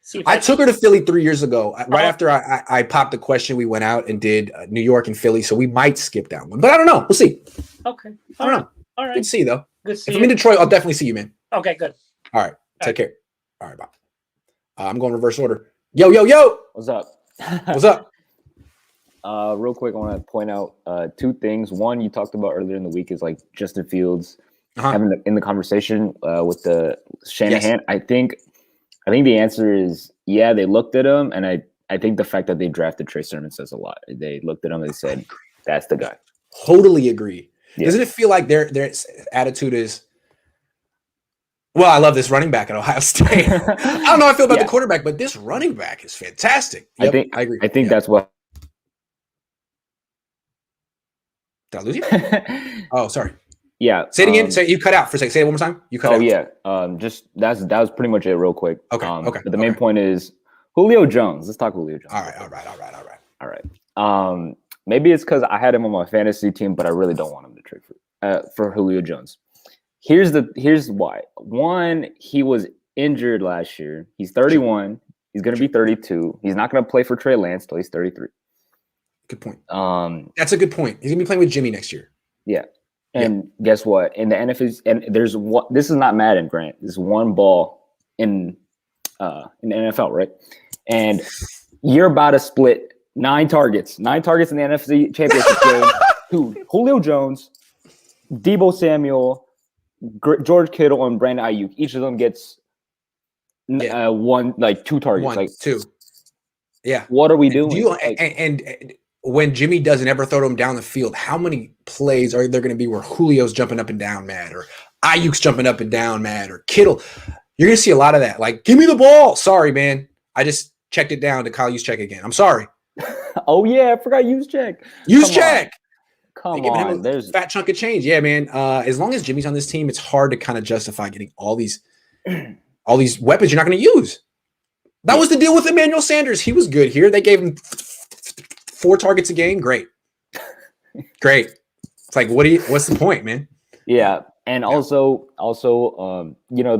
see. If I took her to Philly 3 years ago. Uh-huh. Right after I popped the question, we went out and did New York and Philly. So we might skip that one, but I don't know. We'll see. Okay. I don't know. All right. Good to see you though. Good to see If I'm in you. Detroit, I'll definitely see you, man. Okay. Good. All right. Take care. All right. Bye. I'm going reverse order. Yo. What's up? What's up? Real quick, I want to point out 2 things. One, you talked about earlier in the week is like Justin Fields having in the conversation with the Shanahan. Yes. I think the answer is yeah. They looked at him, and I think the fact that they drafted Trey Sermon says a lot. They looked at him and they said, "That's the guy." Totally agree. Yeah. Doesn't it feel like their attitude is, well, I love this running back at Ohio State. I don't know how I feel about the quarterback, but this running back is fantastic. Yep, I agree. I think that's what. Did I lose you? Oh, sorry. Yeah. Say it again. Say you cut out for a second. Say it one more time. You cut out. Yeah. Just that was pretty much it, real quick. Okay. Okay. But the main point is Julio Jones. Let's talk Julio Jones. All right. Maybe it's because I had him on my fantasy team, but I really don't want him to trade for Julio Jones. Here's why. One, he was injured last year. He's 31. He's going to be 32. He's not going to play for Trey Lance till he's 33. Good point. That's a good point. He's going to be playing with Jimmy next year. Yeah. And guess what? In the NFL, and there's one. This is not Madden, Grant. There's one ball in the NFL, right? And you're about to split 9 targets in the NFC Championship game to Julio Jones, Deebo Samuel, George Kittle, and Brandon Ayuk. Each of them gets 2 targets. 1, 2. Yeah. What are we doing? And when Jimmy doesn't ever throw him down the field, how many plays are there going to be where Julio's jumping up and down mad, or Ayuk's jumping up and down mad, or Kittle? You're going to see a lot of that. Like, give me the ball. Sorry, man. I just checked it down to Kyle Juszczyk again. I'm sorry. Oh yeah, I forgot Juszczyk. Come on, there's a fat chunk of change. Yeah, man. As long as Jimmy's on this team, it's hard to kind of justify getting all these weapons you're not going to use. That was the deal with Emmanuel Sanders. He was good here. They gave him 4 targets a game. Great. It's like, what's the point, man? Yeah, and also, you know,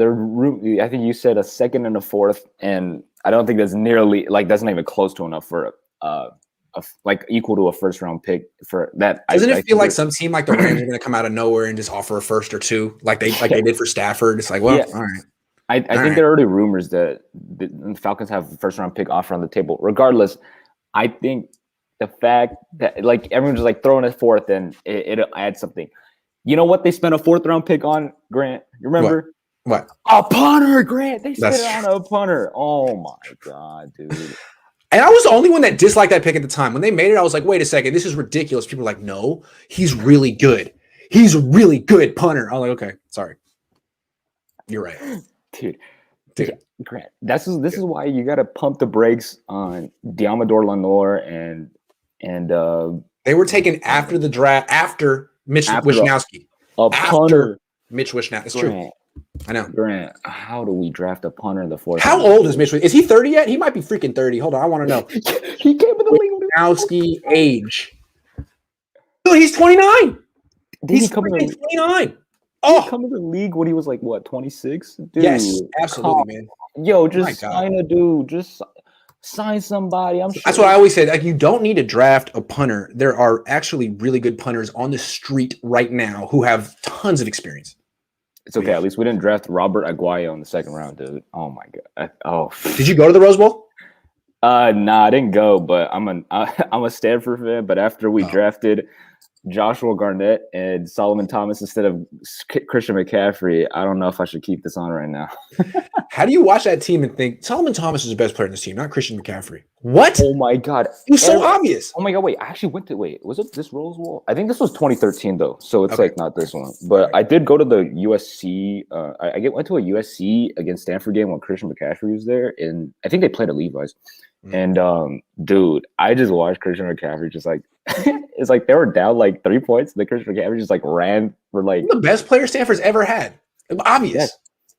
I think you said a second and a fourth, and I don't think that's nearly like that's not even close to enough for like equal to a first round pick for that. Doesn't it feel like some team like the Rams are going to come out of nowhere and just offer a first or two, like they did for Stafford? It's like, well, Yeah. all right. I think there are already rumors that the Falcons have a first round pick offer on the table. Regardless, I think the fact that like everyone's just like throwing a fourth and it'll add something. You know what they spent a fourth round pick on, Grant? You remember? What? A punter, Grant. They spent it on a punter. Oh my god, dude. And I was the only one that disliked that pick at the time. When they made it, I was like, wait a second, this is ridiculous. People were like, no, he's really good. He's a really good punter. I was like, okay, sorry. You're right. Dude. Grant, this is why you gotta pump the brakes on Diamador Lenore and they were taken after the draft, after Mitch Wishnowsky. A punter. Mitch Wishnowsky. It's Grant, true. I know. Grant, how do we draft a punter in the fourth? How old is Mitch? Is he 30 yet? He might be freaking 30. Hold on, I want to know. He came in the league. Wishnowsky age. Dude, he's 29. He's 29. Oh, come in the league when he was like what, 26? Dude, yes, absolutely, man. Yo, just sign a dude. Just sign somebody. I'm sure. That's what I always say. Like, you don't need to draft a punter. There are actually really good punters on the street right now who have tons of experience. It's okay. At least we didn't draft Robert Aguayo in the second round, dude. Oh my god. Did you go to the Rose Bowl? Nah, I didn't go, but I'm a Stanford fan. But after we drafted Joshua Garnett and Solomon Thomas instead of Christian McCaffrey, I don't know if I should keep this on right now. How do you watch that team and think Solomon Thomas is the best player in this team, not Christian McCaffrey? What? Oh my god, it was so obvious. Oh my god, wait, I actually was it this Rose Bowl? I think this was 2013 though, so it's like not this one. But I did go to the USC. Went to a USC against Stanford game when Christian McCaffrey was there, and I think they played at Levi's. And dude, I just watched Christian McCaffrey just like it's like they were down like 3 points. And the Christian McCaffrey just like ran for like the best player Stanford's ever had. Obvious. Yes.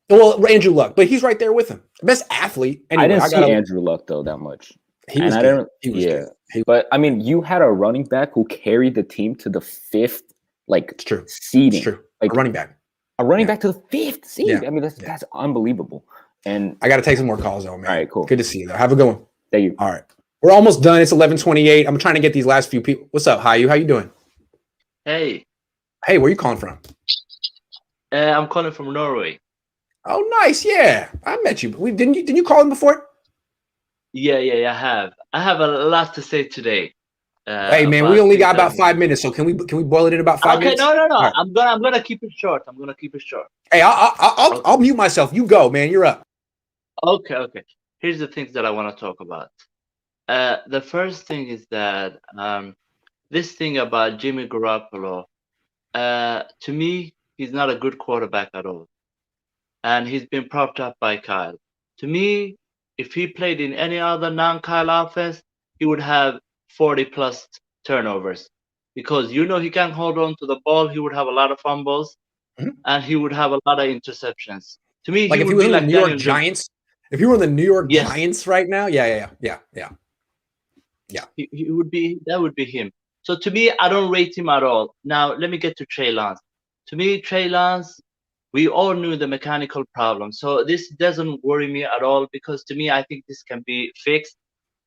Well, Andrew Luck, but he's right there with him. Best athlete. Anyway, I didn't see Andrew Luck though that much. He was good. Good. But I mean, you had a running back who carried the team to the 5th, like seeding. It's true. Like a running back. A running back to the 5th seed. Yeah. I mean, that's unbelievable. And I got to take some more calls though, man. All right, cool. Good to see you though. Have a good one. Thank you. All right. We're almost done. It's 11:28. I'm trying to get these last few people. What's up, Hayu? How you doing? Hey. Hey, where you calling from? I'm calling from Norway. Oh, nice. Yeah, I met you. Didn't you call him before? Yeah, I have. I have a lot to say today. Hey, man, we only got about 5 minutes, so can we boil it in about 5 minutes? Okay, no. Right. I'm gonna keep it short. Hey, I'll mute myself. You go, man. You're up. Okay. Here's the things that I want to talk about. The first thing is that this thing about Jimmy Garoppolo, to me, he's not a good quarterback at all. And he's been propped up by Kyle. To me, if he played in any other non-Kyle offense, he would have 40+ turnovers. Because he can't hold on to the ball. He would have a lot of fumbles. And he would have a lot of interceptions. To me, like if he was in the New York Giants. If he were in the New York Yes. Giants right now, yeah. He would be. That would be him. So to me, I don't rate him at all. Now let me get to Trey Lance. To me, Trey Lance, we all knew the mechanical problem. So this doesn't worry me at all because to me, I think this can be fixed.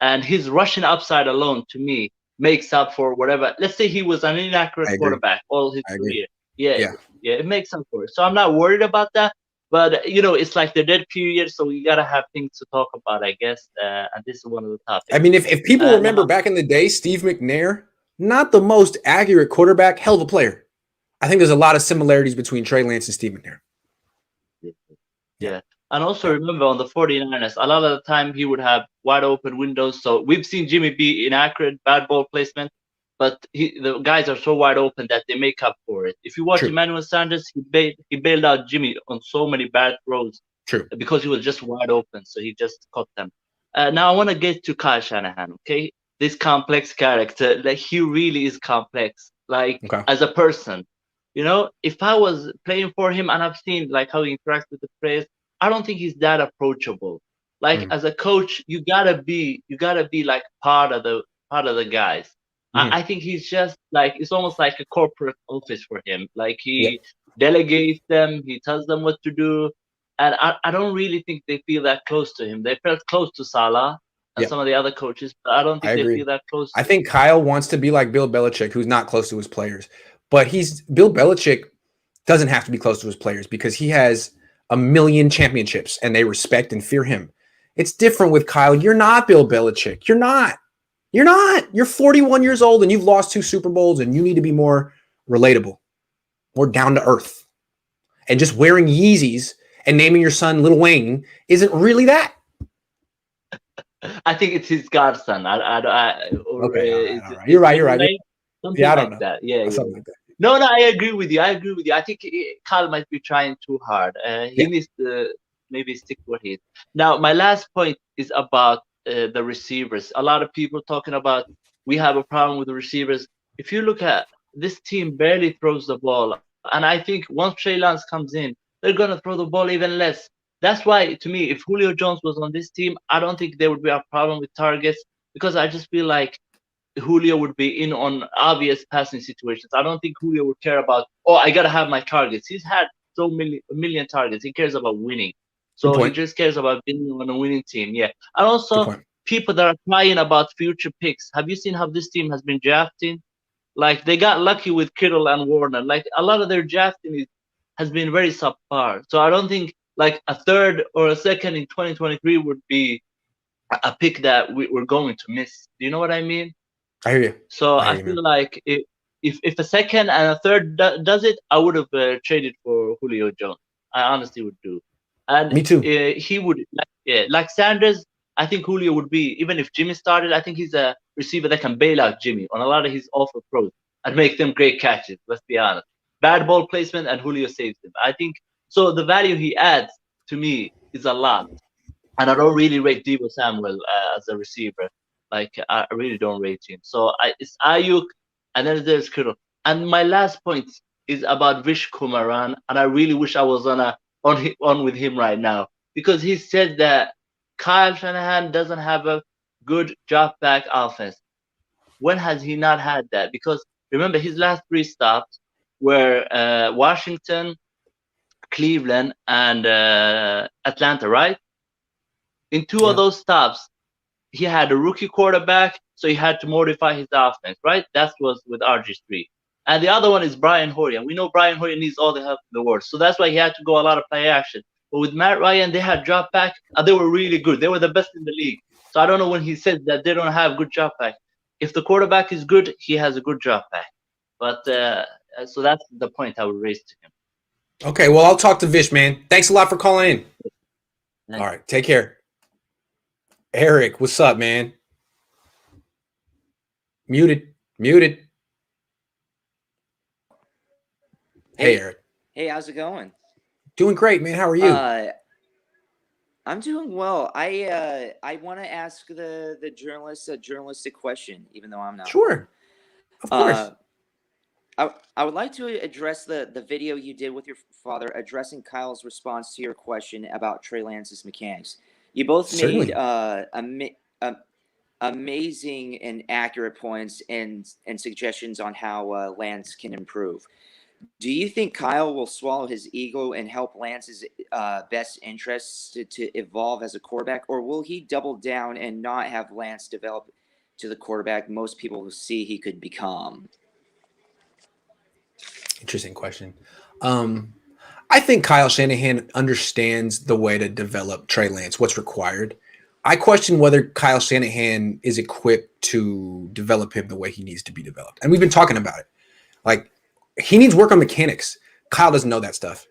And his rushing upside alone, to me, makes up for whatever. Let's say he was an inaccurate quarterback all his career. Yeah, it makes up for it. So I'm not worried about that. But, it's like the dead period, so you got to have things to talk about, I guess. And this is one of the topics. I mean, if people remember back in the day, Steve McNair, not the most accurate quarterback, hell of a player. I think there's a lot of similarities between Trey Lance and Steve McNair. Yeah. And also remember on the 49ers, a lot of the time he would have wide open windows. So we've seen Jimmy be inaccurate, bad ball placement. But the guys are so wide open that they make up for it. If you watch Emmanuel Sanders, he bailed out Jimmy on so many bad throws. True. Because he was just wide open, so he just caught them. Now I want to get to Kyle Shanahan, okay? This complex character, like he really is complex, like as a person. If I was playing for him and I've seen like how he interacts with the players, I don't think he's that approachable. Like as a coach, you gotta be like part of the guys. I think he's just like, it's almost like a corporate office for him. Like he delegates them. He tells them what to do. And I don't really think they feel that close to him. They felt close to Salah and Yep. some of the other coaches, but I don't I think they agree. feel that close. I think Kyle wants to be like Bill Belichick, who's not close to his players. But Bill Belichick doesn't have to be close to his players because he has a million championships and they respect and fear him. It's different with Kyle. You're not Bill Belichick. You're not. You're not. You're 41 years old and you've lost 2 Super Bowls and you need to be more relatable, more down to earth. And just wearing Yeezys and naming your son Lil Wayne isn't really that. I think it's his godson. Okay, all right. You're right. Something Yeah, I don't like know. that. Yeah. Something like that. No, I agree with you. I think Kyle might be trying too hard. He needs to maybe stick to what he is. Now, my last point is about the receivers. A lot of people talking about we have a problem with the receivers. If you look at this team, barely throws the ball, and I think once Trey Lance comes in, they're gonna throw the ball even less. That's why, to me, if Julio Jones was on this team, I don't think there would be a problem with targets because I just feel like Julio would be in on obvious passing situations. I don't think Julio would care about, I got to have my targets. He's had a million targets. He cares about winning. So he just cares about being on a winning team. Yeah. And also, people that are crying about future picks. Have you seen how this team has been drafting? Like, they got lucky with Kittle and Warner. Like, a lot of their drafting has been very subpar. So I don't think, like, a third or a second in 2023 would be a pick that we're going to miss. Do you know what I mean? I hear you. So I feel like if a second and a third does it, I would have traded for Julio Jones. I honestly would do. And me too. He would, like Sanders. I think Julio would be, even if Jimmy started, I think he's a receiver that can bail out Jimmy on a lot of his awful throws and make them great catches. Let's be honest. Bad ball placement and Julio saves them. I think so. The value he adds to me is a lot. And I don't really rate Deebo Samuel as a receiver. Like, I really don't rate him. So it's Ayuk, and then there's Kittle. And my last point is about Vish Kumaran, and I really wish I was on with him right now because he said that Kyle Shanahan doesn't have a good drop back offense. When has he not had that? Because remember, his last 3 stops were Washington, Cleveland, and Atlanta, right? In 2 of those stops, he had a rookie quarterback, so he had to modify his offense, right? That was with RG3. And the other one is Brian Hoyer. We know Brian Hoyer needs all the help in the world. So that's why he had to go a lot of play action. But with Matt Ryan, they had drop back, and they were really good. They were the best in the league. So I don't know when he said that they don't have good drop back. If the quarterback is good, he has a good drop back. But so that's the point I would raise to him. Okay, well, I'll talk to Vish, man. Thanks a lot for calling in. Thanks. All right, take care. Eric, what's up, man? Muted. Hey, Eric. Hey, how's it going? Doing great, man. How are you? I'm doing well. I want to ask the journalist a journalistic question, even though I'm not. Sure. Of course. I would like to address the video you did with your father addressing Kyle's response to your question about Trey Lance's mechanics. You both Certainly. made amazing and accurate points and suggestions on how Lance can improve. Do you think Kyle will swallow his ego and help Lance's best interests to evolve as a quarterback, or will he double down and not have Lance develop to the quarterback most people see he could become? Interesting question. I think Kyle Shanahan understands the way to develop Trey Lance, what's required. I question whether Kyle Shanahan is equipped to develop him the way he needs to be developed. And we've been talking about it. Like, he needs work on mechanics. Kyle doesn't know that stuff.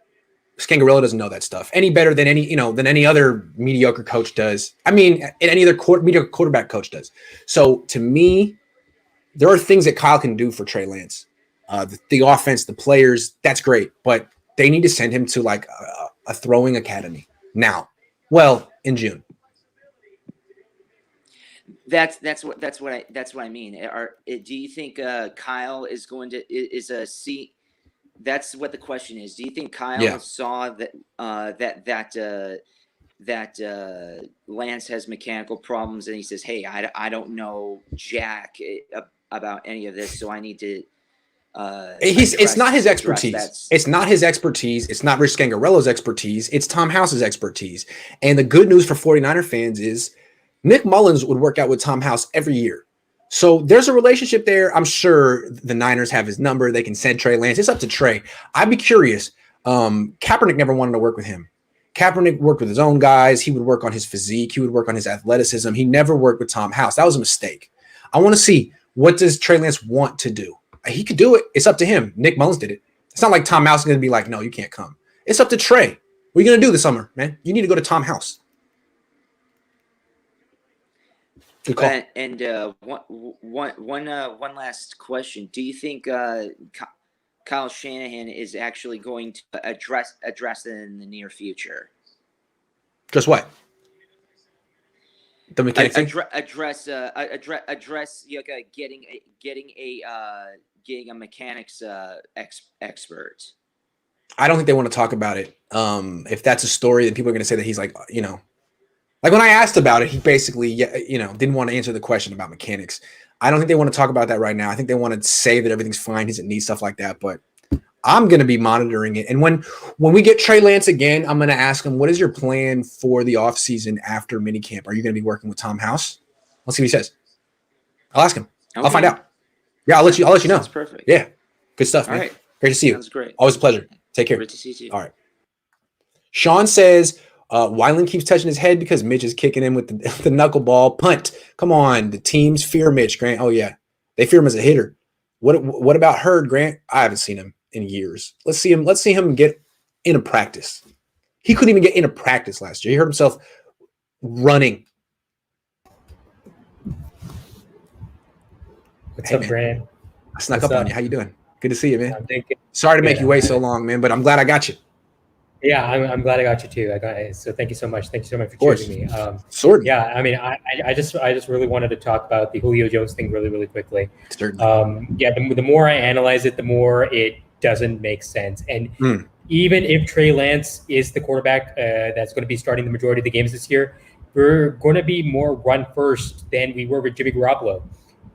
Scangarello doesn't know that stuff any better than any other mediocre coach does. I mean, any other mediocre quarterback coach does. So to me, there are things that Kyle can do for Trey Lance. The offense, the players, that's great. But they need to send him to like a throwing academy now. Well, in June. That's what I mean. Do you think Kyle is going to see? That's what the question is. Do you think Kyle saw that Lance has mechanical problems and he says, "Hey, I don't know jack about any of this, so I need to It's not his expertise. It's not his expertise. It's not Rich Scangarello's expertise. It's Tom House's expertise. And the good news for 49er fans is Nick Mullins would work out with Tom House every year. So there's a relationship there. I'm sure the Niners have his number. They can send Trey Lance. It's up to Trey. I'd be curious. Kaepernick never wanted to work with him. Kaepernick worked with his own guys. He would work on his physique. He would work on his athleticism. He never worked with Tom House. That was a mistake. I want to see, what does Trey Lance want to do? He could do it. It's up to him. Nick Mullins did it. It's not like Tom House is going to be like, no, you can't come. It's up to Trey. What are you going to do this summer, man? You need to go to Tom House. Good call. And one last question. Do you think Kyle Shanahan is actually going to address it in the near future? Just what? The mechanics address getting a mechanics expert. I don't think they want to talk about it. If that's a story, then people are going to say that he's like, like when I asked about it, he basically, didn't want to answer the question about mechanics. I don't think they want to talk about that right now. I think they want to say that everything's fine. He doesn't need stuff like that, but I'm going to be monitoring it. And when we get Trey Lance again, I'm going to ask him, what is your plan for the offseason after minicamp? Are you going to be working with Tom House? Let's see what he says. I'll ask him. Okay. I'll find out. Yeah, I'll let you know. That's perfect. Yeah. Good stuff, man. All right. Great to see you. Sounds great. Always a pleasure. Take care. Great to see you too. All right. Sean says, Weiland keeps touching his head because Mitch is kicking him with the knuckleball punt. Come on. The teams fear Mitch, Grant. Oh, yeah. They fear him as a hitter. What about Hurd, Grant? I haven't seen him in years. Let's see him get into practice. He couldn't even get into practice last year. He hurt himself running. What's up, Grant? I snuck up on you. How you doing? Good to see you, man. Sorry to make you wait so long, man, but I'm glad I got you. Yeah, I'm glad I got you too. So thank you so much. Thank you so much for choosing me. Yeah, I mean, I just really wanted to talk about the Julio Jones thing really, really quickly. The more I analyze it, the more it doesn't make sense. And even if Trey Lance is the quarterback that's going to be starting the majority of the games this year, we're going to be more run first than we were with Jimmy Garoppolo.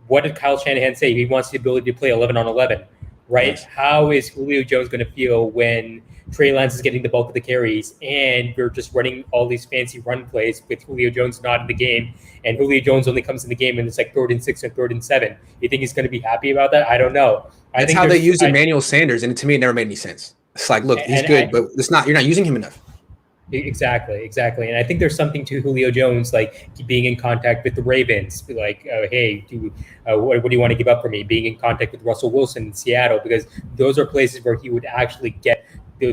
What did Kyle Shanahan say? He wants the ability to play 11 on 11, right? Yes. How is Julio Jones going to feel when Trey Lance is getting the bulk of the carries and we're just running all these fancy run plays with Julio Jones not in the game, and Julio Jones only comes in the game and it's like 3rd and 6 and 3rd and 7? You think he's going to be happy about that? I don't know. That's how they use Emmanuel Sanders, and to me, it never made any sense. It's like, look, he's good, but you're not using him enough. Exactly. And I think there's something to Julio Jones, like being in contact with the Ravens, like, hey, what do you want to give up for me? Being in contact with Russell Wilson in Seattle, because those are places where he would actually get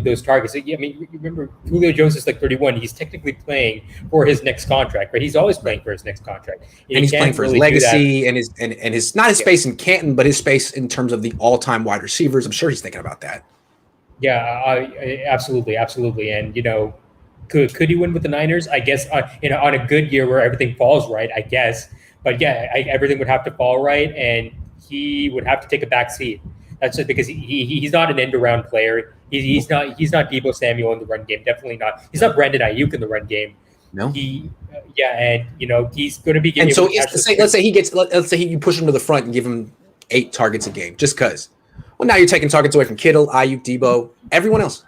those targets. I mean, remember, Julio Jones is like 31. He's technically playing for his next contract, right? He's always playing for his next contract. And he's playing for his legacy and his not his space in Canton, but his space in terms of the all-time wide receivers. I'm sure he's thinking about that. Yeah, absolutely. And, could he win with the Niners? I guess, on a good year where everything falls right, I guess. But yeah, everything would have to fall right, and he would have to take a back seat. That's it, because he's not an end-around player. He's not Deebo Samuel in the run game. Definitely not. He's not Brandon Ayuk in the run game. No. He's going to be getting. And so let's say you push him to the front and give him 8 targets a game, just because. Well, now you're taking targets away from Kittle, Ayuk, Deebo, everyone else.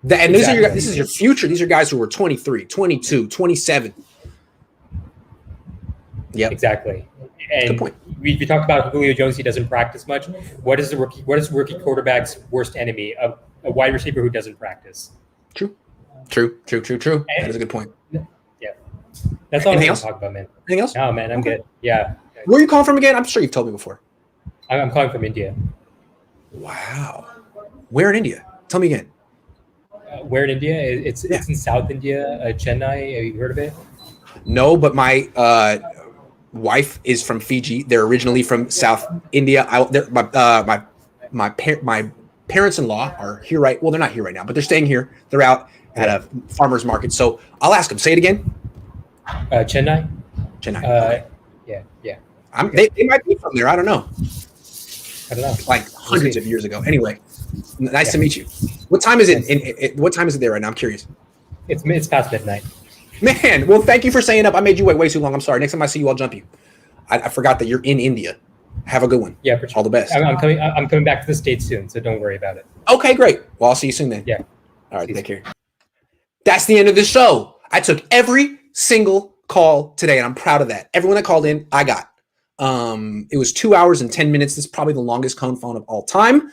And this is your future. These are guys who were 23, 22, 27. Yeah, exactly. And good point. We talked about Julio Jones. He doesn't practice much. What is rookie quarterback's worst enemy? A wide receiver who doesn't practice. True. That is a good point. Yeah. That's all I want to talk about, man. Anything else? No, man, I'm good. Yeah. Where are you calling from again? I'm sure you've told me before. I'm calling from India. Wow. Where in India? Tell me again. Where in India? It's in South India, Chennai. Have you heard of it? No, but my wife is from Fiji. They're originally from South India. My parents-in-law are here right. Well, they're not here right now, but they're staying here. They're out at a farmer's market. So I'll ask them. Say it again. Chennai. Okay. Yeah. They might be from there. I don't know. Like hundreds of years ago. Anyway, nice to meet you. What time is it? What time is it there right now? I'm curious. It's past midnight. Man, well, thank you for staying up. I made you wait way too long. I'm sorry. Next time I see you, I'll jump you. I forgot that you're in India. Have a good one. Yeah, for sure. All the best. I'm coming back to the States soon, so don't worry about it. Okay, great. Well, I'll see you soon then. Yeah. All right, take care. That's the end of the show. I took every single call today, and I'm proud of that. Everyone that called in, I got. It was 2 hours and 10 minutes. This is probably the longest Cohn phone of all time.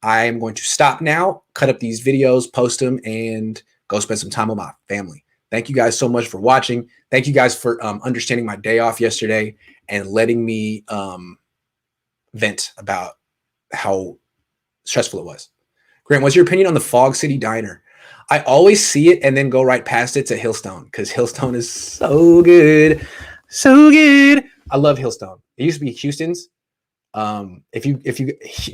I am going to stop now, cut up these videos, post them, and go spend some time with my family. Thank you guys so much for watching. Thank you guys for understanding my day off yesterday and letting me vent about how stressful it was. Grant, what's your opinion on the Fog City Diner? I always see it and then go right past it to Hillstone because Hillstone is so good. So good. I love Hillstone. It used to be Houston's. If you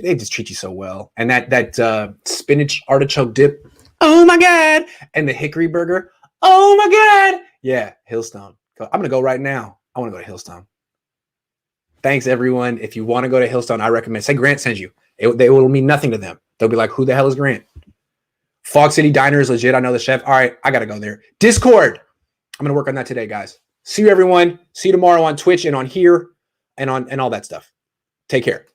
they just treat you so well. And that spinach artichoke dip, oh my God. And the hickory burger, oh my God. Yeah, Hillstone. I'm gonna go right now. I want to go to Hillstone. Thanks everyone. If you want to go to Hillstone, I recommend. Say Grant sends you. They will mean nothing to them. They'll be like, who the hell is Grant? Fog City Diner is legit. I know the chef. All right, I gotta go there. Discord. I'm gonna work on that today, guys. See you everyone. See you tomorrow on Twitch and on here and all that stuff. Take care.